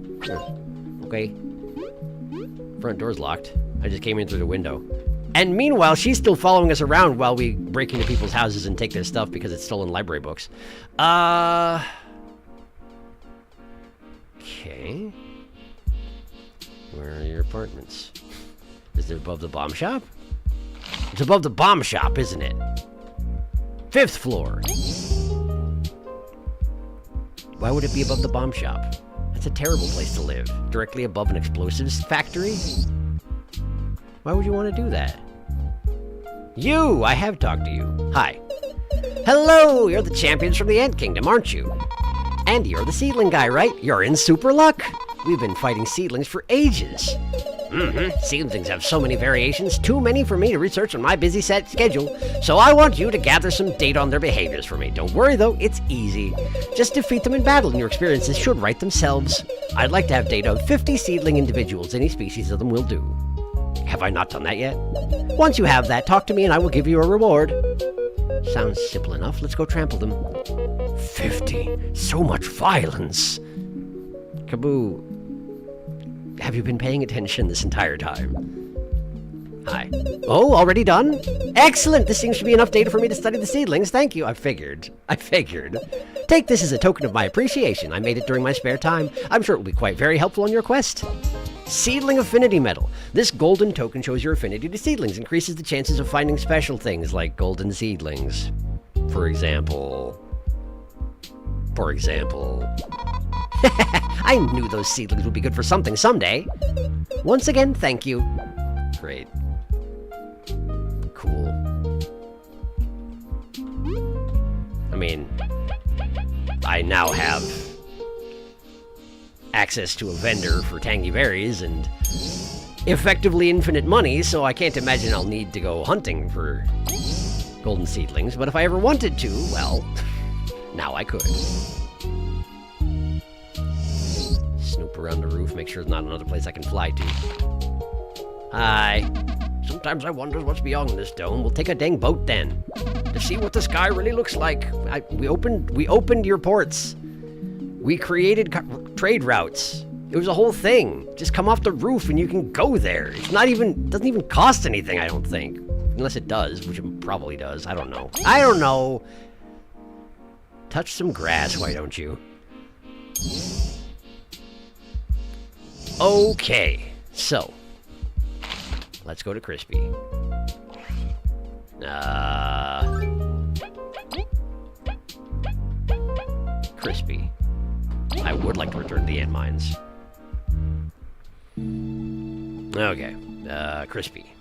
Speaker 1: Okay. Front door's locked. I just came in through the window. And meanwhile, she's still following us around while we break into people's houses and take their stuff because it's stolen library books. Okay. Where are your apartments? Is it above the bomb shop? It's above the bomb shop, isn't it? 5th floor. Why would it be above the bomb shop? That's a terrible place to live. Directly above an explosives factory? Why would you want to do that? You! I have talked to you. Hi. Hello! You're the champions from the Ant Kingdom, aren't you? And you're the seedling guy, right? You're in super luck. We've been fighting seedlings for ages. Seedlings have so many variations, too many for me to research on my busy set schedule. So I want you to gather some data on their behaviors for me. Don't worry though, it's easy. Just defeat them in battle and your experiences should write themselves. I'd like to have data of 50 seedling individuals. Any species of them will do. Have I not done that yet? Once you have that, talk to me and I will give you a reward. Sounds simple enough. Let's go trample them. 50. So much violence. Kaboo. Have you been paying attention this entire time? Hi. Oh, already done? Excellent! This seems to be enough data for me to study the seedlings. Thank you. I figured. Take this as a token of my appreciation. I made it during my spare time. I'm sure it will be quite very helpful on your quest. Seedling Affinity Medal. This golden token shows your affinity to seedlings, increases the chances of finding special things like golden seedlings. For example... I knew those seedlings would be good for something someday. Once again, thank you. Great. Cool. I mean, I now have access to a vendor for tangy berries and effectively infinite money, so I can't imagine I'll need to go hunting for golden seedlings, but if I ever wanted to, well, now I could. Snoop around the roof, make sure there's not another place I can fly to. Hi. Sometimes I wonder what's beyond this dome. We'll take a dang boat then. To see what the sky really looks like. We opened your ports. We created trade routes. It was a whole thing. Just come off the roof and you can go there. It's not even, doesn't even cost anything, I don't think. Unless it does, which it probably does. I don't know. Touch some grass, why don't you? Okay, so let's go to Crispy. Crispy. I would like to return to the ant mines. Okay, Crispy.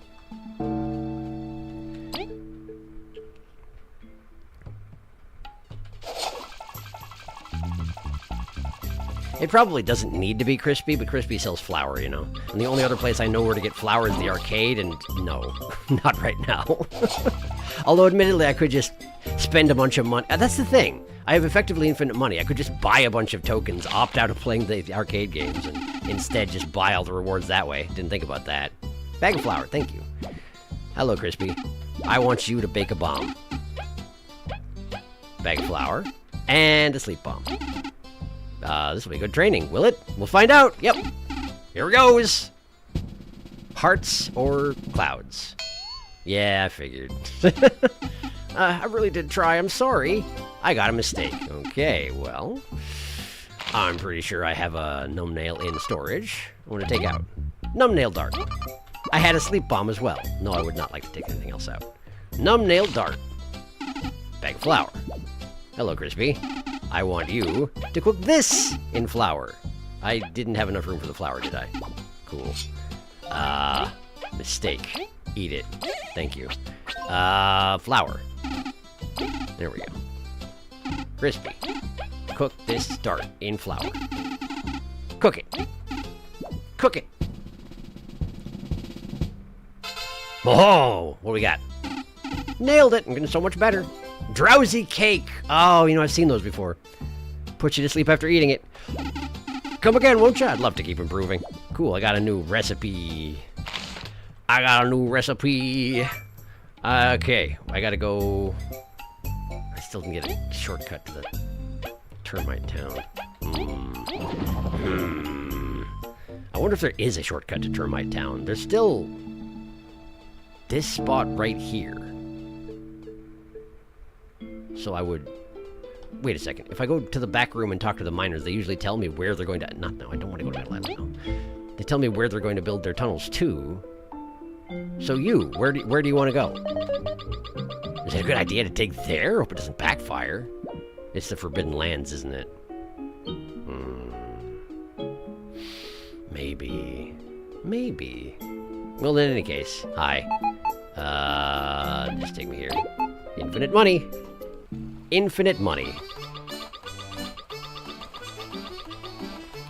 Speaker 1: It probably doesn't need to be Crispy, but Crispy sells flour, you know. And the only other place I know where to get flour is the arcade, and no, not right now. Although, admittedly, I could just spend a bunch of money. That's the thing. I have effectively infinite money. I could just buy a bunch of tokens, opt out of playing the arcade games, and instead just buy all the rewards that way. Didn't think about that. Bag of flour, thank you. Hello, Crispy. I want you to bake a bomb. Bag of flour. And a sleep bomb. This will be good training, will it? We'll find out. Yep. Here it goes. Hearts or clouds? Yeah, I figured. I really did try. I'm sorry. I got a mistake. Okay, well, I'm pretty sure I have a numbnail in storage. I want to take out numbnail dart. I had a sleep bomb as well. No, I would not like to take anything else out. Numbnail dart. Bag of flour. Hello, Crispy. I want you to cook this in flour. I didn't have enough room for the flour, did I? Cool. Mistake. Eat it. Thank you. Flour. There we go. Crispy. Cook this start in flour. Cook it. Cook it. Oh, what do we got? Nailed it. I'm getting so much better. Drowsy cake. Oh, you know, I've seen those before. Put you to sleep after eating it. Come again, won't you? I'd love to keep improving. Cool, I got a new recipe. Okay, I gotta go... I still didn't get a shortcut to the Termite town. I wonder if there is a shortcut to Termite town. There's still... this spot right here. So I would... wait a second. If I go to the back room and talk to the miners, they usually tell me where they're going to... no, I don't want to go to MacLeod. No. They tell me where they're going to build their tunnels to. So where do you want to go? Is it a good idea to dig there? Hope it doesn't backfire. It's the Forbidden Lands, isn't it? Maybe. Maybe. Well, in any case, hi. Just take me here. Infinite money. Infinite money.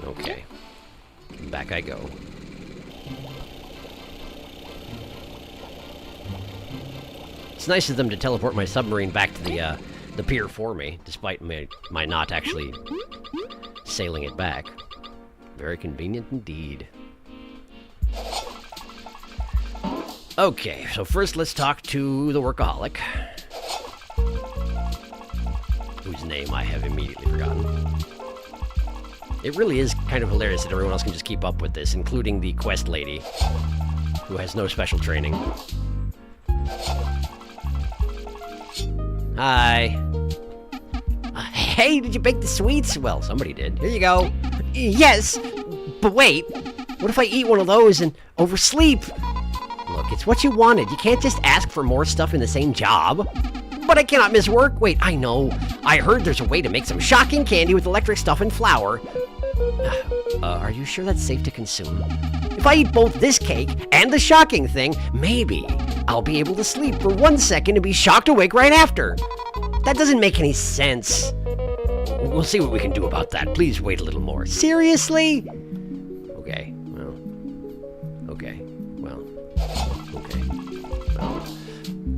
Speaker 1: Okay. Back I go. It's nice of them to teleport my submarine back to the pier for me, despite my not actually sailing it back. Very convenient indeed. Okay, so first let's talk to the workaholic, whose name I have immediately forgotten. It really is kind of hilarious that everyone else can just keep up with this, including the quest lady, who has no special training. Hi. Hey, did you bake the sweets? Well, somebody did. Here you go. Yes, but wait. What if I eat one of those and oversleep? Look, it's what you wanted. You can't just ask for more stuff in the same job. But I cannot miss work. Wait, I know. I heard there's a way to make some shocking candy with electric stuff and flour. Are you sure that's safe to consume? If I eat both this cake and the shocking thing, maybe I'll be able to sleep for 1 second and be shocked awake right after. That doesn't make any sense. We'll see what we can do about that. Please wait a little more. Seriously? Okay, well. Okay, well. Okay, well.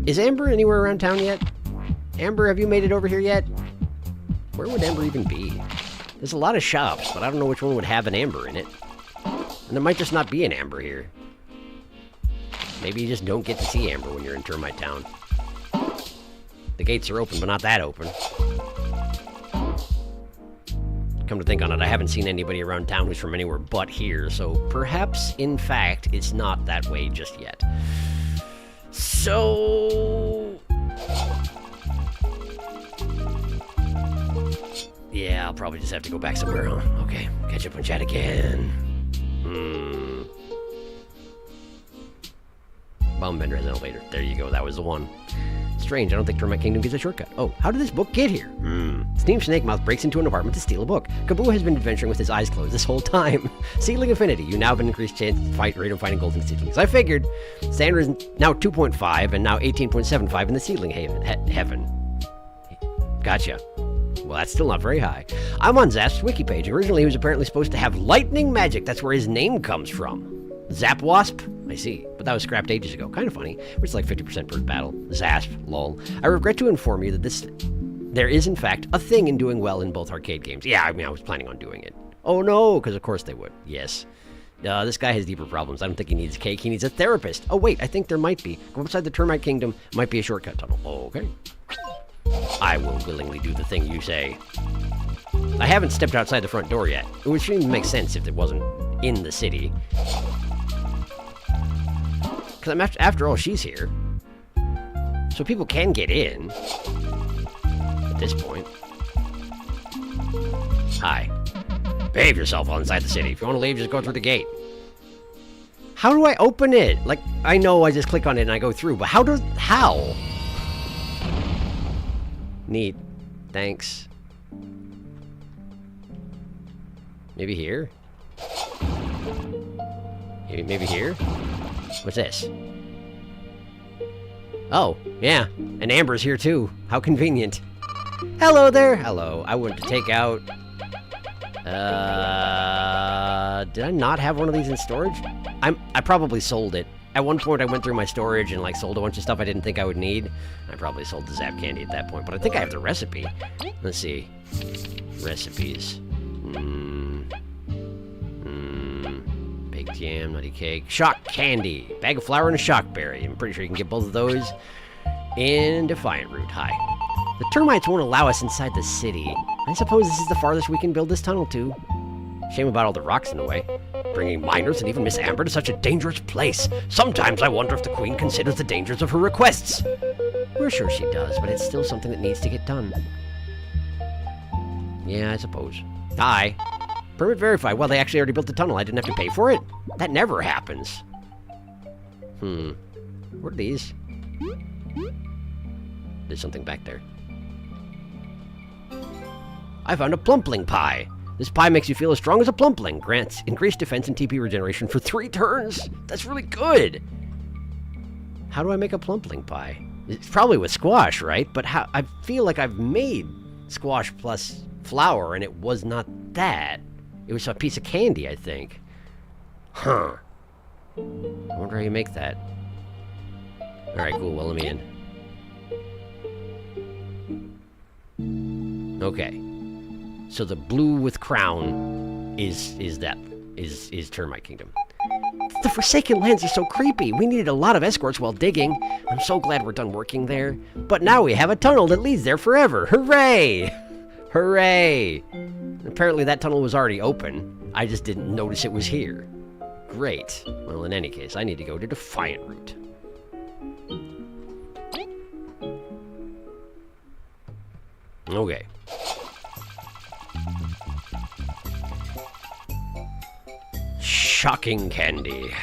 Speaker 1: Is Amber anywhere around town yet? Amber, have you made it over here yet? Where would Amber even be? There's a lot of shops, but I don't know which one would have an Amber in it. And there might just not be an Amber here. Maybe you just don't get to see Amber when you're in Termite Town. The gates are open, but not that open. Come to think on it, I haven't seen anybody around town who's from anywhere but here, so perhaps, in fact, it's not that way just yet. So... yeah, I'll probably just have to go back somewhere, huh? Okay, catch up and chat again. Bombbender has an elevator. There you go, that was the one. Strange, I don't think Termite Kingdom gives a shortcut. Oh, how did this book get here? Steam Snakemouth breaks into an apartment to steal a book. Kaboo has been adventuring with his eyes closed this whole time. Seedling Affinity, you now have an increased chance to rate of finding golden seedlings. I figured. Standard is now 2.5 and now 18.75 in the seedling heaven. Gotcha. Well, that's still not very high. I'm on Zap's wiki page. Originally, he was apparently supposed to have lightning magic. That's where his name comes from. Zap Wasp? I see. But that was scrapped ages ago. Kind of funny. It's like 50% per battle. Zasp. Lol. I regret to inform you that there is, in fact, a thing in doing well in both arcade games. Yeah, I mean, I was planning on doing it. Oh, no, because of course they would. Yes. This guy has deeper problems. I don't think he needs a cake. He needs a therapist. Oh, wait, I think there might be. Go outside the Termite Kingdom. Might be a shortcut tunnel. Okay. I will willingly do the thing you say. I haven't stepped outside the front door yet, which even makes sense if it wasn't in the city. Because after all, she's here. So people can get in. At this point. Hi. Behave yourself while inside the city. If you want to leave, just go through the gate. How do I open it? Like, I know I just click on it and I go through, but how? Neat. Thanks. Maybe here? Maybe here? What's this? Oh, yeah. And Amber's here too. How convenient. Hello there. Hello. I went to take out... did I not have one of these in storage? I probably sold it. At one point I went through my storage and like sold a bunch of stuff I didn't think I would need. I probably sold the Zap Candy at that point, but I think I have the recipe. Let's see. Recipes. Baked yam, nutty cake. Shock candy. Bag of flour and a shock berry. I'm pretty sure you can get both of those in Defiant Root. Hi. The termites won't allow us inside the city. I suppose this is the farthest we can build this tunnel to. Shame about all the rocks in the way. Bringing miners and even Miss Amber to such a dangerous place. Sometimes I wonder if the Queen considers the dangers of her requests. We're sure she does, but it's still something that needs to get done. Yeah, I suppose. Hi. Permit verified. Well, they actually already built the tunnel. I didn't have to pay for it? That never happens. What are these? There's something back there. I found a plumpling pie. This pie makes you feel as strong as a plumpling. Grants increased defense and TP regeneration for 3 turns. That's really good. How do I make a plumpling pie? It's probably with squash, right? But how? I feel like I've made squash plus flour, and it was not that. It was a piece of candy, I think. Huh. I wonder how you make that. Alright, cool. Well, let me in. Okay. So the blue with crown is Termite Kingdom. The Forsaken Lands are so creepy. We needed a lot of escorts while digging. I'm so glad we're done working there. But now we have a tunnel that leads there forever. Hooray! Hooray! Apparently that tunnel was already open. I just didn't notice it was here. Great. Well, in any case, I need to go to Defiant Root. Okay. Shocking candy.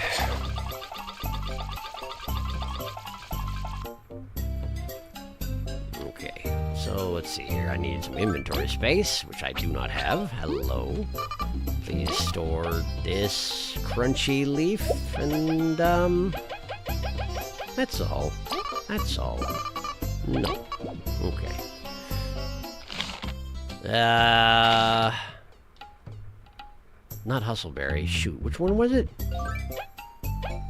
Speaker 1: Okay, so let's see here. I need some inventory space, which I do not have. Hello. Please store this crunchy leaf, and, that's all. That's all. No. Okay. Not Hustleberry. Shoot, which one was it?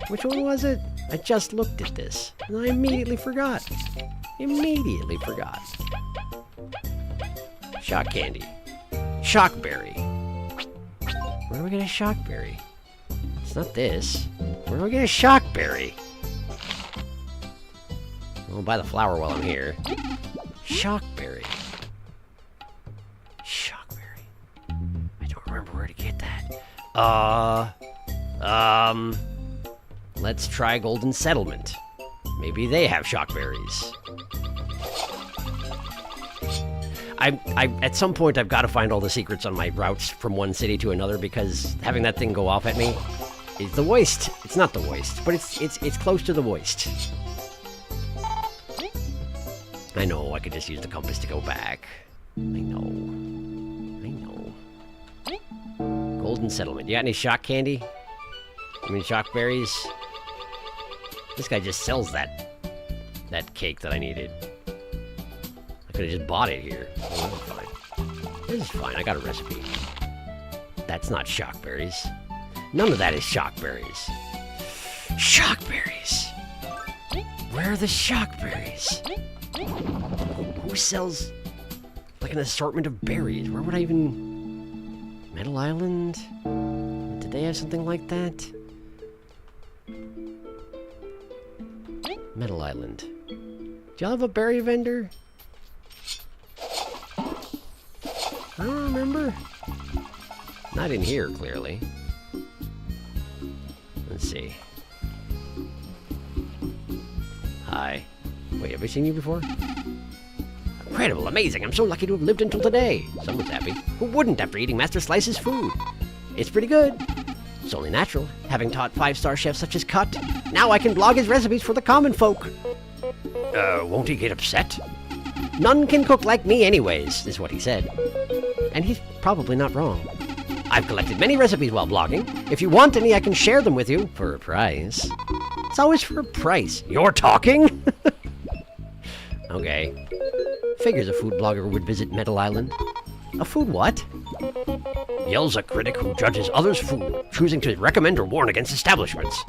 Speaker 1: Which one was it? I just looked at this, and I immediately forgot. Immediately forgot. Shock Candy. Shockberry. Where do I get a Shockberry? It's not this. Where do I get a Shockberry? I'll buy the flower while I'm here. Shockberry. Shockberry. I don't remember where to get that. Let's try Golden Settlement. Maybe they have shockberries. At some point, I've got to find all the secrets on my routes from one city to another, because having that thing go off at me is the worst. It's not the worst, but it's close to the worst. I know, I could just use the compass to go back. I know. Golden Settlement. You got any shock candy? I mean, shockberries? This guy just sells that cake that I needed. I could have just bought it here. Oh, that's fine. This is fine. I got a recipe. That's not shockberries. None of that is shockberries. Shockberries! Where are the shockberries? Who sells like an assortment of berries? Where would I even... Metal Island? Did they have something like that? Metal Island. Do y'all have a berry vendor? I don't remember. Not in here, clearly. Let's see. Hi. Wait, have I seen you before? Incredible, amazing. I'm so lucky to have lived until today. Someone's happy. Who wouldn't after eating Master Slice's food? It's pretty good. It's only natural, having taught 5-star chefs such as Cut. Now I can blog his recipes for the common folk. Won't he get upset? None can cook like me anyways, is what he said. And he's probably not wrong. I've collected many recipes while blogging. If you want any, I can share them with you for a prize. It's always for a price. You're talking? Okay. Figures a food blogger would visit Metal Island. A food what? Yells a critic who judges others' food, choosing to recommend or warn against establishments.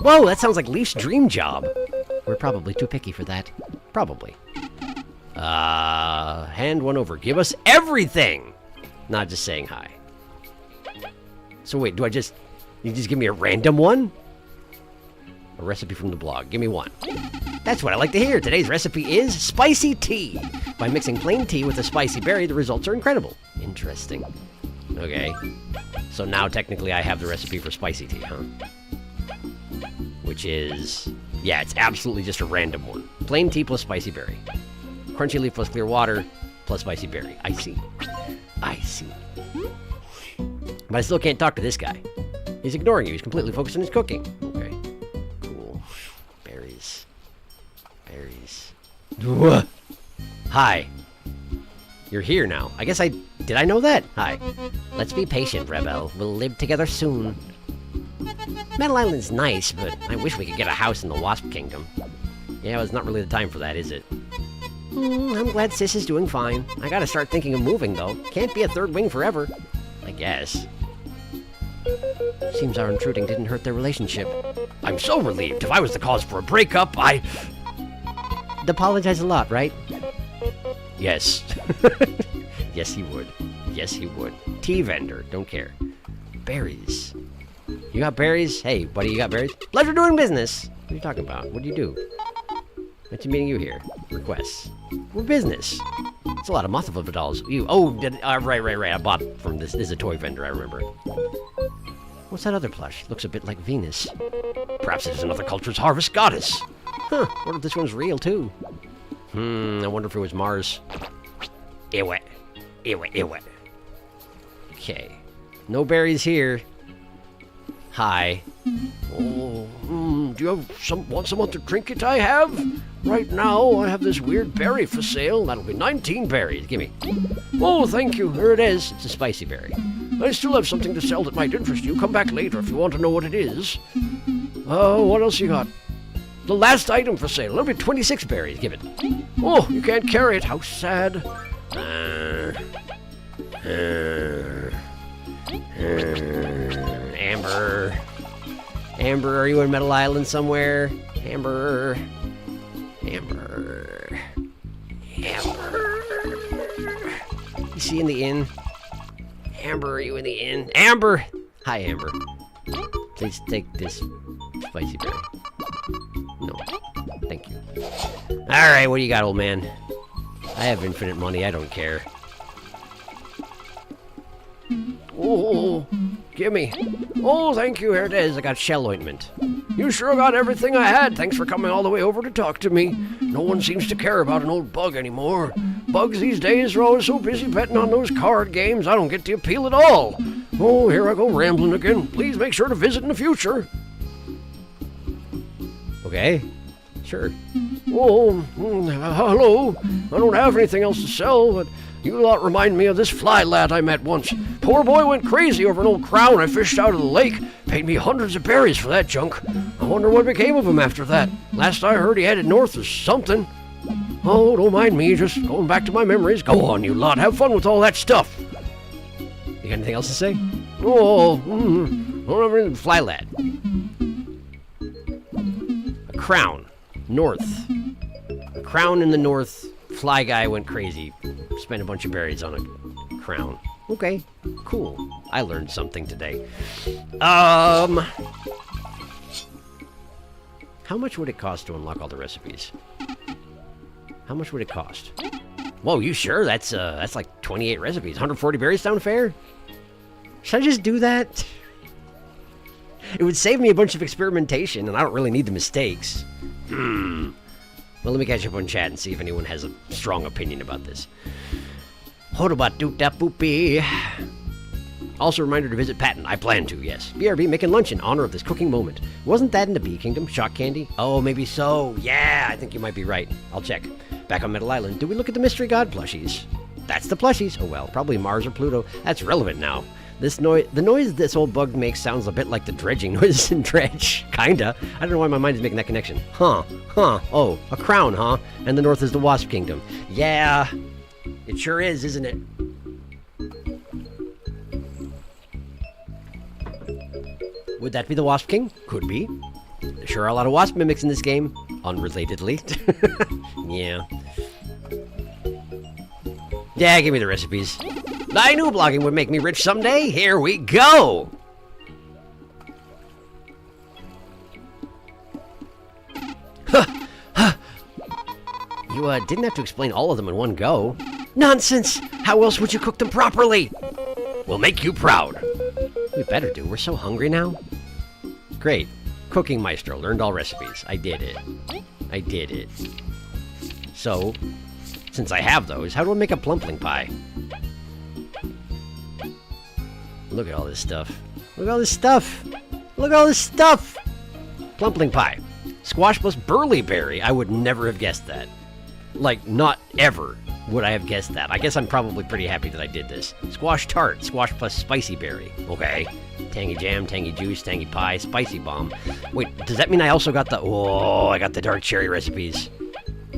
Speaker 1: Whoa, that sounds like Leaf's dream job. We're probably too picky for that. Probably. Hand one over. Give us everything! Not just saying hi. So wait, you just give me a random one? A recipe from the blog. Give me one. That's what I like to hear. Today's recipe is spicy tea. By mixing plain tea with a spicy berry, the results are incredible. Interesting. Okay. So now technically I have the recipe for spicy tea, huh? Which is... yeah, it's absolutely just a random one. Plain tea plus spicy berry. Crunchy leaf plus clear water plus spicy berry. I see. I see. But I still can't talk to this guy. He's ignoring you. He's completely focused on his cooking. Okay. Cool. Berries. Berries. Hi. You're here now. I guess did I know that? Hi. Let's be patient, Rebel. We'll live together soon. Metal Island's nice, but I wish we could get a house in the Wasp Kingdom. Yeah, well, it's not really the time for that, is it? I'm glad Sis is doing fine. I gotta start thinking of moving, though. Can't be a third wing forever. I guess. Seems our intruding didn't hurt their relationship. I'm so relieved. If I was the cause for a breakup, I'd apologize a lot, right? Yes. Yes, he would. Yes, he would. Tea vendor. Don't care. Berries. You got berries? Hey, buddy, you got berries? Pleasure doing business. What are you talking about? What do you do? What's meeting you here? Requests. We're business. It's a lot of Mothava dolls. Right. I bought from this. This is a toy vendor, I remember. What's that other plush? Looks a bit like Venus. Perhaps it is another culture's harvest goddess. Huh, what if this one's real, too? I wonder if it was Mars. Ew. Okay. No berries here. Hi. Oh, do you want some other trinket I have? Right now, I have this weird berry for sale. That'll be 19 berries. Gimme. Oh, thank you. Here it is. It's a spicy berry. I still have something to sell that might interest you. Come back later if you want to know what it is. What else you got? The last item for sale. It'll be 26 berries. Give it. Oh, you can't carry it. How sad. Amber. Amber, are you in Metal Island somewhere? Amber. Amber. Amber. You see in the inn? Amber, are you in the inn? Amber! Hi, Amber. Please take this spicy berry. No. Thank you. Alright, what do you got, old man? I have infinite money, I don't care. Oh, gimme. Oh, thank you, here it is. I got shell ointment. You sure got everything I had. Thanks for coming all the way over to talk to me. No one seems to care about an old bug anymore. Bugs these days are always so busy betting on those card games, I don't get the appeal at all. Oh, here I go rambling again. Please make sure to visit in the future. Okay, sure. Oh, hello. I don't have anything else to sell, but you lot remind me of this fly lad I met once. Poor boy went crazy over an old crown I fished out of the lake. Paid me hundreds of berries for that junk. I wonder what became of him after that. Last I heard he headed north or something. Oh, don't mind me, just going back to my memories. Go on, you lot, have fun with all that stuff. You got anything else to say? Oh, whatever, fly lad. A crown, north. A crown in the north. Fly guy went crazy. Spent a bunch of berries on a crown. Okay, cool. I learned something today. How much would it cost to unlock all the recipes? How much would it cost? Whoa, you sure? That's like 28 recipes. 140 berries sound fair? Should I just do that? It would save me a bunch of experimentation, and I don't really need the mistakes. Well, let me catch up on chat and see if anyone has a strong opinion about this. Hodobat-doot-dap-boopy. Also, a reminder to visit Patton. I plan to, yes. BRB making lunch in honor of this cooking moment. Wasn't that in the Bee Kingdom? Shock candy? Oh, maybe so. Yeah, I think you might be right. I'll check. Back on Metal Island, do we look at the Mystery God plushies? That's the plushies. Oh well, probably Mars or Pluto. That's relevant now. The noise this old bug makes sounds a bit like the dredging noises in Dredge. Kinda. I don't know why my mind is making that connection. Huh. Oh, a crown, huh? And the north is the Wasp Kingdom. Yeah, it sure is, isn't it? Would that be the Wasp King? Could be. There sure are a lot of wasp mimics in this game. Unrelatedly. Yeah. Yeah, give me the recipes. I knew blogging would make me rich someday. Here we go! You didn't have to explain all of them in one go. Nonsense! How else would you cook them properly? We'll make you proud. We better do. We're so hungry now. Great. Cooking Maestro. Learned all recipes. I did it. I did it. So, since I have those, how do I make a plumpling pie? Look at all this stuff. Look at all this stuff. Look at all this stuff! Plumpling pie. Squash plus burley berry. I would never have guessed that. Like, not ever would I have guessed that. I guess I'm probably pretty happy that I did this. Squash tart. Squash plus spicy berry. Okay. Tangy jam, tangy juice, tangy pie, spicy bomb. Wait, does that mean I also got the... Oh, I got the dark cherry recipes.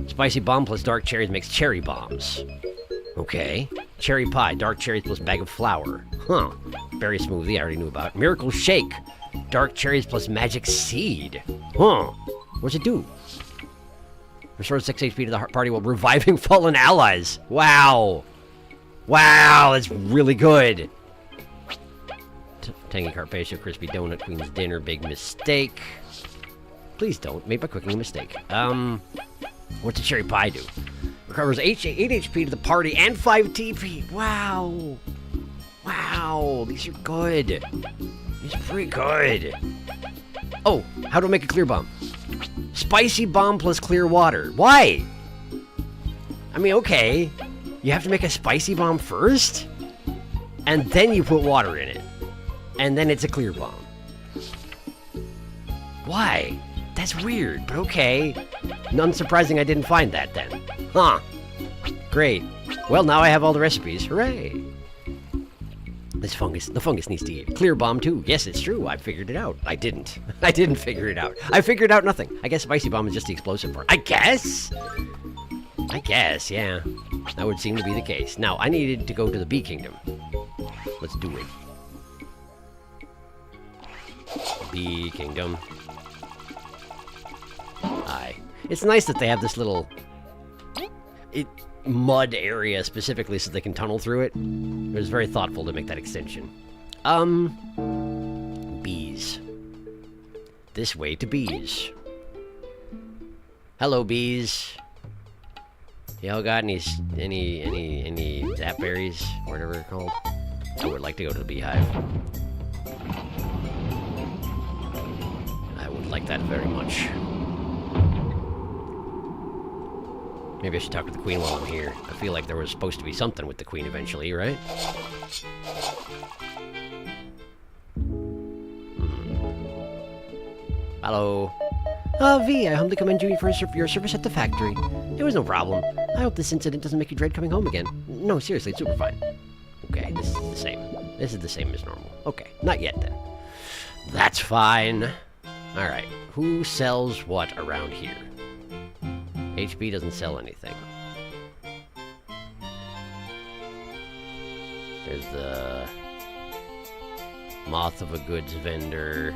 Speaker 1: Spicy bomb plus dark cherries makes cherry bombs. Okay. Cherry pie. Dark cherries plus bag of flour. Huh. Berry smoothie, I already knew about. Miracle shake. Dark cherries plus magic seed. Huh. What's it do? Restores 6 HP to the party while reviving fallen allies. Wow. Wow, that's really good. Tangy carpaccio, crispy donut, queen's dinner, big mistake. Please don't make my cooking a mistake. What's a cherry pie do? Recovers 8 HP to the party and 5 TP. Wow. Wow, these are good. These are pretty good. Oh, how do I make a clear bomb? Spicy bomb plus clear water. Why? I mean, okay. You have to make a spicy bomb first? And then you put water in it. And then it's a clear bomb. Why? That's weird, but okay. Unsurprising I didn't find that then. Huh. Great. Well, now I have all the recipes. Hooray. The fungus needs to eat. Clear bomb too. Yes, it's true. I figured it out. I didn't. I didn't figure it out. I figured out nothing. I guess spicy bomb is just the explosive part. I guess, yeah. That would seem to be the case. Now, I needed to go to the Bee Kingdom. Let's do it. Bee Kingdom. Aye. It's nice that they have this little... mud area specifically so they can tunnel through it. It was very thoughtful to make that extension. Bees. This way to bees. Hello, bees. Y'all got any zap berries, whatever they're called? I would like to go to the beehive. I would like that very much. Maybe I should talk to the queen while I'm here. I feel like there was supposed to be something with the queen eventually, right? Hello. V, I humbly commend you for your service at the factory. It was no problem. I hope this incident doesn't make you dread coming home again. No, seriously, it's super fine. Okay, this is the same. This is the same as normal. Okay, not yet then. That's fine. Alright, who sells what around here? HP doesn't sell anything. There's the Moth of a Goods vendor.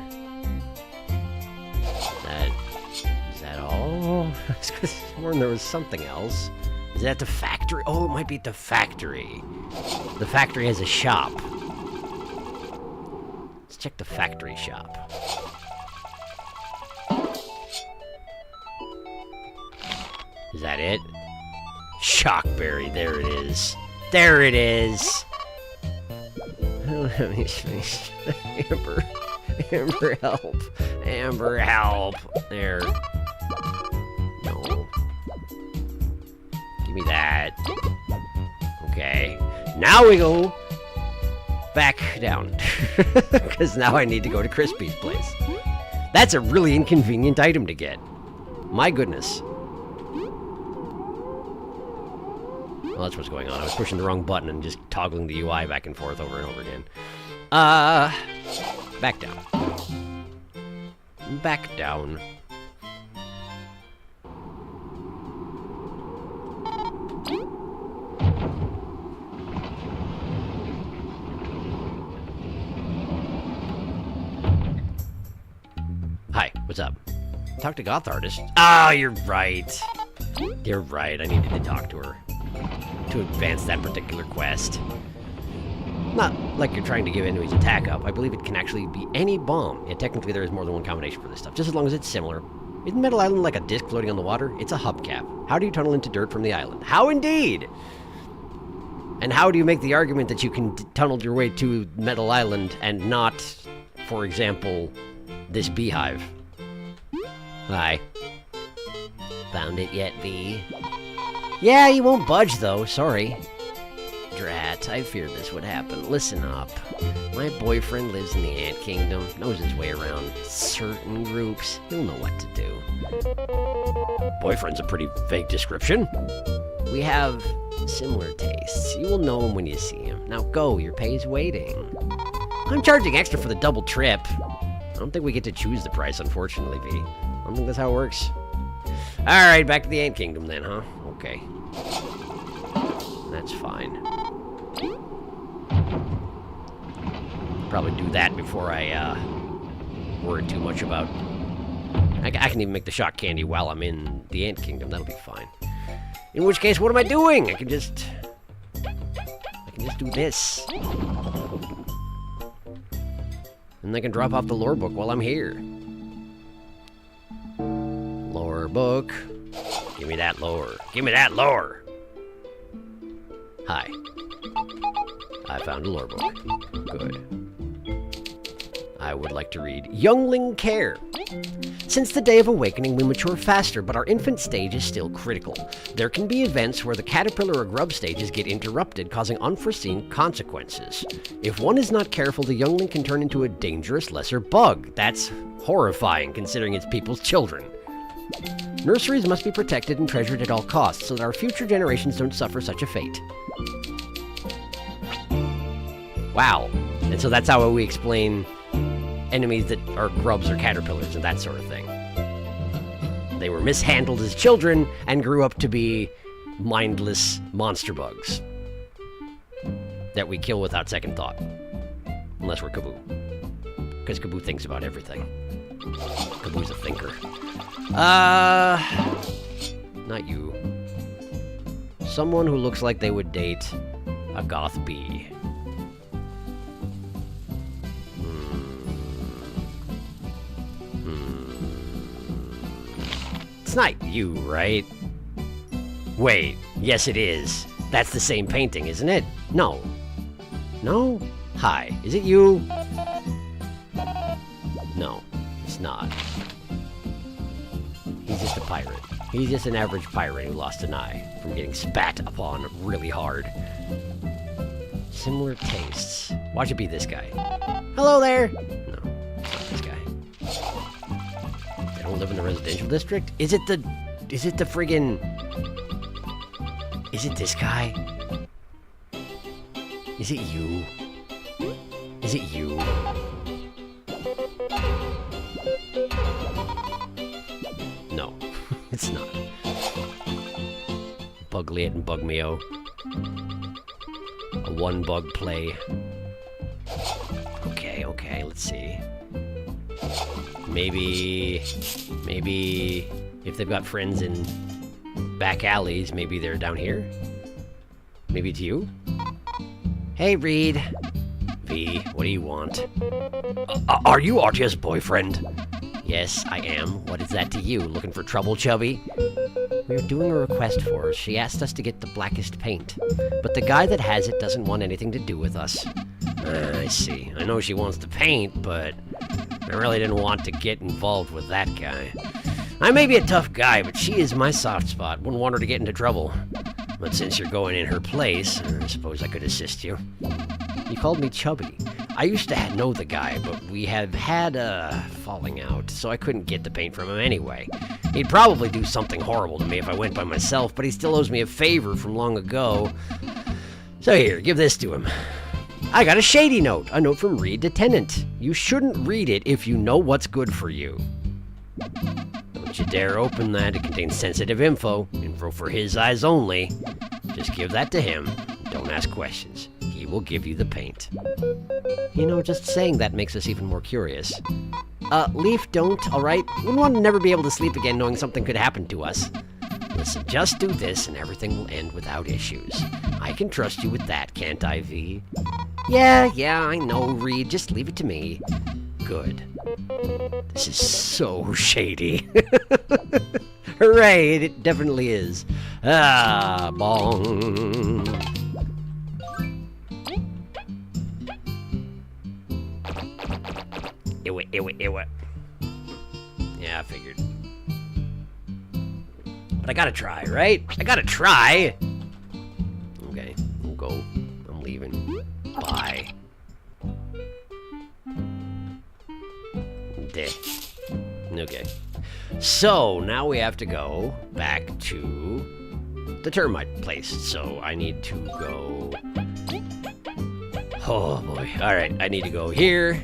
Speaker 1: Is that all? I was gonna sworn there was something else. Is that the factory? Oh, it might be at the factory. The factory has a shop. Let's check the factory shop. Is that it? Shockberry, there it is. There it is! Amber, help. Amber, help. There. No. Give me that. Okay. Now we go back down. Because now I need to go to Crispy's place. That's a really inconvenient item to get. My goodness. Well, that's what's going on. I was pushing the wrong button and just toggling the UI back and forth over and over again. Back down. Back down. Hi, what's up? Talk to Goth Artist. Ah, you're right. You're right, I needed to talk to her. To advance that particular quest. Not like you're trying to give enemies attack up. I believe it can actually be any bomb. Yeah, technically there is more than one combination for this stuff, just as long as it's similar. Isn't Metal Island like a disc floating on the water? It's a hubcap. How do you tunnel into dirt from the island? How indeed? And how do you make the argument that you can tunnel your way to Metal Island and not, for example, this beehive? Hi. Found it yet, V? Yeah, you won't budge though, sorry. Drat, I feared this would happen. Listen up. My boyfriend lives in the Ant Kingdom, knows his way around certain groups. He'll know what to do. Boyfriend's a pretty vague description. We have similar tastes. You will know him when you see him. Now go, your pay's waiting. I'm charging extra for the double trip. I don't think we get to choose the price, unfortunately, V. I don't think that's how it works. Alright, back to the Ant Kingdom then, huh? Okay. That's fine. Probably do that before I worry too much about... I can even make the shock candy while I'm in the Ant Kingdom. That'll be fine. In which case, what am I doing? I can just do this. And I can drop off the lore book while I'm here. Lore book. Give me that lore. Give me that lore. Hi. I found a lore book. Good. I would like to read Youngling Care. Since the Day of Awakening, we mature faster, but our infant stage is still critical. There can be events where the caterpillar or grub stages get interrupted, causing unforeseen consequences. If one is not careful, the youngling can turn into a dangerous lesser bug. That's horrifying, considering it's people's children. Nurseries must be protected and treasured at all costs, so that our future generations don't suffer such a fate. Wow. And so that's how we explain enemies that are grubs or caterpillars and that sort of thing. They were mishandled as children and grew up to be mindless monster bugs that we kill without second thought. Unless we're Kaboo. Because Kaboo thinks about everything. Kaboo's a thinker. Not you. Someone who looks like they would date a goth bee. It's not you, right? Wait, yes it is. That's the same painting, isn't it? No. No? Hi, is it you? No, it's not. He's just a pirate. He's just an average pirate who lost an eye from getting spat upon really hard. Similar tastes. Watch it be this guy. Hello there! No, it's not this guy. They don't live in the residential district? Is it the friggin... Is it this guy? Is it you? Is it you? No, it's not. Bugliet and Bugmeo. A one-bug play. Okay, let's see. Maybe if they've got friends in back alleys, maybe they're down here? Maybe it's you? Hey, Reed. V, what do you want? Are you Artia's boyfriend? Yes, I am. What is that to you? Looking for trouble, Chubby? We're doing a request for her. She asked us to get the blackest paint. But the guy that has it doesn't want anything to do with us. I see. I know she wants the paint, but I really didn't want to get involved with that guy. I may be a tough guy, but she is my soft spot. Wouldn't want her to get into trouble. But since you're going in her place, I suppose I could assist you. You called me Chubby. I used to know the guy, but we have had a falling out, so I couldn't get the paint from him anyway. He'd probably do something horrible to me if I went by myself, but he still owes me a favor from long ago. So here, give this to him. I got a shady note. A note from Reed to Tenant. You shouldn't read it if you know what's good for you. Don't you dare open that. It contains sensitive info. Info for his eyes only. Just give that to him. Don't ask questions. He will give you the paint. You know, just saying that makes us even more curious. Leaf, don't, alright? We want to never be able to sleep again knowing something could happen to us. Listen, just do this and everything will end without issues. I can trust you with that, can't I, V? Yeah, I know, Reed. Just leave it to me. Good. This is so shady. Hooray, it definitely is. Ah, bong. Ew. Yeah, I figured. But I gotta try, right? I gotta try! Okay, we'll go. I'm leaving. Bye. Okay. So, now we have to go back to the termite place. So, I need to go... Oh, boy. Alright, I need to go here.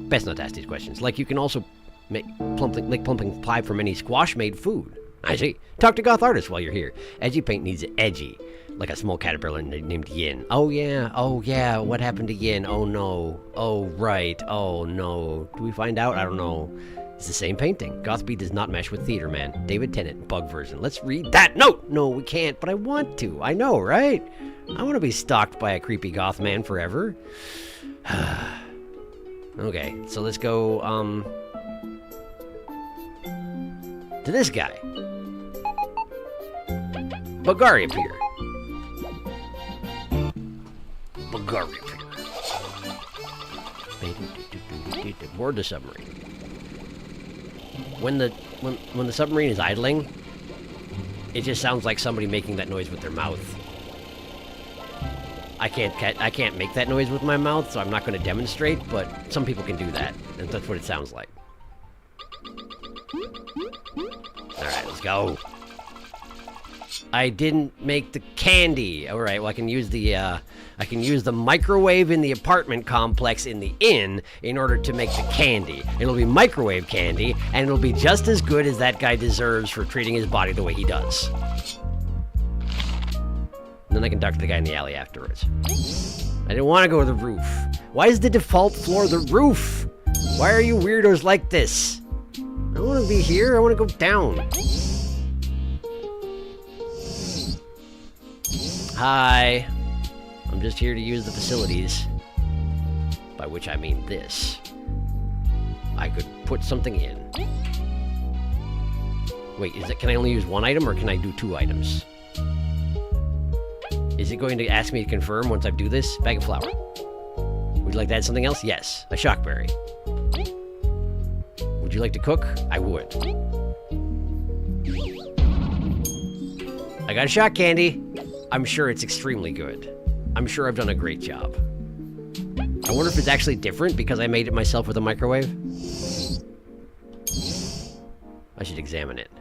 Speaker 1: Best not to ask these questions. Like, you can also make plumping pie from any squash-made food. I see. Talk to goth artists while you're here. Edgy paint needs edgy. Like a small caterpillar named Yin. Oh yeah, what happened to Yin? Oh no. Oh right, oh no. Do we find out? I don't know. It's the same painting. Goth beat does not mesh with Theater Man. David Tennant, bug version. Let's read that note! No, we can't, but I want to. I know, right? I want to be stalked by a creepy goth man forever. Okay, so let's go, to this guy. Bulgaria Pier. Bulgaria Pier. Board the submarine. When the submarine is idling, it just sounds like somebody making that noise with their mouth. I can't make that noise with my mouth, so I'm not going to demonstrate, but some people can do that, and that's what it sounds like. Alright, let's go. I didn't make the candy. Alright, well I can use the microwave in the apartment complex in the inn in order to make the candy. It'll be microwave candy, and it'll be just as good as that guy deserves for treating his body the way he does. Then I can talk to the guy in the alley afterwards. I didn't want to go to the roof. Why is the default floor the roof? Why are you weirdos like this? I don't want to be here. I want to go down. Hi. I'm just here to use the facilities. By which I mean this. I could put something in. Wait, can I only use one item or can I do 2 items? Is it going to ask me to confirm once I do this? Bag of flour. Would you like to add something else? Yes. A shockberry. Would you like to cook? I would. I got a shock candy. I'm sure it's extremely good. I'm sure I've done a great job. I wonder if it's actually different because I made it myself with a microwave. I should examine it.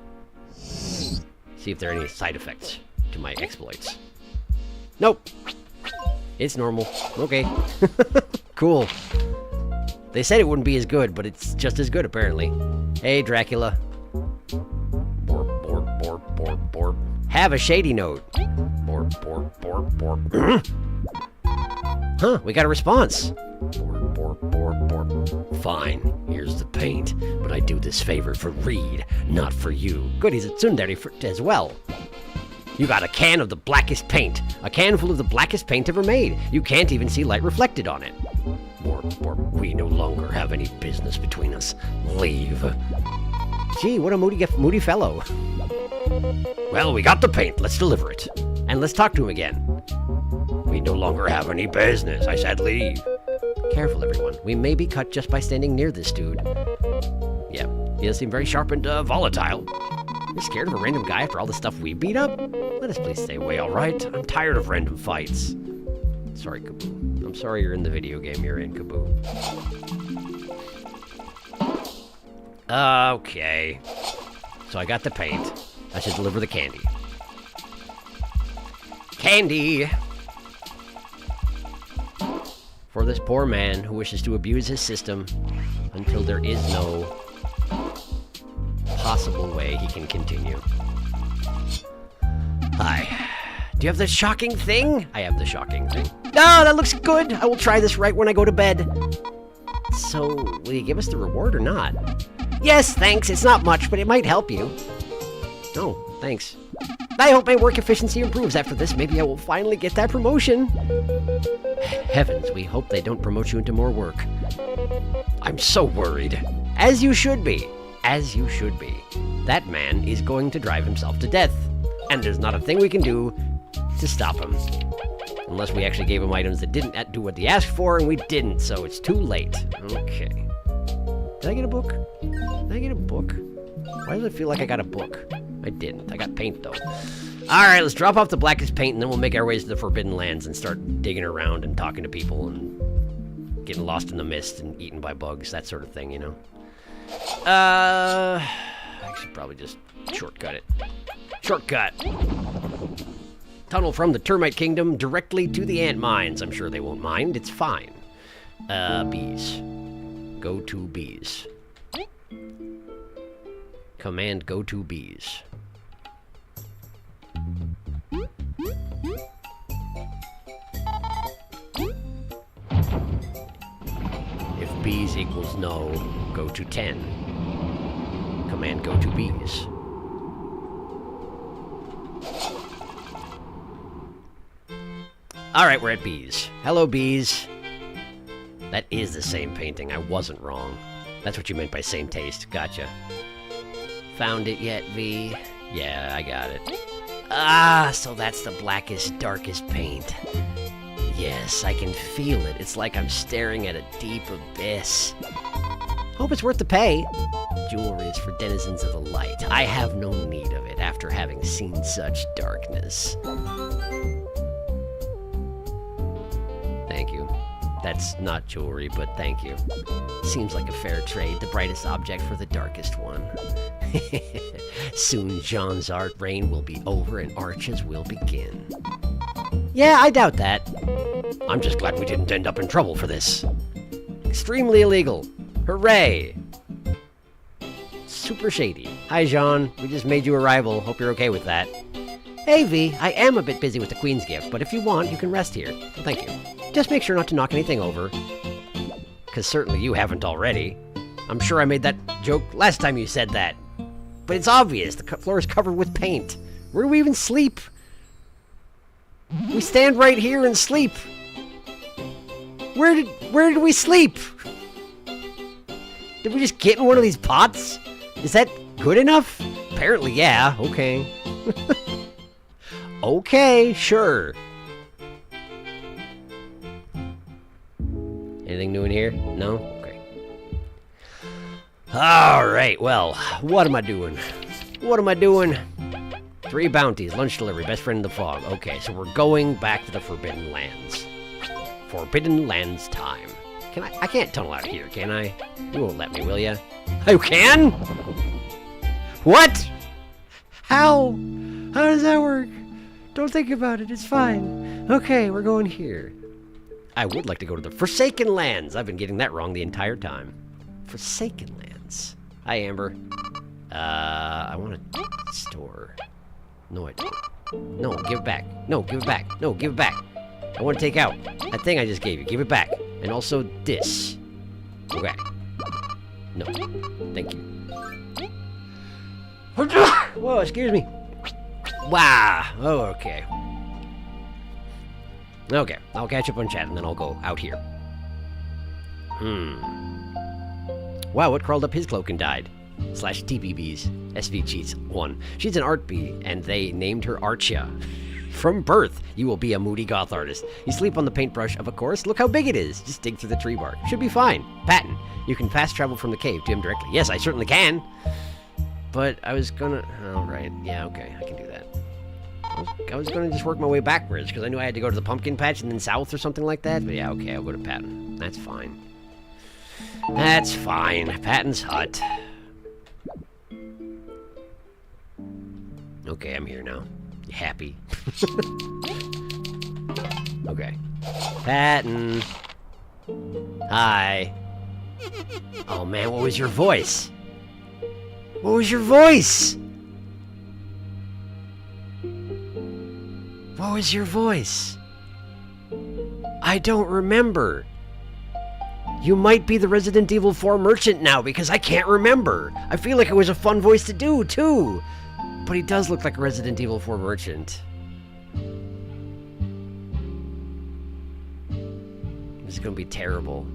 Speaker 1: See if there are any side effects to my exploits. Nope. It's normal. Okay. Cool. They said it wouldn't be as good, but it's just as good, apparently. Hey, Dracula. Borp, borp, borp, borp, borp. Have a shady note. Borp, borp, borp, borp. Huh, we got a response. Borp, borp, borp, borp. Fine, here's the paint, but I do this favor for Reed, not for you. Good, he's a tsundere as well. You got a can of the blackest paint. A can full of the blackest paint ever made. You can't even see light reflected on it. Borp, borp. We no longer have any business between us. Leave. Gee, what a moody fellow. Well, we got the paint. Let's deliver it. And let's talk to him again. We no longer have any business. I said leave. Careful, everyone. We may be cut just by standing near this dude. Yeah, he does seem very sharp and volatile. You're scared of a random guy after all the stuff we beat up? Let us please stay away, alright? I'm tired of random fights. Sorry, Kaboo. I'm sorry you're in the video game you're in, Kaboo. Okay. So I got the paint. I should deliver the candy. Candy! For this poor man who wishes to abuse his system until there is no possible way he can continue. Hi. Do you have the shocking thing? I have the shocking thing. No, that looks good! I will try this right when I go to bed. So, will you give us the reward or not? Yes, thanks. It's not much, but it might help you. Oh, thanks. I hope my work efficiency improves after this. Maybe I will finally get that promotion. Heavens, we hope they don't promote you into more work. I'm so worried. As you should be. As you should be. That man is going to drive himself to death. And there's not a thing we can do to stop him. Unless we actually gave him items that didn't do what he asked for, and we didn't, so it's too late. Okay. Did I get a book? Did I get a book? Why does it feel like I got a book? I didn't. I got paint, though. Alright, let's drop off the blackest paint, and then we'll make our ways to the Forbidden Lands and start digging around and talking to people and getting lost in the mist and eaten by bugs, that sort of thing, you know? I should probably just shortcut it. Shortcut! Tunnel from the Termite Kingdom directly to the ant mines. I'm sure they won't mind. It's fine. Bees. Go to bees. Command go to bees. If bees equals no, go to 10. Command go to bees. Alright, we're at bees. Hello, bees. That is the same painting. I wasn't wrong. That's what you meant by same taste. Gotcha. Found it yet, V? Yeah, I got it. Ah, so that's the blackest, darkest paint. Yes, I can feel it. It's like I'm staring at a deep abyss. Hope it's worth the pay. Jewelry is for denizens of the light. I have no need of it after having seen such darkness. Thank you. That's not jewelry, but thank you. Seems like a fair trade, the brightest object for the darkest one. Soon Jean's art reign will be over and arches will begin. Yeah, I doubt that. I'm just glad we didn't end up in trouble for this. Extremely illegal. Hooray! Super shady. Hi, Jean. We just made you a rival. Hope you're okay with that. Hey, V. I am a bit busy with the Queen's gift, but if you want, you can rest here. Thank you. Just make sure not to knock anything over. Because certainly you haven't already. I'm sure I made that joke last time you said that. But it's obvious. The floor is covered with paint. Where do we even sleep? We stand right here and sleep. Where did we sleep? Did we just get in one of these pots? Is that good enough? Apparently, yeah. Okay. Okay, sure. Anything new in here? No? Okay. Alright, well, what am I doing? What am I doing? 3 bounties, lunch delivery, best friend in the fog. Okay, so we're going back to the Forbidden Lands. Forbidden Lands time. I can't tunnel out here, can I? You won't let me, will ya? You can? What? How? How does that work? Don't think about it, it's fine. Okay, we're going here. I would like to go to the Forsaken Lands. I've been getting that wrong the entire time. Forsaken Lands. Hi, Amber. I want to store. No, I don't. No, give it back. No, give it back. No, give it back. I want to take out that thing I just gave you. Give it back. And also this. Okay. No. Thank you. Whoa, excuse me. Wow. Oh, okay. Okay, I'll catch up on chat and then I'll go out here. Wow, what crawled up his cloak and died? / TBBs. SV Cheats 1. She's an art bee, and they named her Archia. From birth, you will be a moody goth artist. You sleep on the paintbrush of a course. Look how big it is. Just dig through the tree bark. Should be fine. Patton, you can fast travel from the cave to him directly. Yes, I certainly can. But I was gonna... Oh, right. Yeah, okay, I can do that. I was going to just work my way backwards, because I knew I had to go to the pumpkin patch and then south or something like that. But yeah, okay, I'll go to Patton. That's fine. That's fine. Patton's hut. Okay, I'm here now. happy. Okay. Patton. Hi. Oh man, what was your voice? What was your voice? What was your voice? I don't remember. You might be the Resident Evil 4 merchant now, because I can't remember. I feel like it was a fun voice to do, too. But he does look like a Resident Evil 4 merchant. This is gonna be terrible.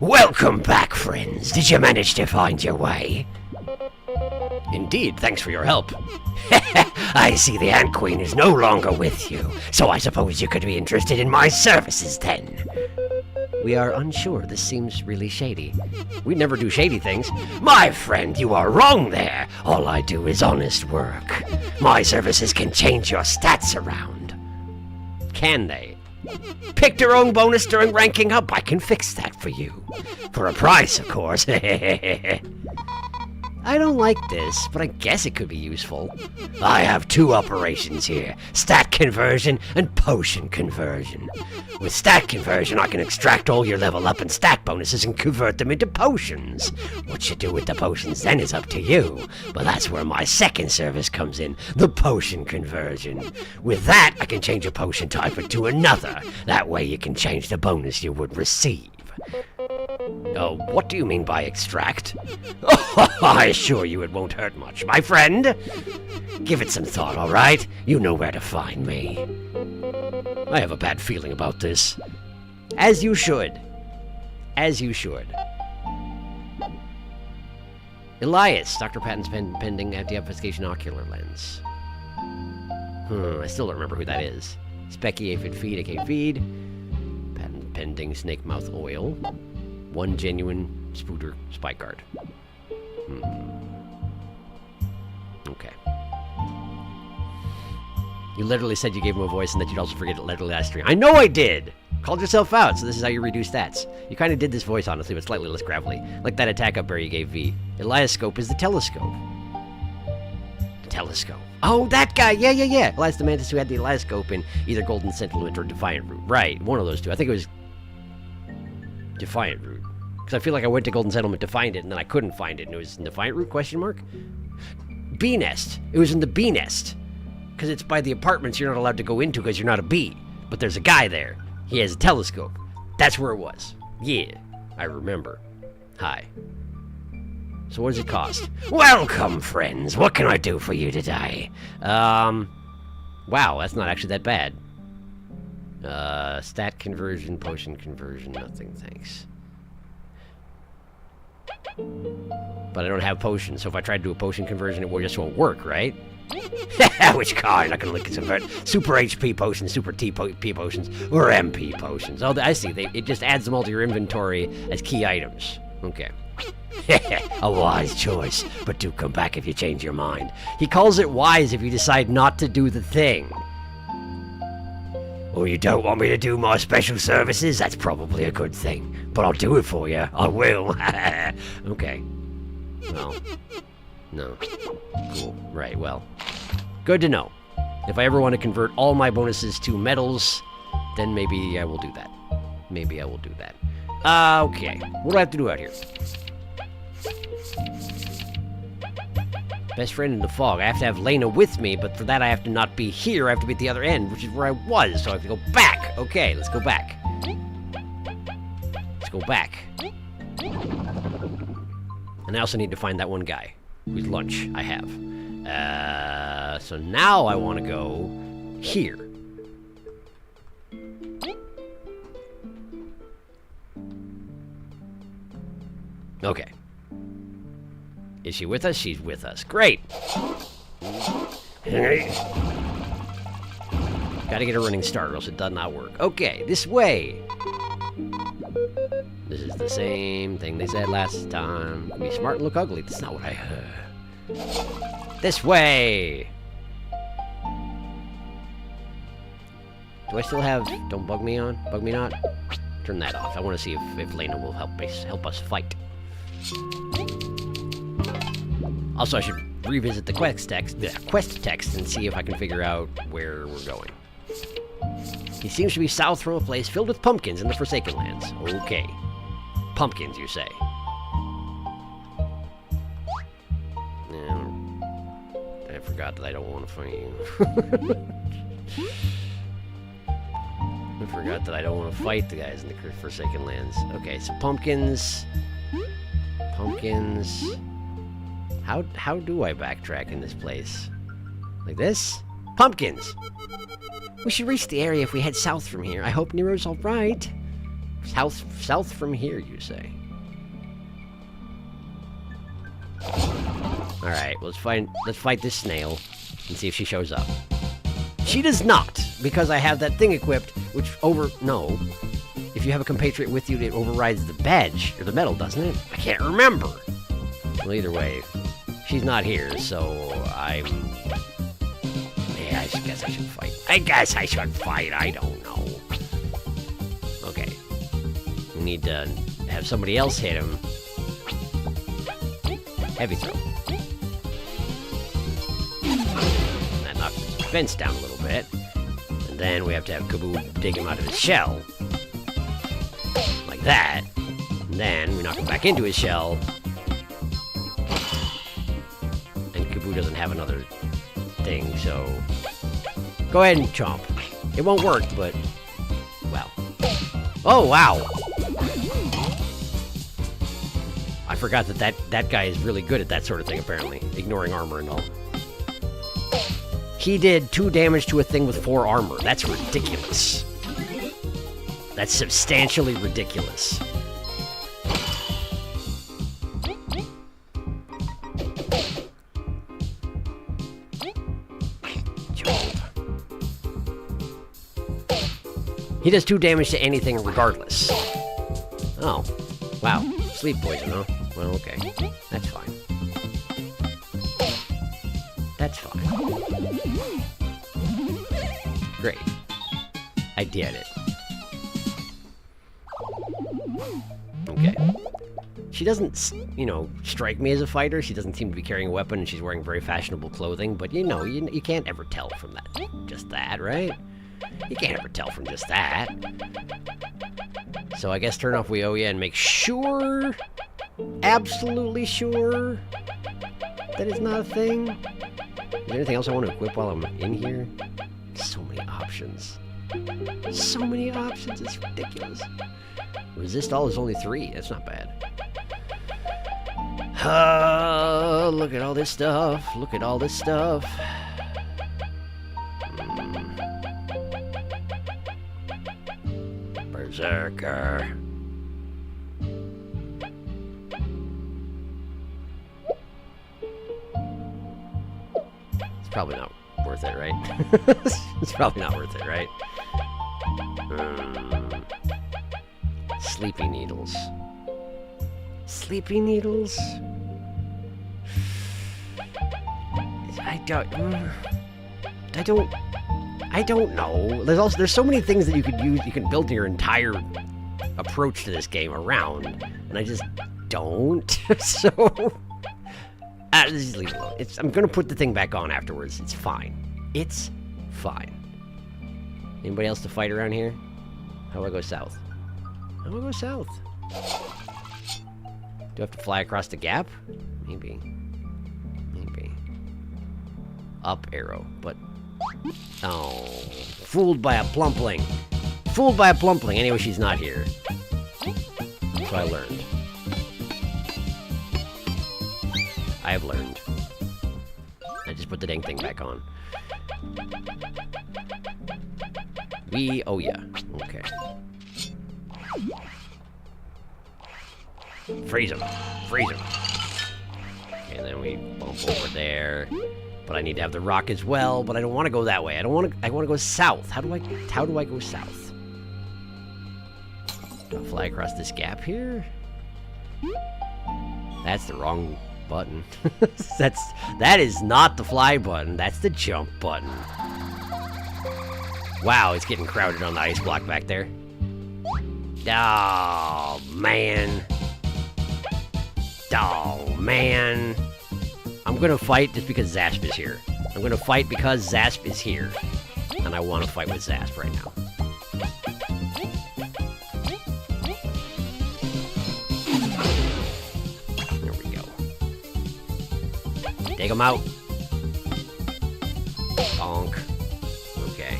Speaker 1: Welcome back, friends. Did you manage to find your way? Indeed, thanks for your help. I see the Ant Queen is no longer with you, so I suppose you could be interested in my services then. We are unsure. This seems really shady. We never do shady things. My friend, you are wrong there. All I do is honest work. My services can change your stats around. Can they? Picked your own bonus during ranking up. I can fix that for you. For a price, of course. I don't like this, but I guess it could be useful. I have two operations here, stat conversion and potion conversion. With stat conversion, I can extract all your level up and stat bonuses and convert them into potions. What you do with the potions then is up to you, but that's where my second service comes in, the potion conversion. With that, I can change a potion type into another. That way you can change the bonus you would receive. Oh, what do you mean by extract? Oh, I assure you it won't hurt much, my friend. Give it some thought, all right? You know where to find me. I have a bad feeling about this. As you should. As you should. Elias, Dr. Patton's pending anti-obfuscation ocular lens. I still don't remember who that is. Specky aphid feed, aka feed. Patent pending snake mouth oil. One genuine spooter spike guard. Okay. You literally said you gave him a voice and that you'd also forget it literally last stream. I know I did! Called yourself out, so this is how you reduce stats. You kind of did this voice, honestly, but slightly less gravelly. Like that attack up bear you gave V. Eliascope is the telescope. The telescope. Oh, that guy! Yeah. Elias the Mantis who had the Eliascope in either Golden Settlement or Defiant Root. Right, one of those two. I think it was Defiant Root. Because I feel like I went to Golden Settlement to find it, and then I couldn't find it, and it was in Defiant Root, question mark? Bee Nest. It was in the Bee Nest. Because it's by the apartments you're not allowed to go into because you're not a bee. But there's a guy there. He has a telescope. That's where it was. Yeah, I remember. Hi. So what does it cost? Welcome, friends. What can I do for you today? Wow, that's not actually that bad. Stat conversion, potion conversion, nothing, thanks. But I don't have potions, so if I try to do a potion conversion, it just won't work, right? Which kind? I can only convert super HP potions, super TP potions, or MP potions. Oh, I see. It just adds them all to your inventory as key items. Okay. A wise choice, but do come back if you change your mind. He calls it wise if you decide not to do the thing. Oh, you don't want me to do my special services? That's probably a good thing. But I'll do it for you. I will. Okay. Well, no. Cool. Right, well. Good to know. If I ever want to convert all my bonuses to medals, then maybe I will do that. Maybe I will do that. Okay. What do I have to do out here? Best friend in the fog. I have to have Lena with me, but for that I have to not be here. I have to be at the other end, which is where I was, so I have to go back. Okay, let's go back. Let's go back. And I also need to find that one guy whose lunch I have. So now I want to go here. Okay. Is she with us? She's with us. Great! Gotta get a running start or else it does not work. Okay, this way! This is the same thing they said last time. Be smart and look ugly. That's not what I heard. This way! Do I still have Don't Bug Me on? Bug Me Not? Turn that off. I want to see if Lena will help us fight. Also, I should revisit the quest text and see if I can figure out where we're going. He seems to be south from a place filled with pumpkins in the Forsaken Lands. Okay. Pumpkins, you say? I forgot that I don't want to fight you. I forgot that I don't want to fight the guys in the Forsaken Lands. Okay, so pumpkins. Pumpkins. How do I backtrack in this place? Like this? Pumpkins! We should reach the area if we head south from here. I hope Nero's alright. South from here, you say? Alright, let's fight this snail and see if she shows up. She does not, because I have that thing equipped, which no. If you have a compatriot with you, it overrides the badge, or the medal, doesn't it? I can't remember. Well, either way, she's not here, so I guess I should fight. I guess I should fight, I don't know. Okay. We need to have somebody else hit him. Heavy throw. That knocks his defense down a little bit. And then we have to have Kaboo dig him out of his shell. Like that. And then we knock him back into his shell. And Kaboo doesn't have another thing, so... Go ahead and chomp. It won't work, but... Well. Oh, wow! I forgot that guy is really good at that sort of thing, apparently. Ignoring armor and all. He did 2 damage to a thing with 4 armor. That's ridiculous. That's substantially ridiculous. He does 2 damage to anything regardless. Oh. Wow. Sleep poison, huh? Well, okay. That's fine. That's fine. Great. I did it. Okay. She doesn't, strike me as a fighter. She doesn't seem to be carrying a weapon, and she's wearing very fashionable clothing, but you can't ever tell from that. Just that, right? You can't ever tell from just that. So I guess turn off Weoya and make sure, absolutely sure, that it's not a thing. Is there anything else I want to equip while I'm in here? So many options. So many options, it's ridiculous. Resist all is only 3, that's not bad. Look at all this stuff, look at all this stuff. Berserker. It's probably not worth it, right? It's probably not worth it, right? Sleepy needles. Sleepy needles? I don't know. There's so many things that you could use, you can build your entire approach to this game around, and I just don't. So, just leave it alone. I'm gonna put the thing back on afterwards. It's fine. It's fine. Anybody else to fight around here? How do I go south? How do I go south? Do I have to fly across the gap? Maybe. Maybe. Up arrow, but... Oh, fooled by a plumpling. Fooled by a plumpling. Anyway, she's not here. So I learned. I have learned. I just put the dang thing back on. Oh yeah. Okay. Freeze him. Freeze him. Okay, then we bump over there. But I need to have the rock as well, but I don't want to go that way. I want to go south. How do I go south? Do I fly across this gap here? That's the wrong button. That is not the fly button. That's the jump button. Wow, it's getting crowded on the ice block back there. Oh, man. Oh, man. I'm gonna fight just because Zasp is here. I'm gonna fight because Zasp is here. And I want to fight with Zasp right now. There we go. Take him out. Bonk. Okay.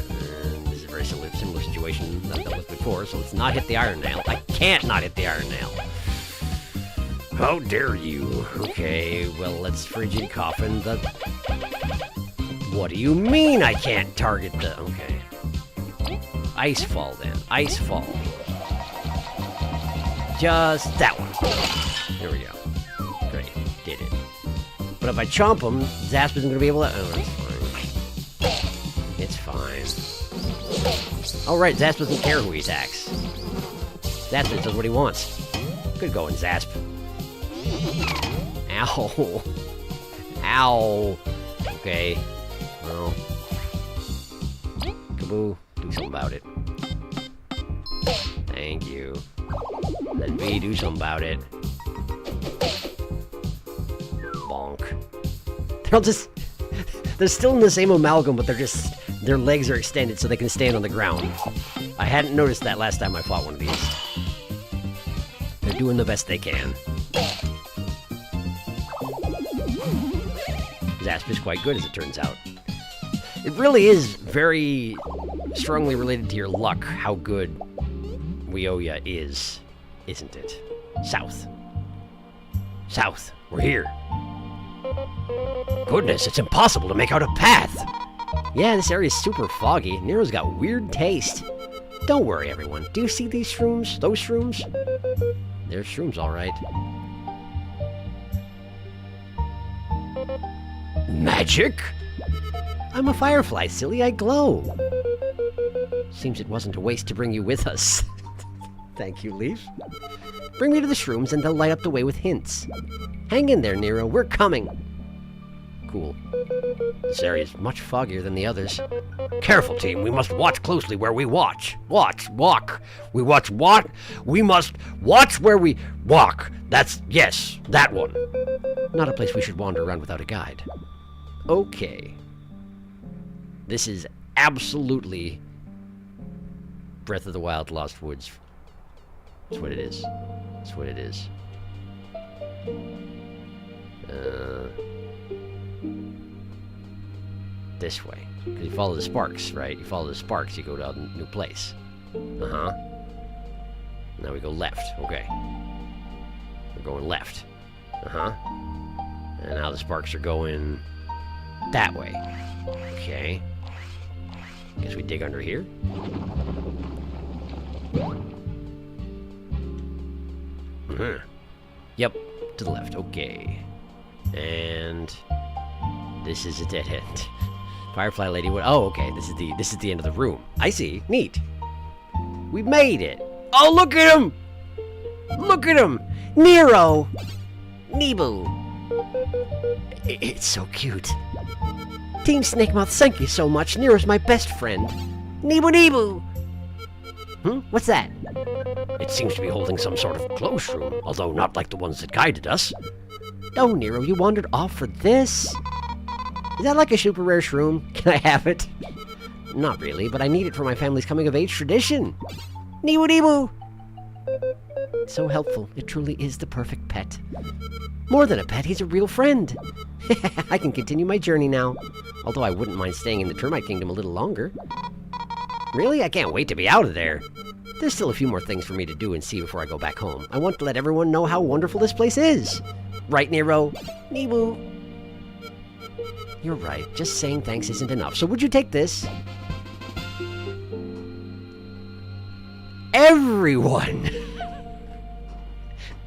Speaker 1: And this is a very similar situation that I've dealt with before, so let's not hit the iron nail. I can't not hit the iron nail. How dare you? Okay, well, let's frigid coffin the... What do you mean I can't target the... Okay. Ice fall, then. Ice fall. Just that one. There we go. Great. Did it. But if I chomp him, Zasp isn't going to be able to... Oh, it's fine. It's fine. Oh, right. Zasp doesn't care who he attacks. Zasp just does what he wants. Good going, Zasp. Ow. Ow. Okay. Well. Kaboo. Do something about it. Thank you. Let me do something about it. Bonk. They're still in the same amalgam, but their legs are extended so they can stand on the ground. I hadn't noticed that last time I fought one of these. They're doing the best they can. Zasp is quite good, as it turns out. It really is very strongly related to your luck how good Weoya is, isn't it? South. South. We're here. Goodness, it's impossible to make out a path. Yeah, this area is super foggy. Nero's got weird taste. Don't worry, everyone. Do you see these shrooms? Those shrooms? They're shrooms, all right. Magic? I'm a firefly, silly. I glow. Seems it wasn't a waste to bring you with us. Thank you, Leaf. Bring me to the shrooms and they'll light up the way with hints. Hang in there, Nero. We're coming. Cool. This area is much foggier than the others. Careful, team. We must watch closely where we watch. Walk. We watch what? We must watch where we walk. That's, yes, that one. Not a place we should wander around without a guide. Okay. This is absolutely Breath of the Wild Lost Woods. That's what it is. That's what it is. This way. Because you follow the sparks, right? You follow the sparks, you go to a new place. Uh-huh. Now we go left. Okay. We're going left. Uh-huh. And now the sparks are going that way. Okay. Guess we dig under here. Uh-huh. Yep, to the left. Okay. And this is a dead end. Firefly lady. Oh, okay. This is the end of the room. I see. Neat. We made it. Oh, look at him! Look at him! Nero! Nebu! It's so cute. Team Snakemouth, thank you so much. Nero's my best friend. Nebu! What's that? It seems to be holding some sort of glow shroom, although not like the ones that guided us. Oh, Nero, you wandered off for this? Is that like a super rare shroom? Can I have it? Not really, but I need it for my family's coming-of-age tradition. Nebu! So helpful. It truly is the perfect pet. More than a pet, he's a real friend. I can continue my journey now. Although I wouldn't mind staying in the Termite Kingdom a little longer. Really? I can't wait to be out of there. There's still a few more things for me to do and see before I go back home. I want to let everyone know how wonderful this place is. Right, Nero? Nebu? You're right. Just saying thanks isn't enough. So would you take this? Everyone!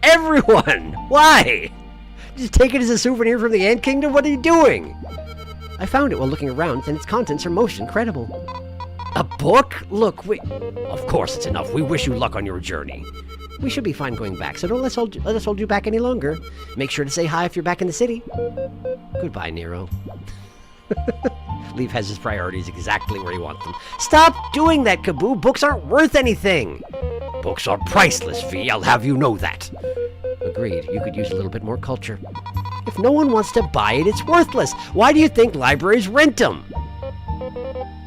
Speaker 1: Everyone! Why? Just take it as a souvenir from the Ant Kingdom? What are you doing? I found it while looking around, and its contents are most incredible. A book? Look, Of course it's enough. We wish you luck on your journey. We should be fine going back, so don't let us hold you back any longer. Make sure to say hi if you're back in the city. Goodbye, Nero. Leaf has his priorities exactly where he wants them. Stop doing that, Kaboo! Books aren't worth anything! Books are priceless, V. I'll have you know that. Agreed. You could use a little bit more culture. If no one wants to buy it, it's worthless. Why do you think libraries rent them?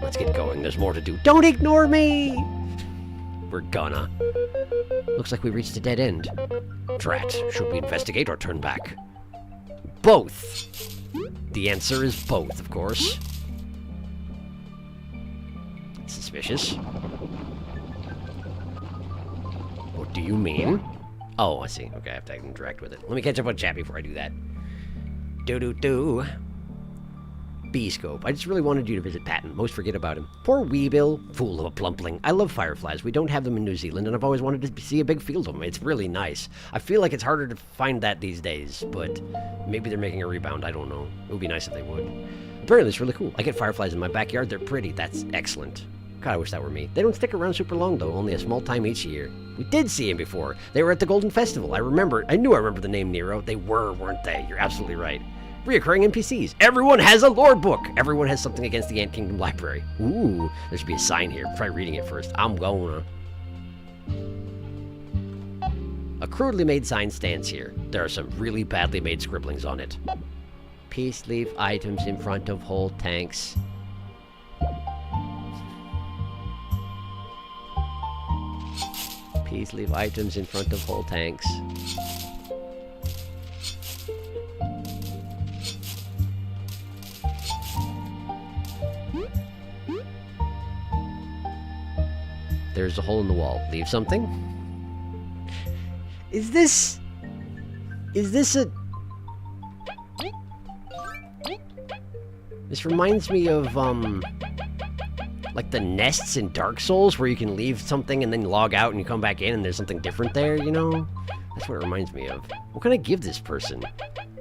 Speaker 1: Let's get going. There's more to do. Don't ignore me! We're gonna. Looks like we reached a dead end. Drat. Should we investigate or turn back? Both. The answer is both, of course. Suspicious. What do you mean? Oh, I see. Okay, I have to interact with it. Let me catch up on chat before I do that. Do-do-do. B-scope. I just really wanted you to visit Patton. Most forget about him. Poor Weebill. Fool of a plumpling. I love fireflies. We don't have them in New Zealand, and I've always wanted to see a big field of them. It's really nice. I feel like it's harder to find that these days, but maybe they're making a rebound. I don't know. It would be nice if they would. Apparently, it's really cool. I get fireflies in my backyard. They're pretty. That's excellent. God, I wish that were me. They don't stick around super long, though. Only a small time each year. We did see him before. They were at the Golden Festival. I knew I remember the name Nero. They were, weren't they? You're absolutely right. Reoccurring NPCs. Everyone has a lore book. Everyone has something against the Ant Kingdom Library. Ooh, there should be a sign here. Try reading it first. I'm gonna. A crudely made sign stands here. There are some really badly made scribblings on it. Peace leave items in front of whole tanks. Please leave items in front of whole tanks. There's a hole in the wall. Leave something? Is this a... This reminds me of, like the nests in Dark Souls where you can leave something and then log out and you come back in and there's something different there, you know? That's what it reminds me of. What can I give this person?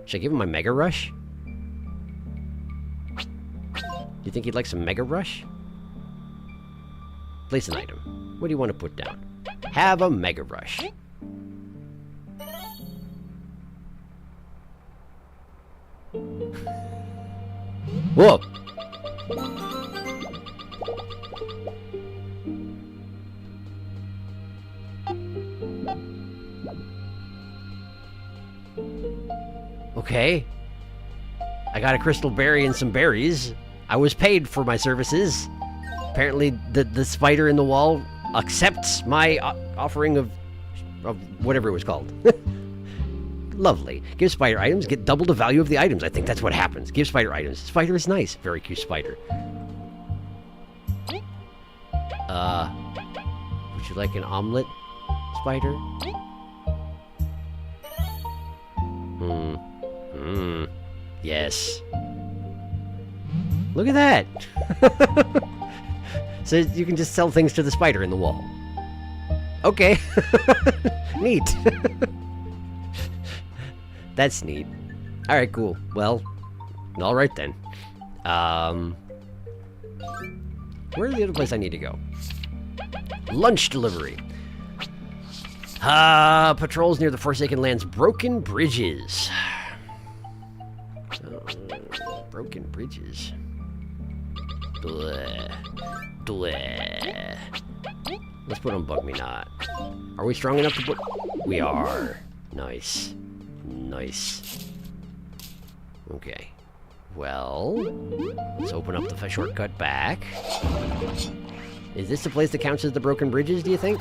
Speaker 1: Should I give him my Mega Rush? Do you think he'd like some Mega Rush? Place an item. What do you want to put down? Have a Mega Rush. Whoa! Okay. I got a crystal berry and some berries. I was paid for my services. Apparently the spider in the wall accepts my offering of whatever it was called. Lovely. Give spider items, get double the value of the items. I think that's what happens. Give spider items. Spider is nice. Very cute spider. Would you like an omelet, spider? Yes. Look at that! So you can just sell things to the spider in the wall. Okay. Neat. That's neat. Alright, cool. Well, alright then. Where's the other place I need to go? Lunch delivery. Patrols near the Forsaken Land's broken bridges. Broken bridges. Bleh. Bleh. Let's put on Bug Me Not. Are we strong enough to put... We are. Nice. Nice. Okay. Well, let's open up the shortcut back. Is this the place that counts as the broken bridges, do you think?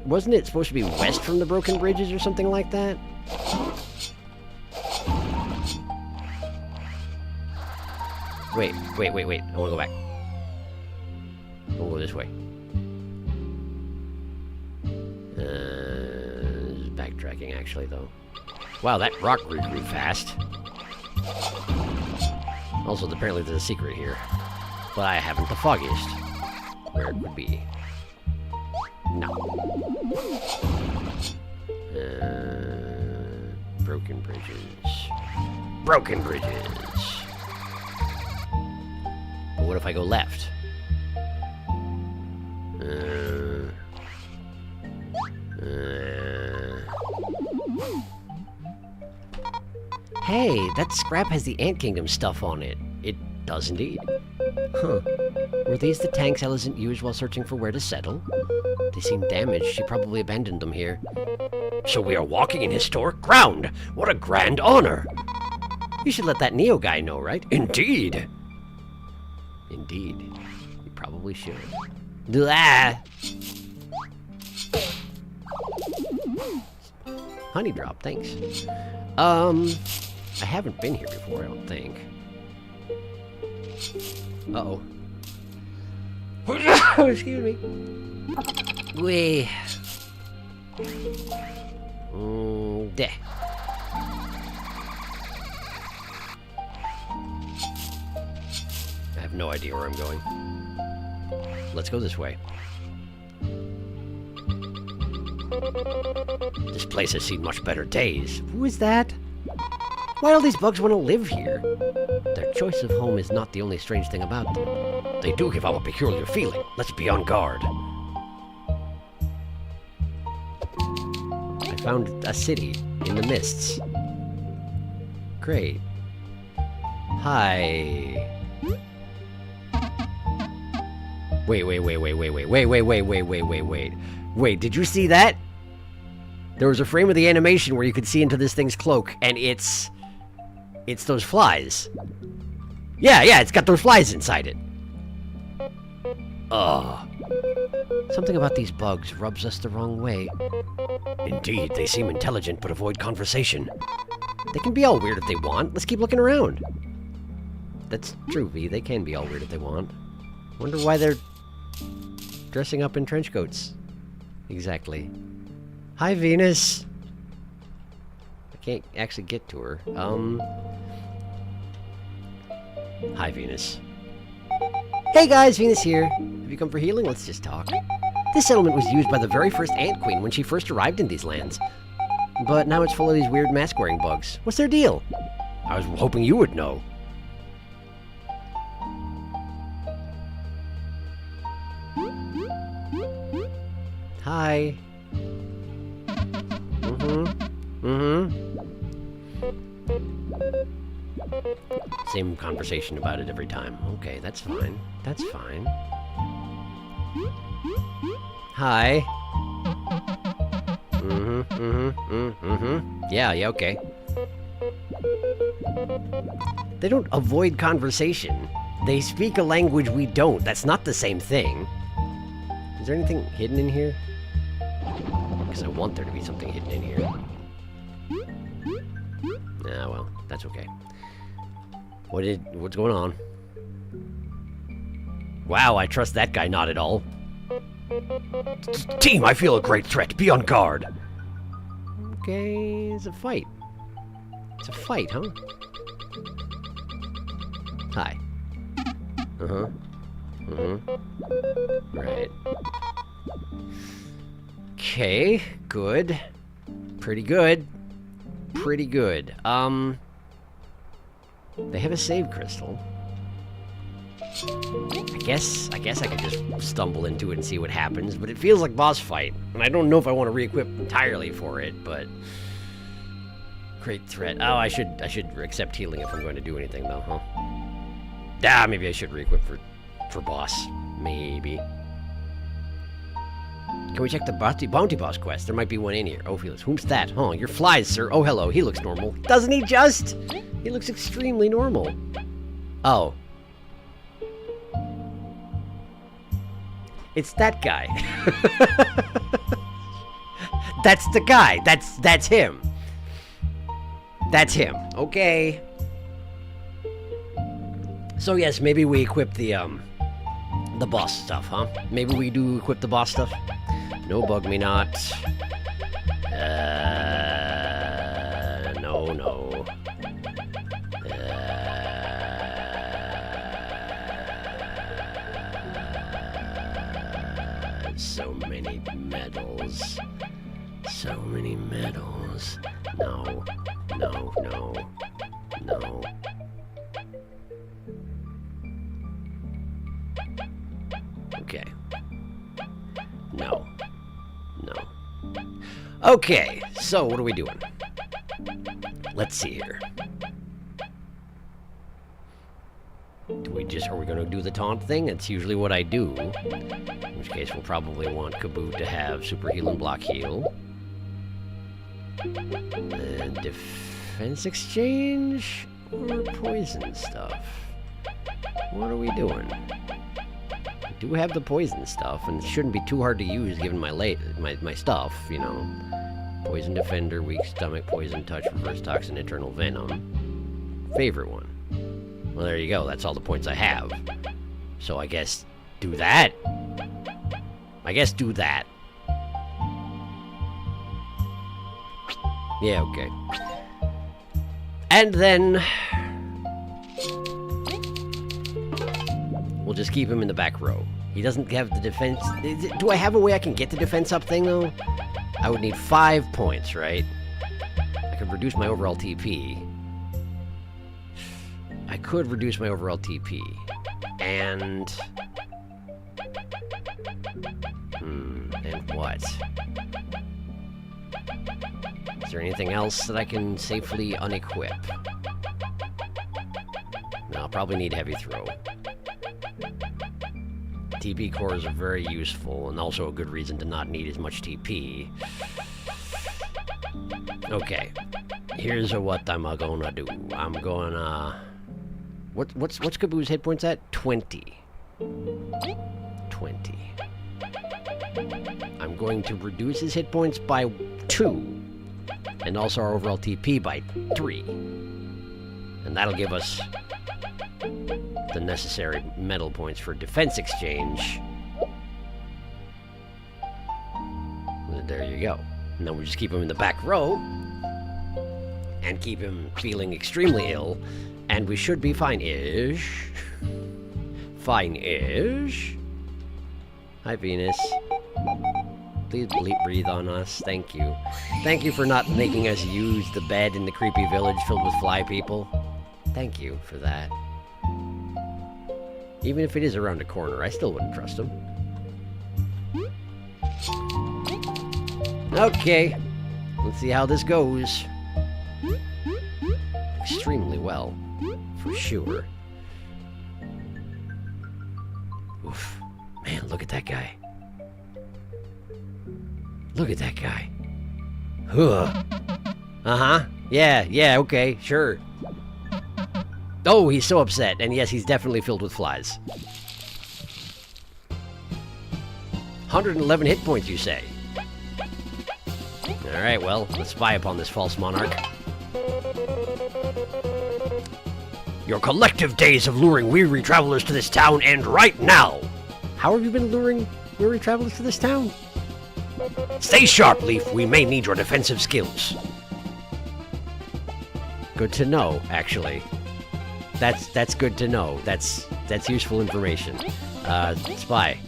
Speaker 1: Wasn't it supposed to be west from the broken bridges or something like that? Wait. I wanna go back. We'll go this way. Backtracking, actually, though. Wow, that rock grew fast. Also, apparently there's a secret here. But I haven't the foggiest where it would be. No. Broken bridges. Broken bridges! But what if I go left? Hey, that scrap has the Ant Kingdom stuff on it. Does indeed. Huh. Were these the tanks Alicent used while searching for where to settle? They seem damaged. She probably abandoned them here. So we are walking in historic ground. What a grand honor. You should let that Neo guy know, right? Indeed. Indeed. You probably should. Blah. Honey drop, thanks. I haven't been here before, I don't think. Uh-oh. Excuse me. Wait. There. I have no idea where I'm going. Let's go this way. This place has seen much better days. Who is that? Why do these bugs want to live here? Their choice of home is not the only strange thing about them. They do give off a peculiar feeling. Let's be on guard. I found a city in the mists. Great. Hi. Wait. Wait, did you see that? There was a frame of the animation where you could see into this thing's cloak, and it's those flies. Yeah, it's got those flies inside it. Ugh. Something about these bugs rubs us the wrong way. Indeed, they seem intelligent but avoid conversation. They can be all weird if they want. Let's keep looking around. That's true, V. They can be all weird if they want. Wonder why they're dressing up in trench coats. Exactly. Hi, Venus. I can't actually get to her. Hi, Venus. Hey guys, Venus here. Have you come for healing? Let's just talk. This settlement was used by the very first Ant Queen when she first arrived in these lands. But now it's full of these weird mask-wearing bugs. What's their deal? I was hoping you would know. Hi. Same conversation about it every time. Okay, that's fine. That's fine. Hi. Yeah, okay. They don't avoid conversation. They speak a language we don't. That's not the same thing. Is there anything hidden in here? Because I want there to be something hidden in here. Ah, well, that's okay. What's going on? Wow, I trust that guy not at all. Team, I feel a great threat. Be on guard. Okay, it's a fight. It's a fight, huh? Hi. Right. Okay, good. Pretty good. Pretty good. They have a save crystal. I guess I could just stumble into it and see what happens, but it feels like boss fight, and I don't know if I want to re-equip entirely for it, but great threat. Oh, I should accept healing if I'm going to do anything though, huh? Ah, maybe I should re-equip for boss. Maybe. Can we check the bounty boss quest? There might be one in here. Oh, Felix, whom's that? Oh, your flies, sir. Oh, hello. He looks normal. Doesn't he just? He looks extremely normal. Oh. It's that guy. That's the guy. That's him. That's him. Okay. So yes, maybe we equip the boss stuff, huh? Maybe we do equip the boss stuff. No, bug me not. No. So many medals. So many medals. No. Okay. No. Okay, so what are we doing? Let's see here. Are we gonna do the taunt thing? That's usually what I do. In which case we'll probably want Kaboo to have super heal and block heal. And defense exchange or poison stuff? What are we doing? I do have the poison stuff, and it shouldn't be too hard to use given my stuff, you know. Poison defender, weak stomach, poison touch, reverse toxin, eternal venom. Favorite one. Well, there you go. That's all the points I have. So I guess do that. Yeah, okay. And then we'll just keep him in the back row. He doesn't have the defense. Do I have a way I can get the defense up thing, though? I would need 5 points, right? I could reduce my overall TP. And what? Is there anything else that I can safely unequip? No, I'll probably need heavy throw. TP cores are very useful, and also a good reason to not need as much TP. Okay, here's what I'm gonna do. I'm gonna... What's Kaboo's hit points at? 20. 20. I'm going to reduce his hit points by 2. And also our overall TP by 3. And that'll give us the necessary metal points for defense exchange. There you go. And then we just keep him in the back row. And keep him feeling extremely ill. And we should be fine-ish. Fine-ish. Hi, Venus. Please breathe on us. Thank you. Thank you for not making us use the bed in the creepy village filled with fly people. Thank you for that. Even if it is around a corner, I still wouldn't trust him. Okay. Let's see how this goes. Extremely well. For sure. Oof. Man, look at that guy. Look at that guy. Huh. Uh-huh. Yeah, okay, sure. Oh, he's so upset. And yes, he's definitely filled with flies. 111 hit points, you say? Alright, well, let's spy upon this false monarch. Your collective days of luring weary travelers to this town end right now! How have you been luring weary travelers to this town? Stay sharp, Leaf. We may need your defensive skills. Good to know, actually. That's good to know. That's useful information. Spy.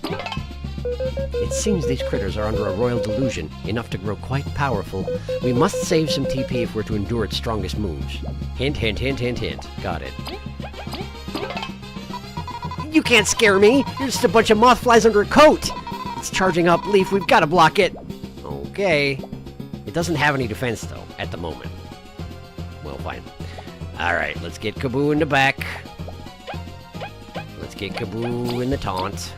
Speaker 1: It seems these critters are under a royal delusion, enough to grow quite powerful. We must save some TP if we're to endure its strongest moves. Hint, hint, hint, hint, hint. Got it. You can't scare me! You're just a bunch of mothflies under a coat! It's charging up, Leaf. We've got to block it. Okay. It doesn't have any defense, though, at the moment. Well, fine. Alright, let's get Kaboo in the back. Let's get Kaboo in the taunt.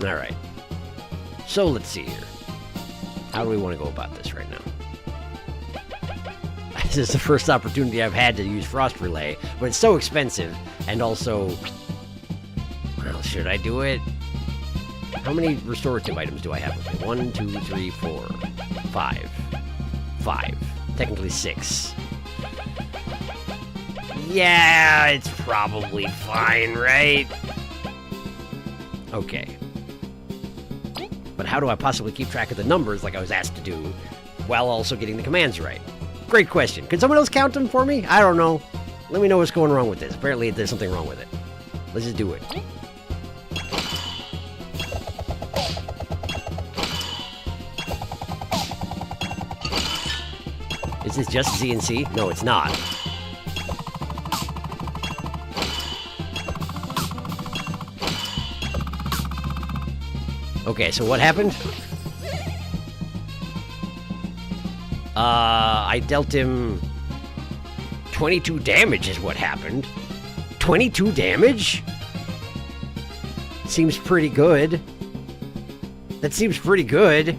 Speaker 1: Alright. So, let's see here. How do we want to go about this right now? This is the first opportunity I've had to use Frost Relay, but it's so expensive, and also... Well, should I do it? How many restorative items do I have? Okay, 1, 2, 3, 4, 5. 5. Technically 6. Yeah, it's probably fine, right? Okay. But how do I possibly keep track of the numbers like I was asked to do, while also getting the commands right? Great question. Can someone else count them for me? I don't know. Let me know what's going wrong with this. Apparently there's something wrong with it. Let's just do it. Is this just Z and C? No, it's not. Okay, so what happened? I dealt him 22 damage is what happened. 22 damage? Seems pretty good. That seems pretty good.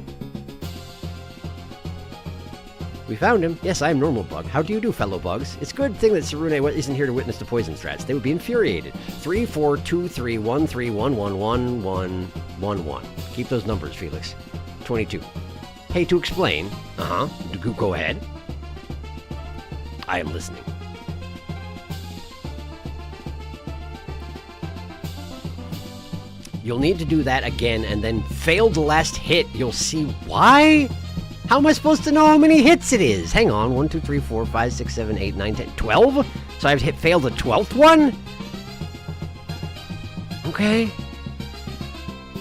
Speaker 1: We found him. Yes, I am Normal Bug. How do you do, fellow bugs? It's a good thing that Sarune isn't here to witness the poison strats. They would be infuriated. 3, 4, 2, 3, 1, 3, 1, 1, 1, 1, 1, 1. Keep those numbers, Felix. 22. Hey, to explain. Go ahead. I am listening. You'll need to do that again and then fail the last hit. You'll see why? How am I supposed to know how many hits it is? Hang on. 1, 2, 3, 4, 5, 6, 7, 8, 9, 10, 12? So I've failed the 12th one? Okay.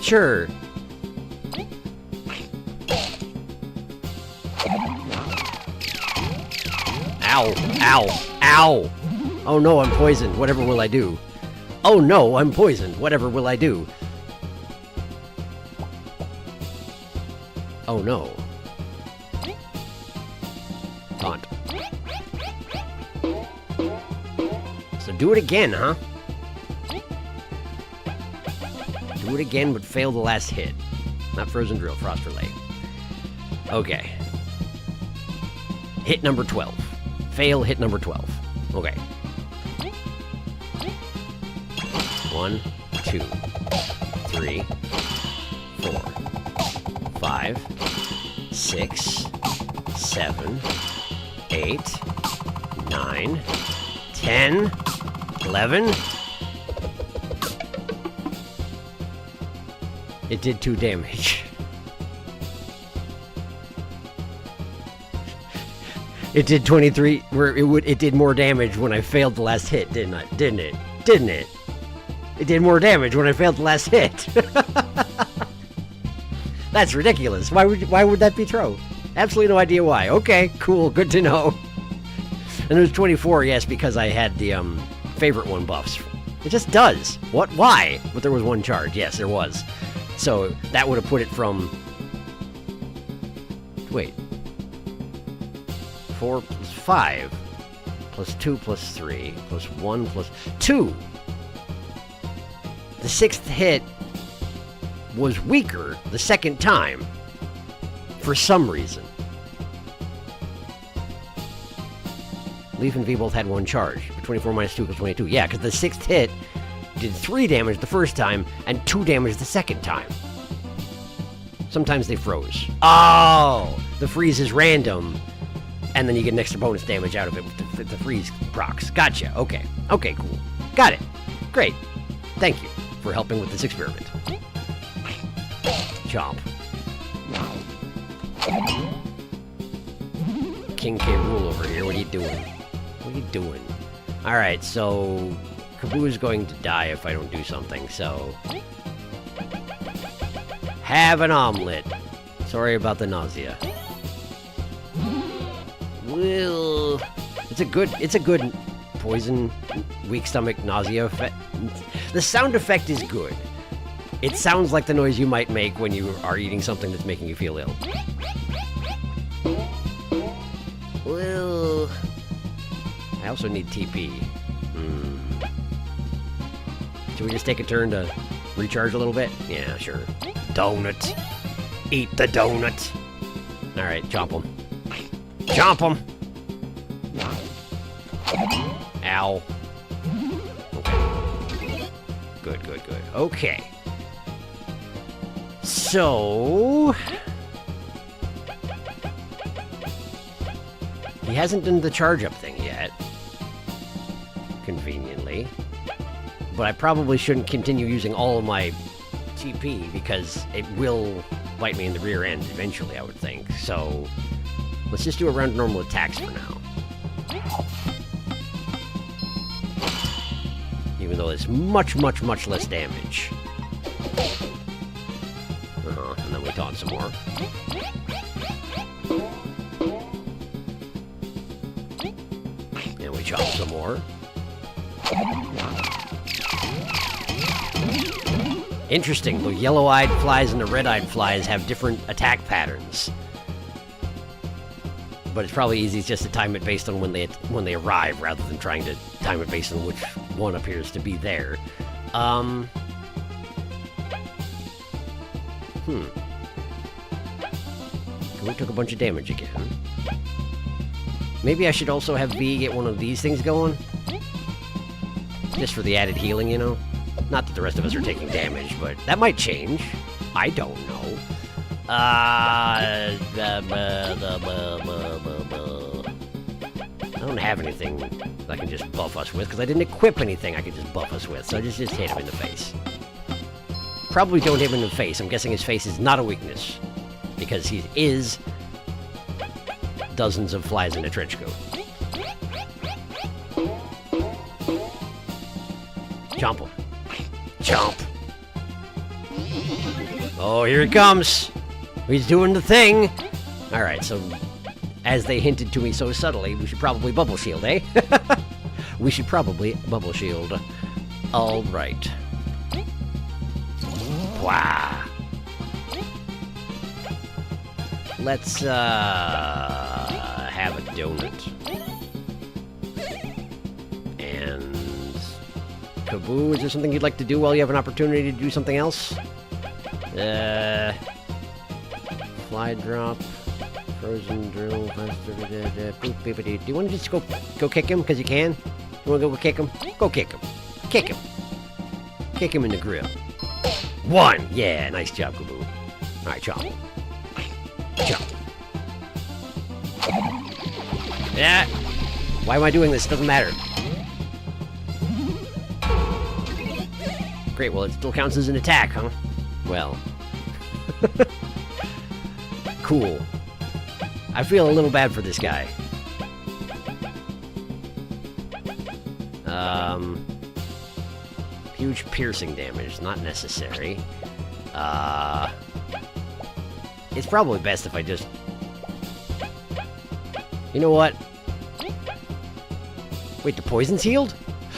Speaker 1: Sure. Ow. Ow. Ow. Oh no, I'm poisoned. Whatever will I do? Oh no, I'm poisoned. Whatever will I do? Oh no. Taunt. So do it again, huh? Do it again, but fail the last hit. Not Frozen Drill, Frost Relay. Okay. Hit number 12. Fail hit number 12. Okay. 1, 2, 3, 4, 5, 6, 7, 8, 9, 10, 11. It did 2 damage. It did 23, where it did more damage when I failed the last hit, didn't it? Didn't it? It did more damage when I failed the last hit. That's ridiculous. Why would that be true? Absolutely no idea why. Okay, cool, good to know. And it was 24, yes, because I had the favorite one buffs. It just does. What? Why? But there was 1 charge. Yes, there was. So that would have put it from... Wait. 4 plus 5 plus 2 plus 3 plus 1 plus 2. The 6th hit was weaker the 2nd time for some reason. Leaf and V both had 1 charge. 24 minus 2 equals 22. Yeah, because the 6th hit did 3 damage the first time and 2 damage the 2nd time. Sometimes they froze. Oh! The freeze is random. And then you get an extra bonus damage out of it with the freeze procs. Gotcha. Okay. Okay, cool. Got it. Great. Thank you for helping with this experiment. Chomp. King K. Rool over here. What are you doing? What are you doing? Alright, so... Kaboo is going to die if I don't do something, so... Have an omelet. Sorry about the nausea. Well, it's a good poison, weak stomach, nausea effect. The sound effect is good. It sounds like the noise you might make when you are eating something that's making you feel ill. Well, I also need TP. Should we just take a turn to recharge a little bit? Yeah, sure. Donut. Eat the donut. Alright, chomp him. Chomp him! Ow. Okay. Good. Okay. So... He hasn't done the charge-up thing yet. Conveniently. But I probably shouldn't continue using all of my TP, because it will bite me in the rear end eventually, I would think. So... Let's just do a round of normal attacks for now. Even though it's much less damage. And then we taunt some more. And we chop some more. Interesting, the yellow-eyed flies and the red-eyed flies have different attack patterns. but it's probably easy just to time it based on when they arrive, rather than trying to time it based on which one appears to be there. We took a bunch of damage again. Maybe I should also have V get one of these things going? Just for the added healing, you know? Not that the rest of us are taking damage, but that might change. I don't know. I don't have anything that I can just buff us with, because I didn't equip anything I could just buff us with, so just hit him in the face. Probably don't hit him in the face. I'm guessing his face is not a weakness, because he is dozens of flies in a trench coat. Chomp him. Chomp. Oh, here he comes. He's doing the thing. Alright, so as they hinted to me so subtly, we should probably bubble shield, eh? We should probably bubble shield. Alright. Wow. Let's, have a donut. And... Kaboo, is there something you'd like to do while you have an opportunity to do something else? Fly drop, frozen drill, boop, beepity. Do you want to just go kick him? Because you can? You want to go kick him? Go kick him. Kick him. Kick him in the grill. 1! Yeah, nice job, Kaboo. Alright, chomp him. Chomp. Yeah. Why am I doing this? Doesn't matter. Great, well, it still counts as an attack, huh? Well. Cool. I feel a little bad for this guy. Huge piercing damage, not necessary. It's probably best if I just... You know what? Wait, the poison's healed?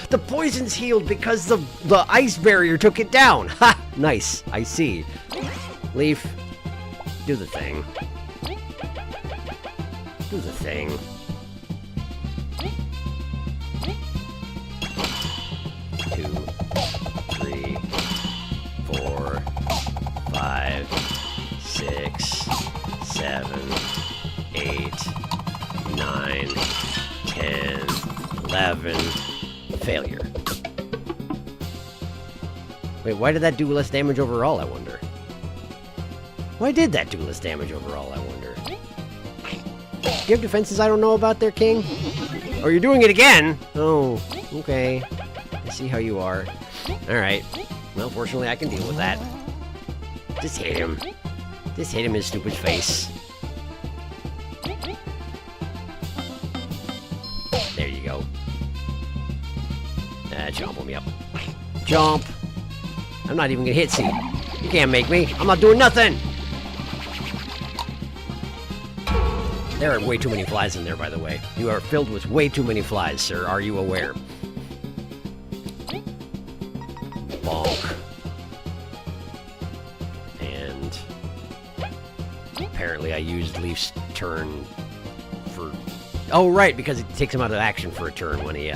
Speaker 1: The poison's healed because the ice barrier took it down! Ha! Nice, I see. Leaf, do the thing. Do the thing. Two, 3, 4, 5, 6, 7, 8, 9, 10, 11. Failure. Wait, why did that do less damage overall, I wonder? Why did that do less damage overall, I wonder? Do you have defenses I don't know about there, King? Oh, you're doing it again? Oh, okay. I see how you are. Alright. Well, fortunately, I can deal with that. Just hit him. Just hit him in his stupid face. There you go. Jump him, yep. Jump! I'm not even gonna hit C. You can't make me. I'm not doing nothing! There are way too many flies in there, by the way. You are filled with way too many flies, sir. Are you aware? Bonk. And... apparently I used Leaf's turn for... Oh, right, because it takes him out of action for a turn when he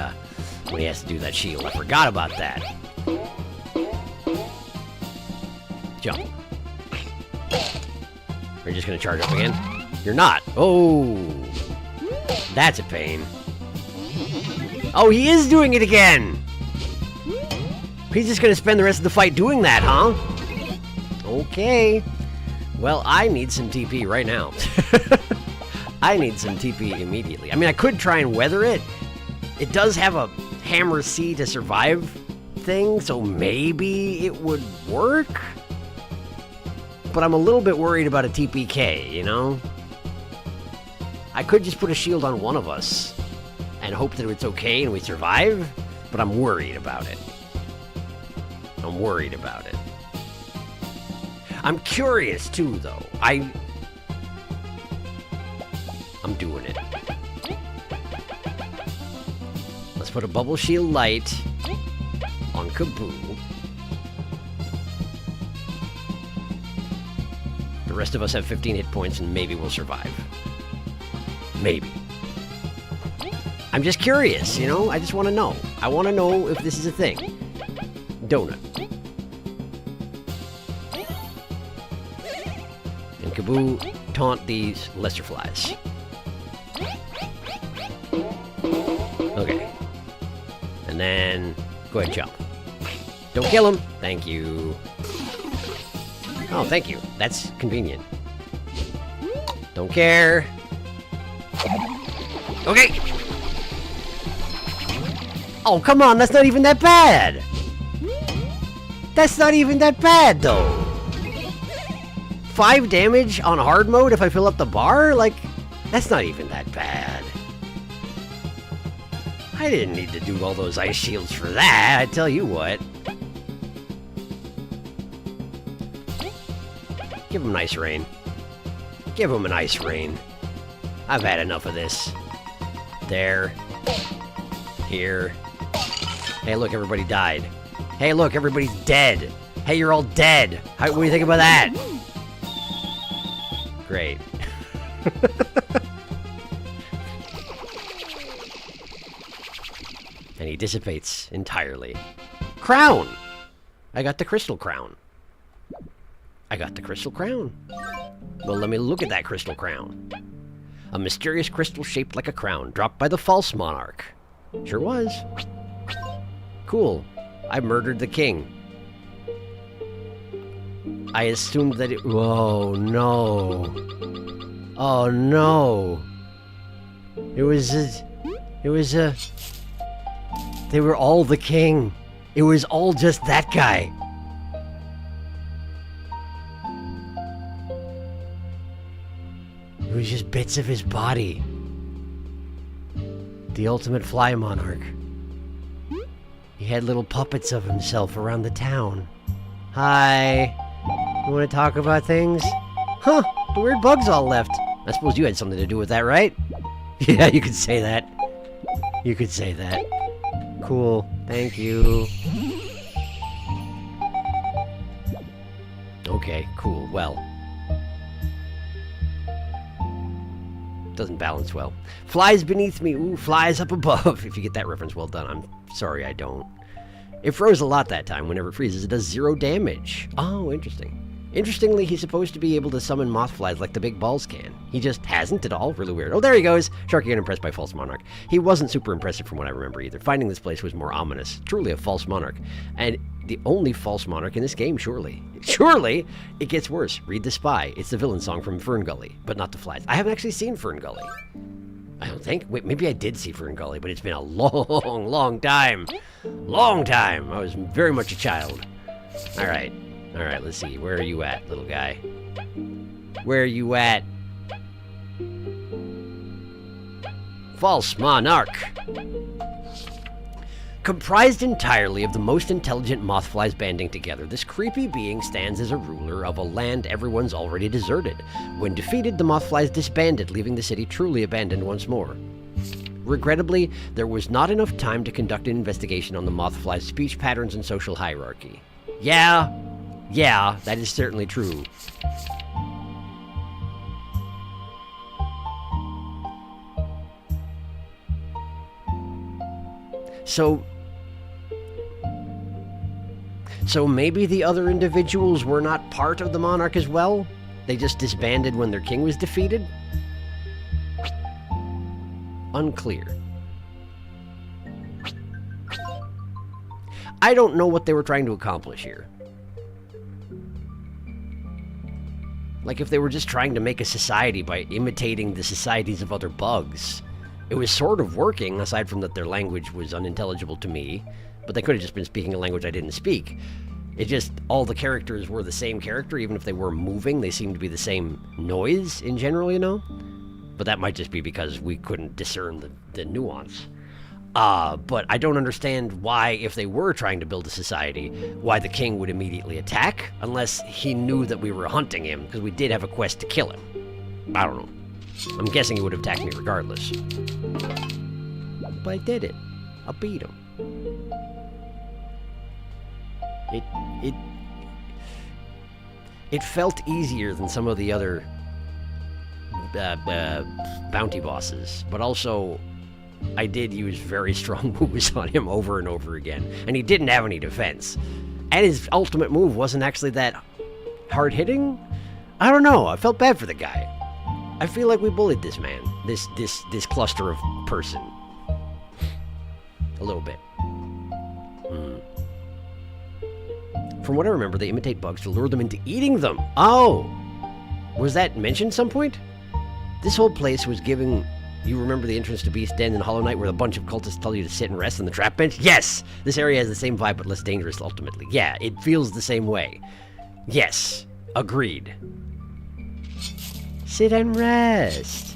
Speaker 1: has to do that shield. I forgot about that. Jump. Are you just gonna charge up again? You're not. Oh, that's a pain. Oh, he is doing it again. He's just gonna spend the rest of the fight doing that, huh? Okay. Well, I need some TP right now. I need some TP immediately. I mean, I could try and weather it. It does have a hammer C to survive thing, so maybe it would work? But I'm a little bit worried about a TPK, you know? I could just put a shield on one of us and hope that it's okay and we survive, but I'm worried about it. I'm worried about it. I'm curious too, though. I'm doing it. Let's put a bubble shield light on Kaboo. The rest of us have 15 hit points and maybe we'll survive. Maybe. I'm just curious, you know? I just want to know. I want to know if this is a thing. Donut. And Kaboo, taunt these lesser flies. Okay. And then, go ahead and jump. Don't kill him. Thank you. Oh, thank you. That's convenient. Don't care. Okay. Oh, come on. That's not even that bad. That's not even that bad, though. 5 damage on hard mode if I fill up the bar? Like, that's not even that bad. I didn't need to do all those ice shields for that, I tell you what. Give him an ice rain. Give him an ice rain. I've had enough of this. There. Here. Hey, look, everybody died. Hey, look, everybody's dead. Hey, you're all dead. What do you think about that? Great. And he dissipates entirely. Crown! I got the crystal crown. I got the crystal crown. Well, let me look at that crystal crown. A mysterious crystal shaped like a crown, dropped by the false monarch. Sure was. Cool. I murdered the king. I assumed that it... Whoa, no. Oh, no. It was a... They were all the king. It was all just that guy. It was just bits of his body. The ultimate fly monarch. He had little puppets of himself around the town. Hi. You want to talk about things? Huh, the weird bugs all left. I suppose you had something to do with that, right? Yeah, you could say that. You could say that. Cool, thank you. Okay, cool, well. Doesn't balance well. Flies beneath me, ooh, flies up above. If you get that reference, well done. I'm sorry I don't. It froze a lot that time. Whenever it freezes, it does 0 damage. Oh, interesting. Interestingly, he's supposed to be able to summon moth flies like the big balls can. He just hasn't at all. Really weird. Oh, there he goes. Sharky unimpressed by false monarch. He wasn't super impressive from what I remember either. Finding this place was more ominous. Truly a false monarch. And the only false monarch in this game, surely. Surely! It gets worse. Read The Spy. It's the villain song from Fern Gully, but not the flies. I haven't actually seen Fern Gully. I don't think. Wait, maybe I did see Fern Gully, but it's been a long, long time. Long time. I was very much a child. Alright. Alright, let's see. Where are you at, little guy? Where are you at? False monarch. Comprised entirely of the most intelligent mothflies banding together, this creepy being stands as a ruler of a land everyone's already deserted. When defeated, the mothflies disbanded, leaving the city truly abandoned once more. Regrettably, there was not enough time to conduct an investigation on the mothflies' speech patterns and social hierarchy. Yeah, that is certainly true. So maybe the other individuals were not part of the monarch as well? They just disbanded when their king was defeated? Unclear. I don't know what they were trying to accomplish here. Like if they were just trying to make a society by imitating the societies of other bugs. It was sort of working, aside from that their language was unintelligible to me, but they could have just been speaking a language I didn't speak. It just, all the characters were the same character, even if they were moving, they seemed to be the same noise in general, you know? But that might just be because we couldn't discern the nuance. But I don't understand why, if they were trying to build a society, why the king would immediately attack, unless he knew that we were hunting him, because we did have a quest to kill him. I don't know. I'm guessing he would have attacked me regardless. But I did it. I beat him. It felt easier than some of the other bounty bosses, but also I did use very strong moves on him over and over again, and he didn't have any defense. And his ultimate move wasn't actually that hard-hitting? I don't know, I felt bad for the guy. I feel like we bullied this man, this cluster of person. A little bit. From what I remember, they imitate bugs to lure them into eating them. Oh! Was that mentioned some point? This whole place was giving... You remember the entrance to Beast Den in Hollow Knight where a bunch of cultists tell you to sit and rest on the trap bench? Yes! This area has the same vibe but less dangerous ultimately. Yeah, it feels the same way. Yes. Agreed. Sit and rest.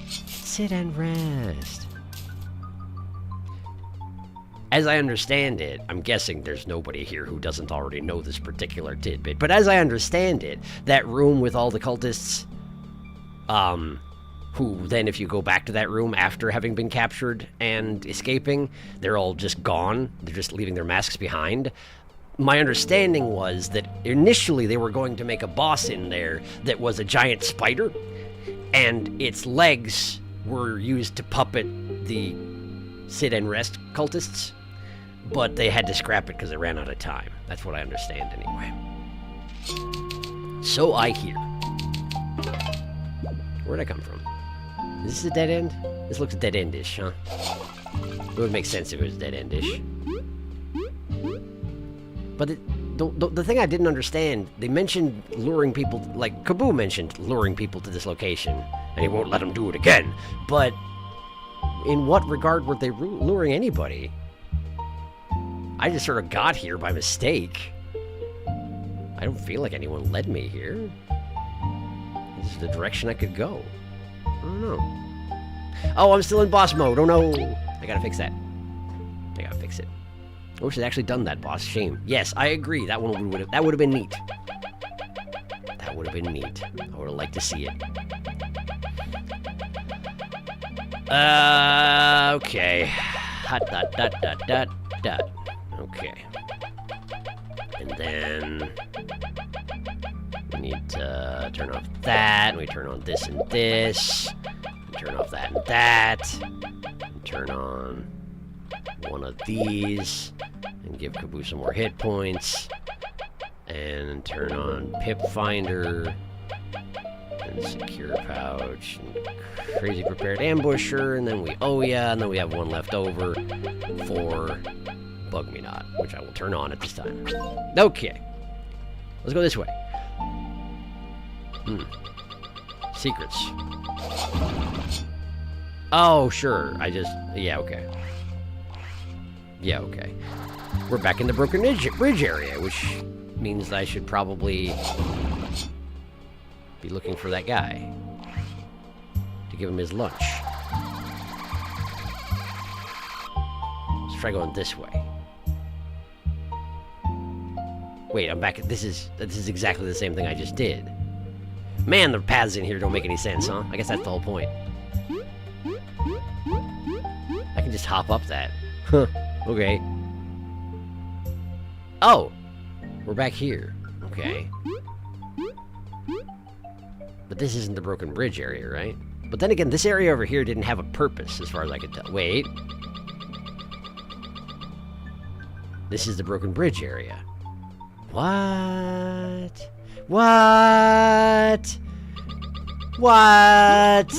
Speaker 1: Sit and rest. As I understand it, I'm guessing there's nobody here who doesn't already know this particular tidbit, but as I understand it, that room with all the cultists, who then if you go back to that room after having been captured and escaping, they're all just gone. They're just leaving their masks behind. My understanding was that initially they were going to make a boss in there that was a giant spider, and its legs were used to puppet the sit and rest cultists, but they had to scrap it because they ran out of time. That's what I understand anyway. So I hear. Where'd I come from? Is this a dead end? This looks dead-endish, huh? It would make sense if it was dead-endish. But the thing I didn't understand, they mentioned luring people, like Kaboo mentioned luring people to this location, and he won't let them do it again. But in what regard were they luring anybody? I just sort of got here by mistake. I don't feel like anyone led me here. This is the direction I could go. I don't know. Oh, I'm still in boss mode. Oh no. I gotta fix that. I gotta fix it. I wish I'd actually done that, boss. Shame. Yes, I agree. That one would have been neat. That would have been neat. I would have liked to see it. Okay. Hot dot dot dot dot dot. Okay. And then we need to turn off that, and we turn on this and this, and turn off that and that, and turn on one of these, and give Kaboo some more hit points, and turn on Pip Finder, and Secure Pouch, and Crazy Prepared Ambusher, and then we Ouya, and then we have one left over for Bug Me Not, which I will turn on at this time. Okay. Let's go this way. Secrets. Oh, sure. Yeah, okay. Yeah, okay. We're back in the Broken Bridge area, which means I should probably be looking for that guy to give him his lunch. Let's try going this way. Wait, I'm back. This is exactly the same thing I just did. Man, the paths in here don't make any sense, huh? I guess that's the whole point. I can just hop up that. Huh. Okay. Oh! We're back here. Okay. But this isn't the Broken Bridge area, right? But then again, this area over here didn't have a purpose, as far as I could tell. Wait. This is the Broken Bridge area. What? What? What?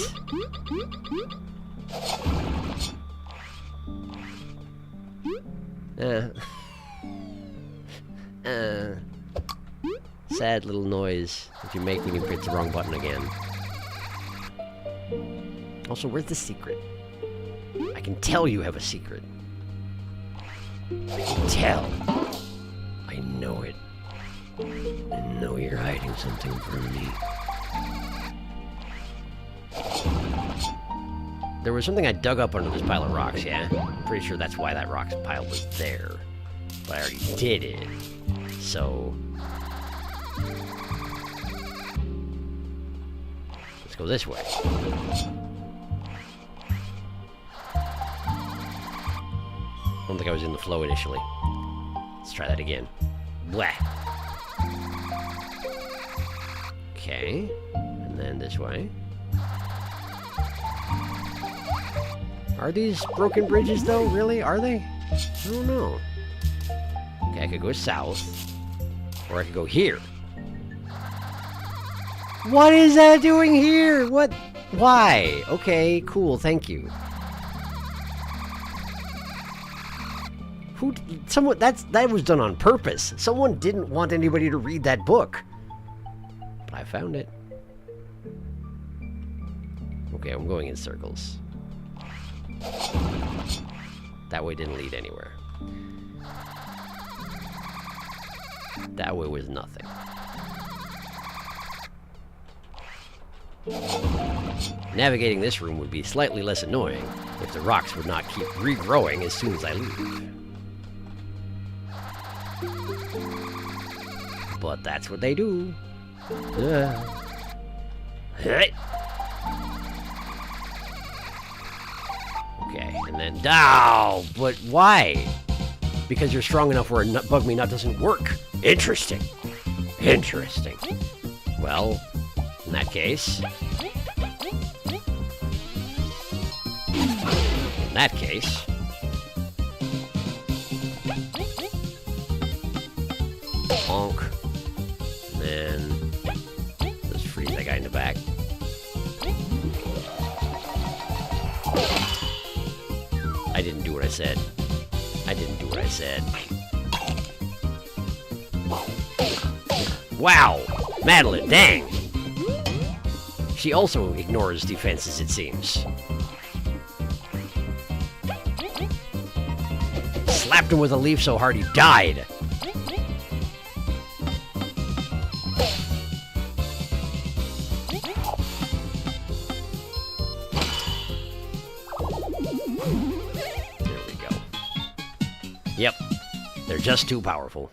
Speaker 1: Sad little noise that you make when you hit the wrong button again. Also, where's the secret? I can tell you have a secret. I can tell. I know it. I know you're hiding something from me. There was something I dug up under this pile of rocks, yeah? I'm pretty sure that's why that rock pile was there. But I already did it. So... let's go this way. I don't think I was in the flow initially. Let's try that again. Blah. Okay. And then this way. Are these broken bridges, though? Really? Are they? I don't know. Okay, I could go south. Or I could go here. What is that doing here? What? Why? Okay, cool, thank you. Someone, that was done on purpose. Someone didn't want anybody to read that book. But I found it. Okay, I'm going in circles. That way didn't lead anywhere. That way was nothing. Navigating this room would be slightly less annoying if the rocks would not keep regrowing as soon as I leave. But that's what they do. Hey. Okay, and then... Ow! But why? Because you're strong enough where a bug me nut doesn't work. Interesting. Interesting. Well, in that case... In that case... Honk. And then... Let's freeze that guy in the back. I didn't do what I said. I didn't do what I said. Wow! Madeline, dang! She also ignores defenses, it seems. Slapped him with a leaf so hard he died! There we go. Yep. They're just too powerful.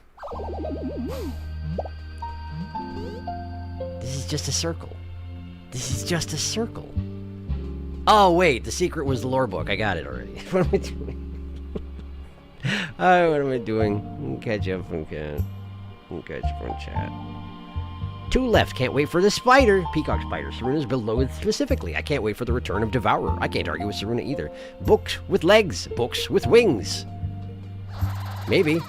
Speaker 1: This is just a circle. This is just a circle. Oh, wait. The secret was the lore book. I got it already. What am I doing? What am I doing? Catch up on cat. Catch up on chat. 2 left. Can't wait for the spider. Peacock spider. Saruna's below specifically. I can't wait for the return of Devourer. I can't argue with Saruna either. Books with legs. Books with wings. Maybe.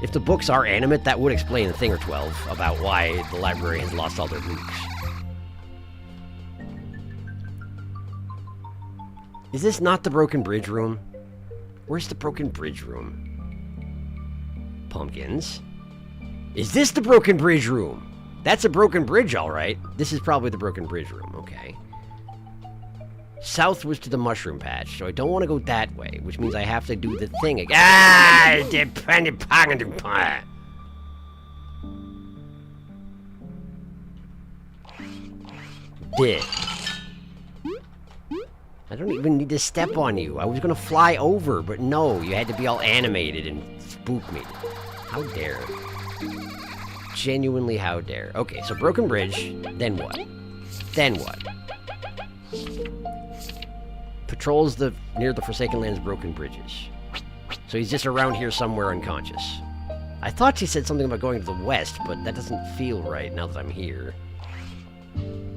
Speaker 1: If the books are animate, that would explain a thing or 12 about why the library has lost all their books. Is this not the Broken Bridge room? Where's the Broken Bridge room? Pumpkins. Is this the Broken Bridge room? That's a broken bridge, all right. This is probably the Broken Bridge room, okay. South was to the mushroom patch, so I don't want to go that way, which means I have to do the thing again. Ah! Did. I don't even need to step on you. I was gonna fly over, but no, you had to be all animated and spook me. How dare. Genuinely, how dare. Okay, so Broken Bridge, then what? Then what? Patrols near the Forsaken Lands Broken Bridges. So he's just around here somewhere unconscious. I thought she said something about going to the west, but that doesn't feel right now that I'm here.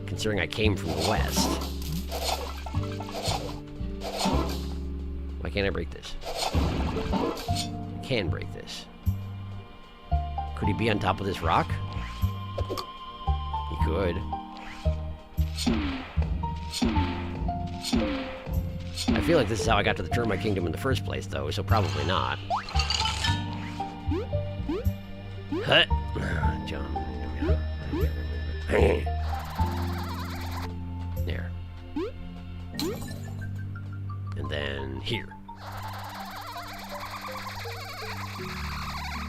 Speaker 1: Considering I came from the west. Why can't I break this? I can break this. Could he be on top of this rock? He could. I feel like this is how I got to the Termite Kingdom in the first place, though, so probably not. Hut. John. There. And then here.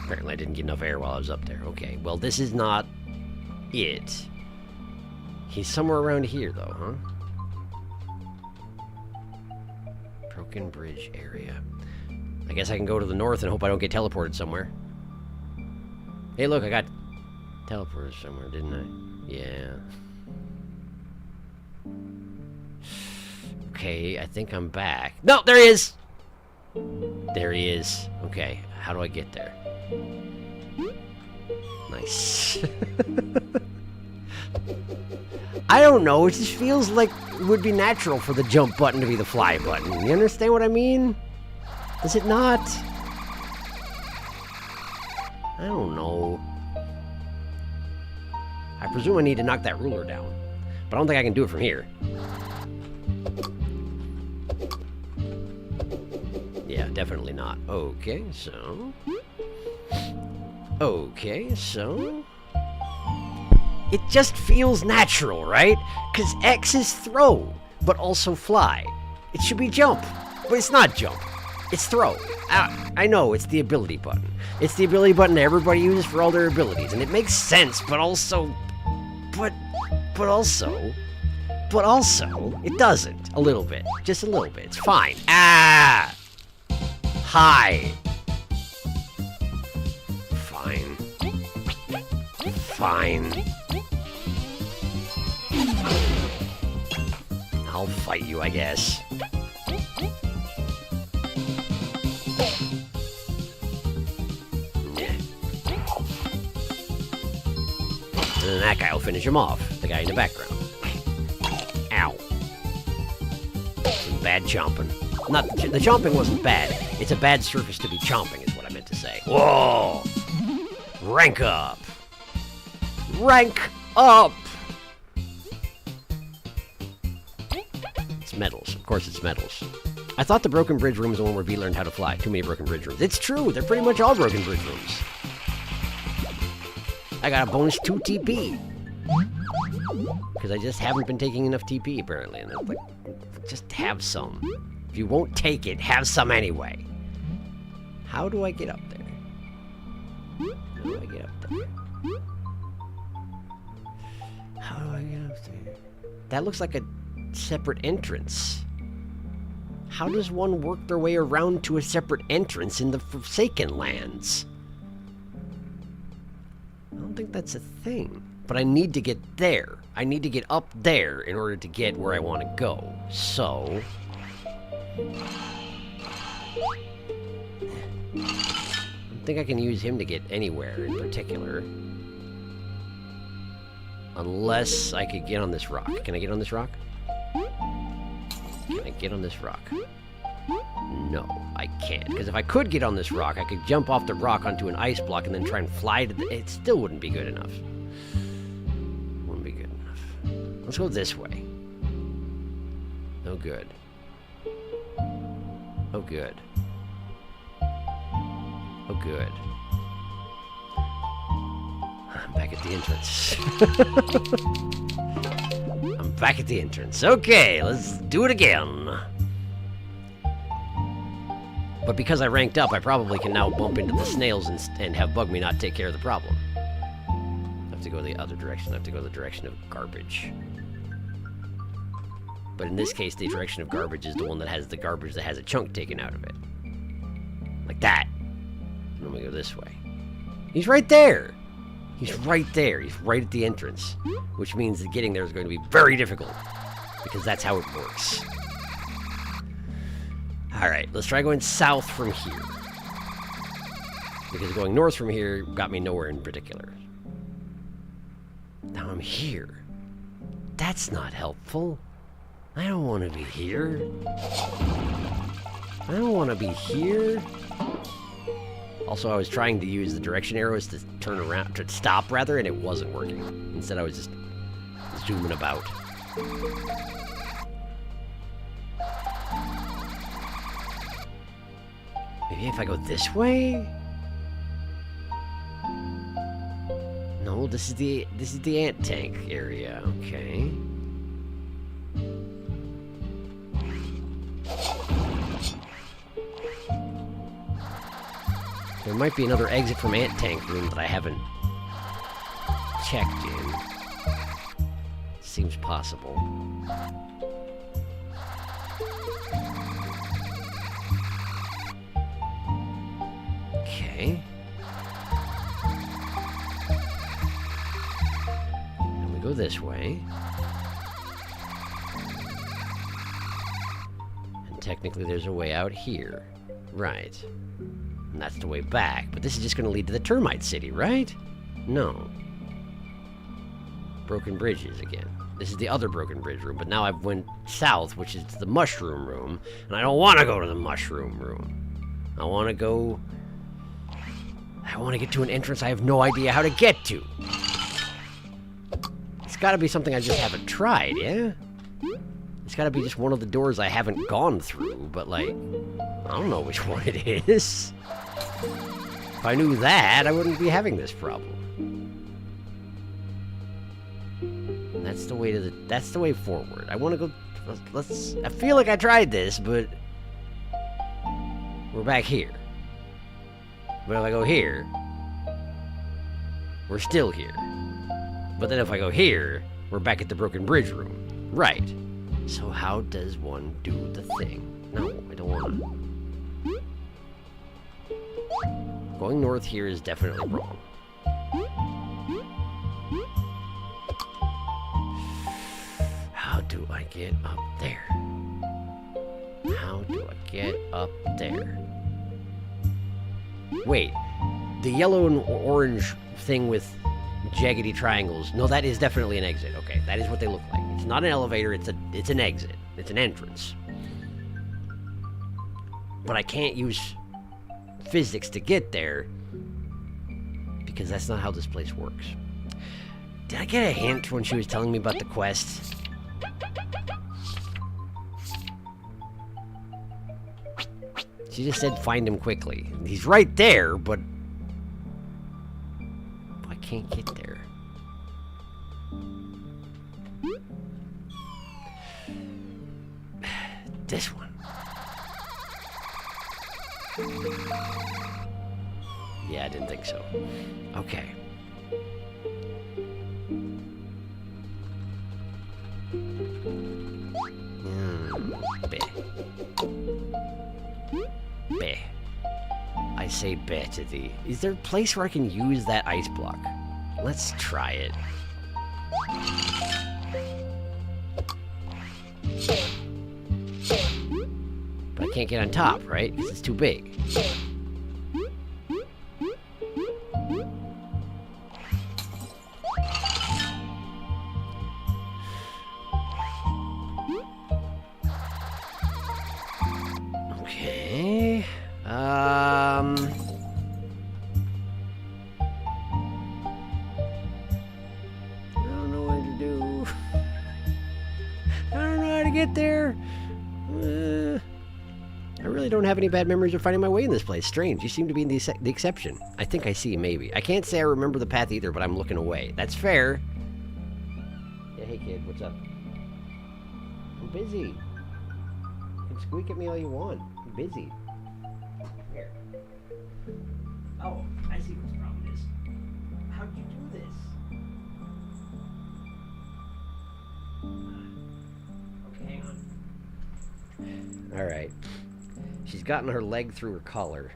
Speaker 1: Apparently I didn't get enough air while I was up there. Okay, well, this is not it. He's somewhere around here, though, huh? Broken Bridge area. I guess I can go to the north and hope I don't get teleported somewhere. Hey, look, I got teleported somewhere, didn't I? Yeah. Okay, I think I'm back. No, there he is! There he is. Okay, how do I get there? Nice. face. I don't know, it just feels like it would be natural for the jump button to be the fly button. You understand what I mean? Does it not? I don't know. I presume I need to knock that ruler down, but I don't think I can do it from here. Yeah, definitely not. Okay, so... It just feels natural, right? Because X is throw, but also fly. It should be jump, but it's not jump. It's throw. I know, it's the ability button. It's the ability button everybody uses for all their abilities, and it makes sense, but also... But also, it doesn't. A little bit. Just a little bit. It's fine. Ah! Hi. Fine. I'll fight you, I guess. And then that guy will finish him off. The guy in the background. Ow. Some bad chomping. The chomping wasn't bad. It's a bad surface to be chomping, is what I meant to say. Whoa! Rank up! Rank up! It's metals. Of course it's metals. I thought the Broken Bridge room was the one where V learned how to fly. Too many Broken Bridge rooms. It's true! They're pretty much all Broken Bridge rooms. I got a bonus 2 TP. Because I just haven't been taking enough TP, apparently. And it's like, just have some. If you won't take it, have some anyway. How do I get up there? How do I get up there? How do I get up there? That looks like a separate entrance. How does one work their way around to a separate entrance in the Forsaken Lands? I don't think that's a thing. But I need to get there. I need to get up there in order to get where I want to go. So... I don't think I can use him to get anywhere in particular. Unless I could get on this rock. Can I get on this rock? Can I get on this rock? No, I can't. Because if I could get on this rock, I could jump off the rock onto an ice block and then try and fly to the... It still wouldn't be good enough. Wouldn't be good enough. Let's go this way. Oh, good. Oh, good. Oh, good. I'm back at the entrance. I'm back at the entrance. Okay, let's do it again. But because I ranked up, I probably can now bump into the snails and have Bug Me not take care of the problem. I have to go the other direction. I have to go the direction of garbage. But in this case, the direction of garbage is the one that has the garbage that has a chunk taken out of it. Like that. And then we go this way. He's right there! He's right there. He's right at the entrance. Which means that getting there is going to be very difficult. Because that's how it works. Alright, let's try going south from here. Because going north from here got me nowhere in particular. Now I'm here. That's not helpful. I don't want to be here. I don't want to be here. Also, I was trying to use the direction arrows to turn around, to stop rather, and it wasn't working. Instead, I was just zooming about. Maybe if I go this way? No, this is the ant tank area. Okay. There might be another exit from ant tank room that I haven't checked in. Seems possible. Okay. And we go this way. And technically there's a way out here. Right. And that's the way back. But this is just going to lead to the Termite City, right? No. Broken bridges again. This is the other broken bridge room, but now I've went south, which is the mushroom room, and I don't want to go to the mushroom room. I want to get to an entrance I have no idea how to get to. It's got to be something I just haven't tried, yeah? It's got to be just one of the doors I haven't gone through, but like, I don't know which one it is. If I knew that, I wouldn't be having this problem. And that's the way forward. I want to go, I feel like I tried this, but we're back here. But if I go here, we're still here. But then if I go here, we're back at the broken bridge room. Right. So how does one do the thing? No, I don't want to. Going north here is definitely wrong. How do I get up there? How do I get up there? Wait, the yellow and orange thing with jaggedy triangles. No, that is definitely an exit. Okay, that is what they look like. It's not an elevator, it's an exit. It's an entrance. But I can't use physics to get there because that's not how this place works. Did I get a hint when she was telling me about the quest? She just said find him quickly. He's right there, but I can't get there. This one. Yeah, I didn't think so. Okay. Bleh. Bleh. I say bleh to thee. Is there a place where I can use that ice block? Let's try it. But I can't get on top, right? Because it's too big. Okay. I don't know what to do. I don't know how to get there. I really don't have any bad memories of finding my way in this place. Strange. You seem to be the exception. I think I see, maybe. I can't say I remember the path either, but I'm looking away. That's fair. Yeah, hey kid, what's up? I'm busy. You can squeak at me all you want. I'm busy. Here. Oh, I see what the problem is. How'd you do this? Okay, hang on. Alright. She's gotten her leg through her collar.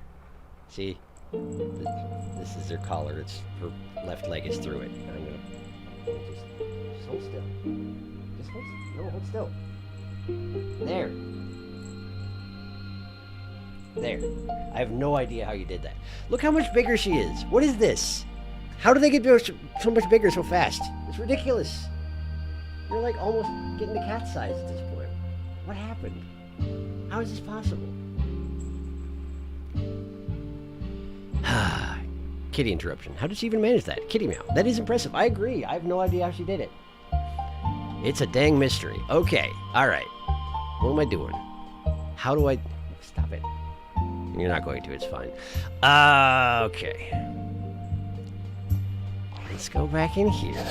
Speaker 1: See? This is her collar. It's her left leg is through it. I'm gonna just hold still. Just hold still. No, hold still. There. There. I have no idea how you did that. Look how much bigger she is. What is this? How do they get so much bigger so fast? It's ridiculous. You're like almost getting to cat size at this point. What happened? How is this possible? Kitty interruption. How did she even manage that? Kitty meow. That is impressive. I agree. I have no idea how she did it. It's a dang mystery. Okay. Alright. What am I doing? How do I... Stop it. You're not going to. It's fine. Okay. Let's go back in here.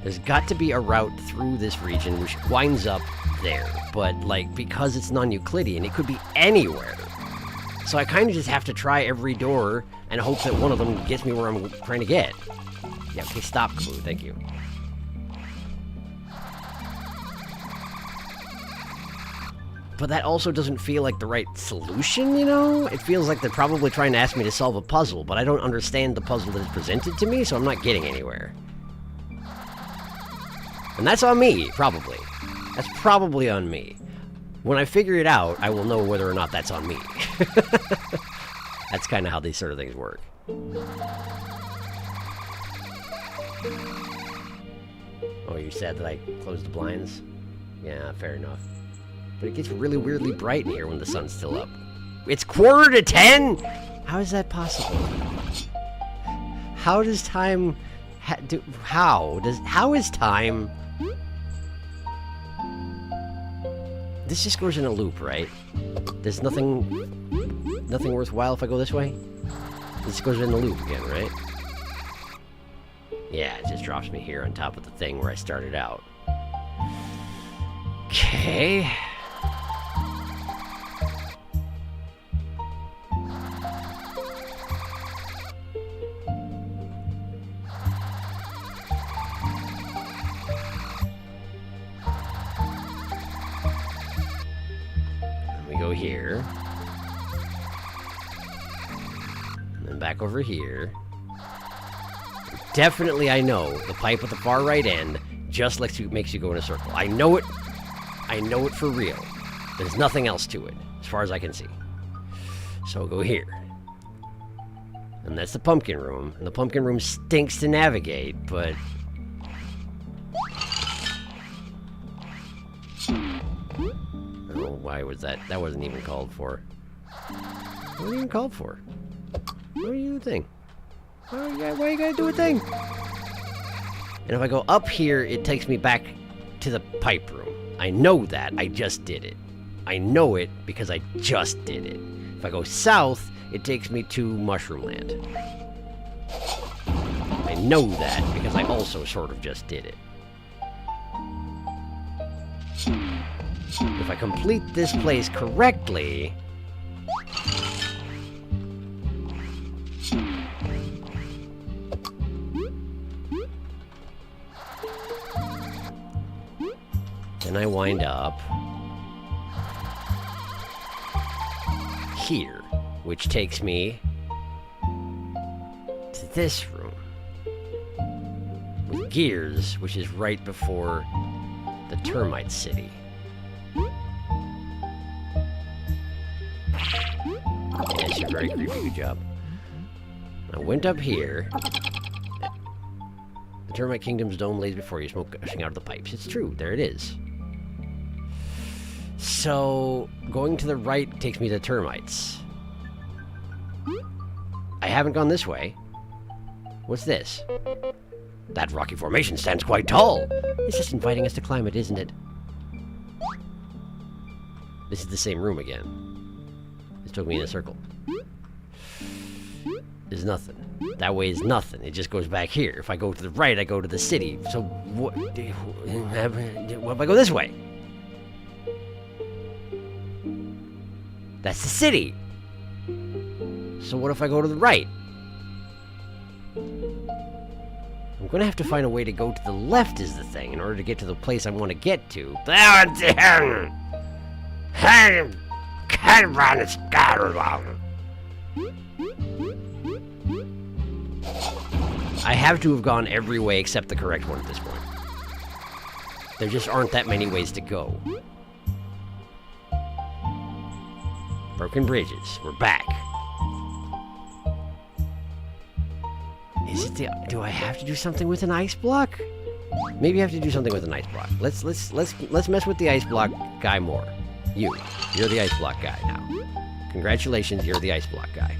Speaker 1: There's got to be a route through this region which winds up there. But, like, because it's non-Euclidean, it could be anywhere. So I kind of just have to try every door and hope that one of them gets me where I'm trying to get. Yeah, okay, stop, Kaboo. Thank you. But that also doesn't feel like the right solution, you know? It feels like they're probably trying to ask me to solve a puzzle, but I don't understand the puzzle that is presented to me, so I'm not getting anywhere. And that's on me, probably. That's probably on me. When I figure it out, I will know whether or not that's on me. That's kind of how these sort of things work. Oh, you said that I closed the blinds? Yeah, fair enough. But it gets really weirdly bright in here when the sun's still up. It's 9:45? How is that possible? How does time... How is time... This just goes in a loop, right? There's nothing worthwhile if I go this way? This goes in the loop again, right? Yeah, it just drops me here on top of the thing where I started out. Okay. Here. And then back over here. Definitely I know the pipe at the far right end just makes you go in a circle. I know it. I know it for real. There's nothing else to it, as far as I can see. So I'll go here. And that's the pumpkin room. And the pumpkin room stinks to navigate, but... Why was that? That wasn't even called for. What wasn't even called for? What are you doing? Why you gotta do a thing? And if I go up here, it takes me back to the pipe room. I know that. I just did it. I know it because I just did it. If I go south, it takes me to Mushroom Land. I know that because I also sort of just did it. If I complete this place correctly... then I wind up... here, which takes me to this room. With gears, which is right before the Termite City. Yes, you're very creepy. Good job. I went up here. The Termite Kingdom's dome lays before you, smoke gushing out of the pipes. It's true. There it is. So, going to the right takes me to termites. I haven't gone this way. What's this? That rocky formation stands quite tall. It's just inviting us to climb it, isn't it? This is the same room again. This took me in a circle. There's nothing. That way is nothing. It just goes back here. If I go to the right, I go to the city. So, what if I go this way? That's the city. So what if I go to the right? I'm gonna have to find a way to go to the left is the thing, in order to get to the place I want to get to. I have to have gone every way except the correct one at this point. There just aren't that many ways to go. Broken bridges. We're back. Is it the... Do I have to do something with an ice block? Maybe I have to do something with an ice block. Let's mess with the ice block guy more. You're the ice block guy now. Congratulations, you're the ice block guy.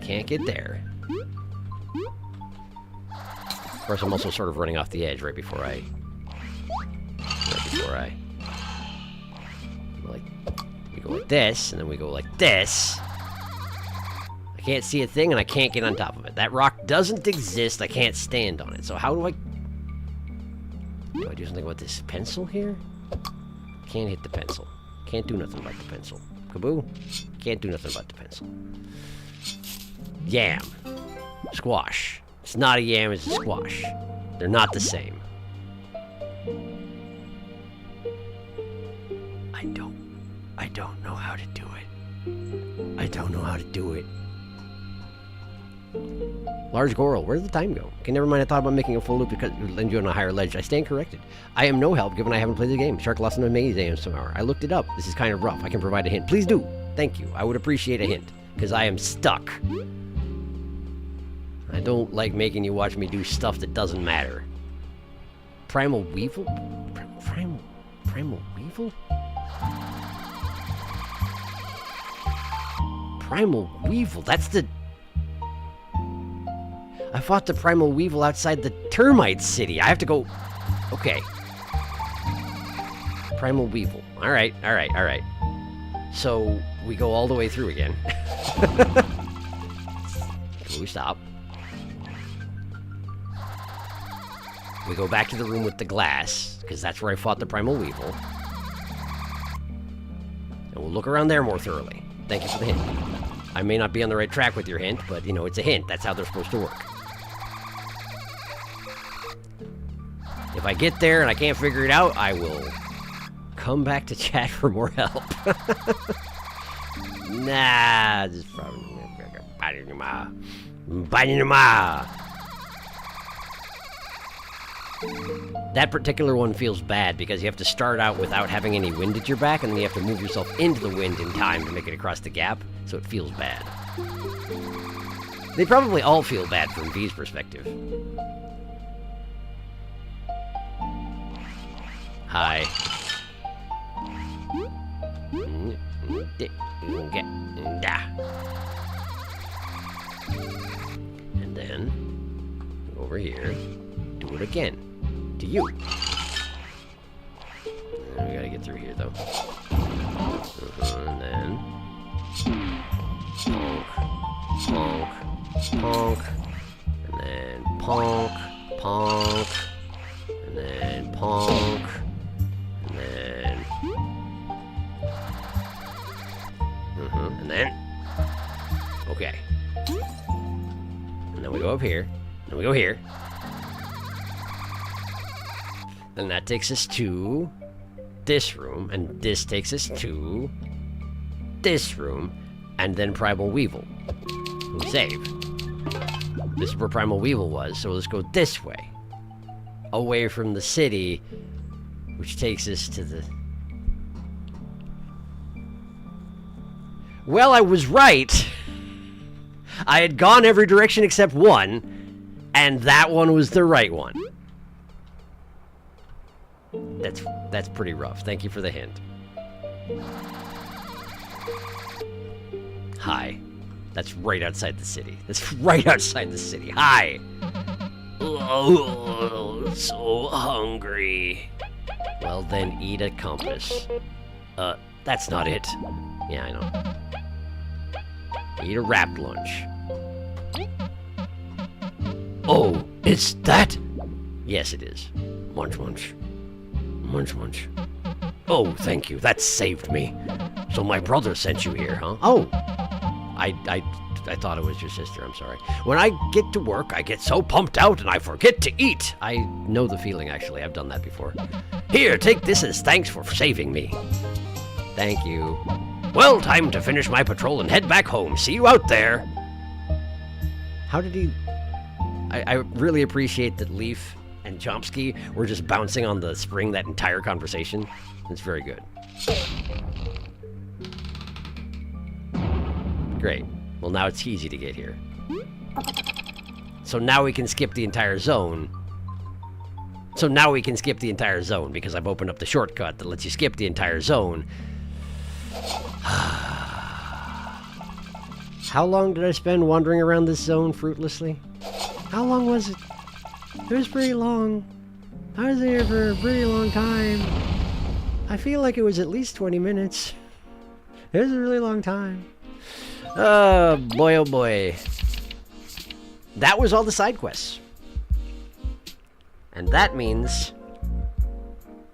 Speaker 1: Can't get there. Of course, I'm also sort of running off the edge right before I... We go like this, and then we go like this. I can't see a thing, and I can't get on top of it. That rock doesn't exist. I can't stand on it. So how do I... Do I do something with this pencil here? Can't hit the pencil. Can't do nothing about the pencil. Kaboo? Can't do nothing about the pencil. Yam. Squash. It's not a yam, it's a squash. They're not the same. I don't know how to do it. I don't know how to do it. Large Goral, where did the time go? Okay, never mind, I thought about making a full loop because it would land you on a higher ledge. I stand corrected. I am no help given I haven't played the game. Shark lost an amazing somehow. I looked it up. This is kind of rough. I can provide a hint. Please do. Thank you. I would appreciate a hint, because I am stuck. I don't like making you watch me do stuff that doesn't matter. Primal Weevil? Primal Weevil? Primal Weevil, that's the... I fought the Primal Weevil outside the Termite city. I have to go... Okay. Primal Weevil. Alright. So, we go all the way through again. We stop. We go back to the room with the glass, because that's where I fought the Primal Weevil. And we'll look around there more thoroughly. Thank you for the hint. I may not be on the right track with your hint, but, you know, it's a hint. That's how they're supposed to work. If I get there and I can't figure it out, I will come back to chat for more help. Nah, just probably... That particular one feels bad because you have to start out without having any wind at your back, and then you have to move yourself into the wind in time to make it across the gap, so it feels bad. They probably all feel bad from V's perspective. Hi. And then, over here, do it again. To you. And we gotta get through here, though. And then... Ponk. Ponk. And then ponk. Ponk. And then ponk. And then... And then... Okay. And then we go up here. Then we go here. Then that takes us to this room, and this takes us to this room, and then Primal Weevil. We'll save. This is where Primal Weevil was, so let's go this way. Away from the city, which takes us to the... Well, I was right! I had gone every direction except one, and that one was the right one. That's pretty rough. Thank you for the hint. Hi. That's right outside the city. That's right outside the city. Hi. Oh, so hungry. Well, then eat a compass. That's not it. Yeah, I know. Eat a wrapped lunch. Oh, it's that? Yes, it is. Munch, munch. Munch, munch. Oh, thank you. That saved me. So my brother sent you here, huh? Oh. I thought it was your sister. I'm sorry. When I get to work, I get so pumped out and I forget to eat. I know the feeling, actually. I've done that before. Here, take this as thanks for saving me. Thank you. Well, time to finish my patrol and head back home. See you out there. How did he... I really appreciate that Leaf and Chomsky were just bouncing on the spring that entire conversation. It's very good. Great. Well, now it's easy to get here. So now we can skip the entire zone. Because I've opened up the shortcut that lets you skip the entire zone. How long did I spend wandering around this zone fruitlessly? How long was it? It was pretty long. I was there for a pretty long time. I feel like it was at least 20 minutes. It was a really long time. Oh, boy, oh boy. That was all the side quests. And that means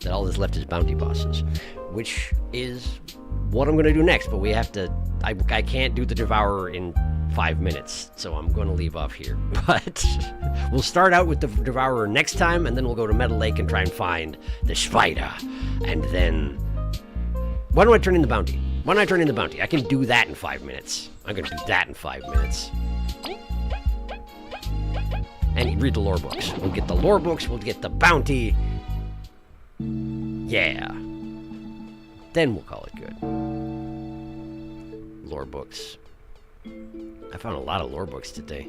Speaker 1: that all that's left is bounty bosses, which is what I'm going to do next, but we have to... I can't do the Devourer in 5 minutes, so I'm going to leave off here. But we'll start out with the Devourer next time, and then we'll go to Metal Lake and try and find the spider. And then... Why don't I turn in the bounty? I can do that in 5 minutes. I'm going to do that in 5 minutes. And read the lore books. We'll get the lore books, we'll get the bounty. Yeah. Then we'll call it good. Lore books. I found a lot of lore books today.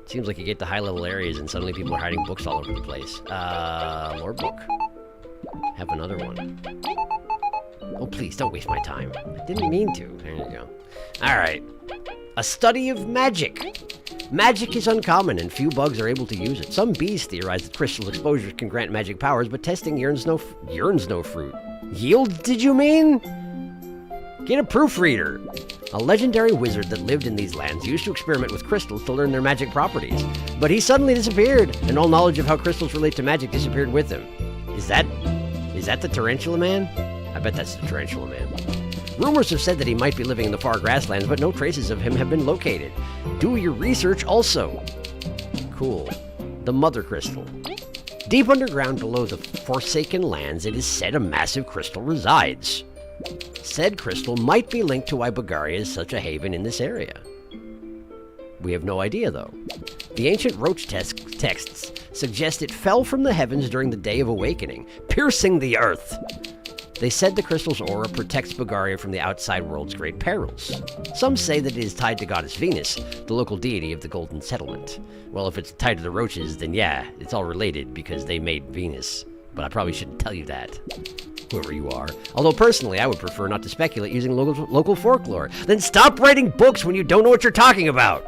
Speaker 1: Seems like you get to high-level areas and suddenly people are hiding books all over the place. Lore book. Have another one. Oh, please, don't waste my time. I didn't mean to. There you go. Alright. A study of magic. Magic is uncommon and few bugs are able to use it. Some bees theorize that crystal exposures can grant magic powers, but testing yearns no fruit. Yield, did you mean? Get a proofreader. A legendary wizard that lived in these lands used to experiment with crystals to learn their magic properties. But he suddenly disappeared, and all knowledge of how crystals relate to magic disappeared with him. Is that the Tarantula Man? I bet that's the Tarantula Man. Rumors have said that he might be living in the far grasslands, but no traces of him have been located. Do your research also. Cool. The Mother Crystal. Deep underground below the Forsaken Lands, it is said a massive crystal resides. Said crystal might be linked to why Bulgaria is such a haven in this area. We have no idea, though. The ancient Roach texts suggest it fell from the heavens during the Day of Awakening, piercing the earth. They said the crystal's aura protects Bulgaria from the outside world's great perils. Some say that it is tied to goddess Venus, the local deity of the Golden Settlement. Well, if it's tied to the roaches, then yeah, it's all related because they made Venus. But I probably shouldn't tell you that, whoever you are. Although personally, I would prefer not to speculate using local folklore. Then stop writing books when you don't know what you're talking about!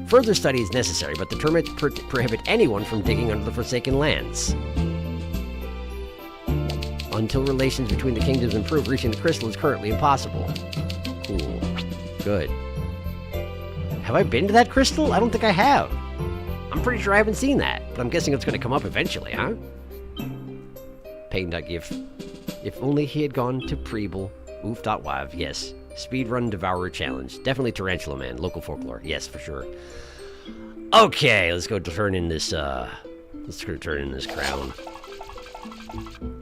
Speaker 1: Further study is necessary, but the termites prohibit anyone from digging under the Forsaken Lands. Until relations between the kingdoms improve, reaching the crystal is currently impossible. Cool. Good. Have I been to that crystal? I don't think I have. I'm pretty sure I haven't seen that, but I'm guessing it's going to come up eventually, huh? Pain.gif. If only he had gone to Preble. Oof.wav. Yes. Speedrun Devourer Challenge. Definitely Tarantula Man. Local folklore. Yes, for sure. Okay, let's go turn in this, let's go turn in this crown.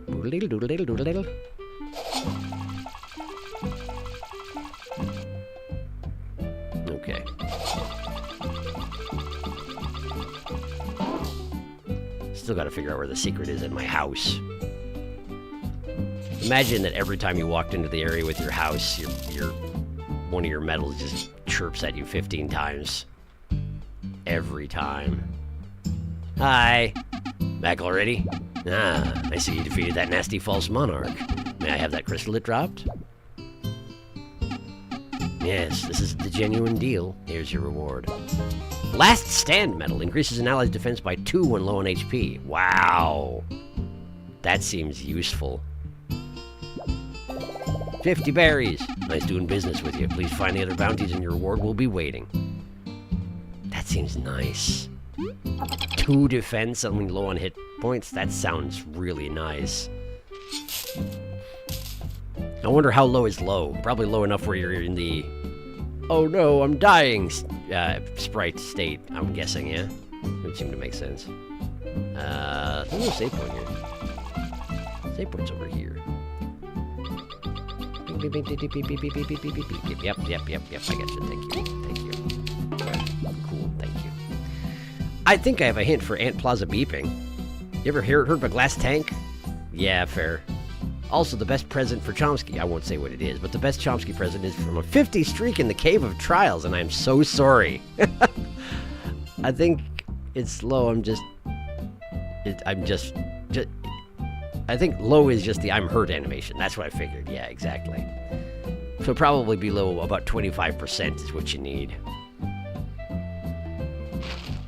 Speaker 1: Doodle doodle doodle doodle doodle. Okay. Still gotta figure out where the secret is in my house. Imagine that every time you walked into the area with your house, your one of your metals just chirps at you 15 times. Every time. Hi. Back already? Ah, I see you defeated that nasty false monarch. May I have that crystal it dropped? Yes, this is the genuine deal. Here's your reward. Last Stand medal increases an ally's defense by 2 when low on HP. Wow. That seems useful. 50 berries. Nice doing business with you. Please find the other bounties and your reward will be waiting. That seems nice. 2 defense when low on hit points. That sounds really nice. I wonder how low is low. Probably low enough where you're in the oh no, I'm dying sprite state, I'm guessing, yeah? It would seem to make sense. There's no save point here. Save point's over here. Yep, I got you. Thank you. Cool, thank you. I think I have a hint for Ant Plaza beeping. You ever heard of a glass tank? Yeah, fair. Also, the best present for Chomsky, I won't say what it is, but the best Chomsky present is from a 50 streak in the Cave of Trials, and I'm so sorry. I think it's low, I think low is just the I'm hurt animation. That's what I figured. Yeah, exactly. So probably below about 25% is what you need.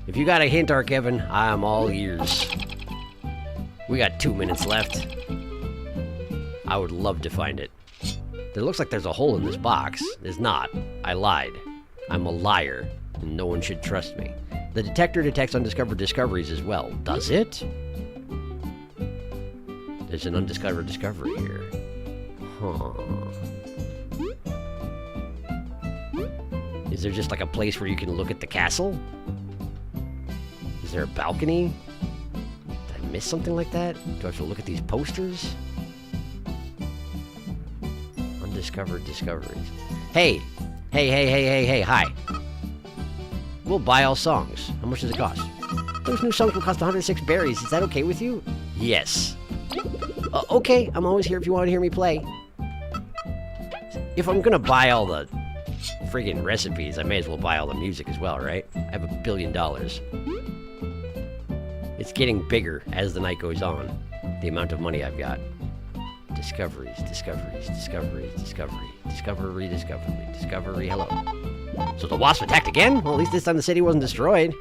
Speaker 1: If you got a hint, Kevin, I'm all ears. We got 2 minutes left. I would love to find it. There looks like there's a hole in this box. There's not. I lied. I'm a liar, and no one should trust me. The detector detects undiscovered discoveries as well. Does it? There's an undiscovered discovery here. Huh. Is there just like a place where you can look at the castle? Is there a balcony? Did I miss something like that? Do I have to look at these posters? Undiscovered discoveries. Hey, hi. We'll buy all songs. How much does it cost? Those new songs will cost 106 berries. Is that okay with you? Yes. Okay, I'm always here if you want to hear me play. If I'm gonna buy all the friggin' recipes, I may as well buy all the music as well, right? I have $1 billion. It's getting bigger as the night goes on, the amount of money I've got. Discoveries, discoveries, discoveries, discovery, discovery, discovery, discovery, hello. So the wasp attacked again? Well, at least this time the city wasn't destroyed.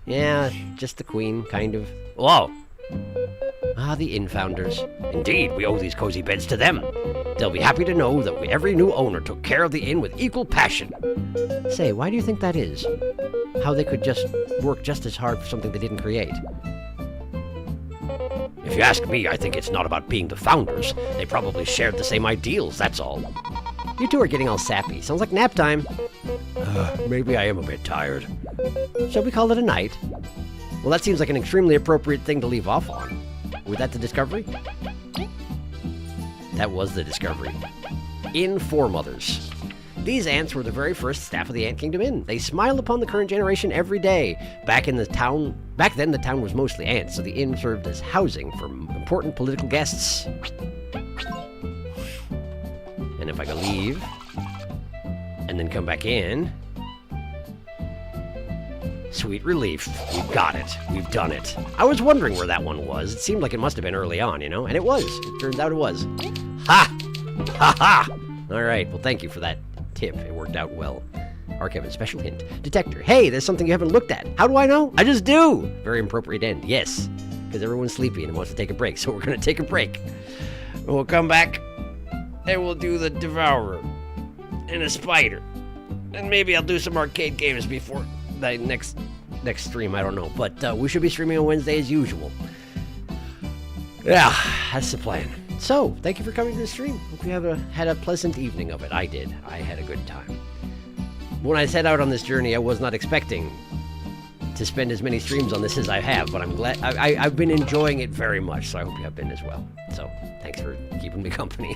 Speaker 1: Yeah, just the queen, kind of. Whoa! Ah, the inn founders. Indeed, we owe these cozy beds to them. They'll be happy to know that every new owner took care of the inn with equal passion. Say, why do you think that is? How they could just work just as hard for something they didn't create? If you ask me, I think it's not about being the founders. They probably shared the same ideals, that's all. You two are getting all sappy. Sounds like nap time. Maybe I am a bit tired. Shall we call it a night? Well, that seems like an extremely appropriate thing to leave off on. Was that the discovery? That was the discovery. Inn Foremothers. These ants were the very first staff of the Ant Kingdom Inn. They smile upon the current generation every day. Back then, the town was mostly ants, so the inn served as housing for important political guests. And if I could leave, and then come back in, sweet relief. We've got it. We've done it. I was wondering where that one was. It seemed like it must have been early on, you know? And it was. It turns out it was. Ha! Ha ha! All right. Well, thank you for that tip. It worked out well. Archive, special hint. Detector. Hey, there's something you haven't looked at. How do I know? I just do. Very appropriate end. Yes. Because everyone's sleepy and wants to take a break. So we're going to take a break. We'll come back and we'll do the Devourer and a Spider. And maybe I'll do some arcade games before the next stream. I don't know. But we should be streaming on Wednesday as usual. Yeah, that's the plan. So, thank you for coming to the stream. Hope you had a pleasant evening of it. I did. I had a good time. When I set out on this journey, I was not expecting to spend as many streams on this as I have, but I'm glad. I've been enjoying it very much, so I hope you have been as well. So, thanks for keeping me company.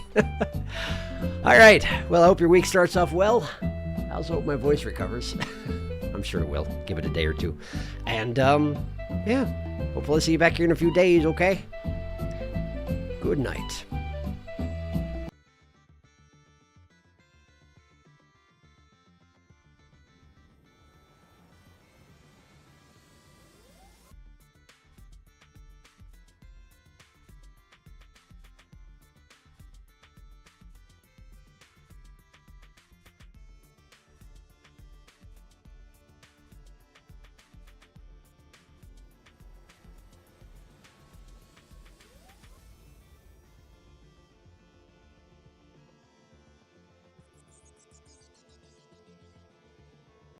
Speaker 1: All right. Well, I hope your week starts off well. I also hope my voice recovers. I'm sure it will. Give it a day or two. And, yeah. Hopefully I'll see you back here in a few days, okay? Good night.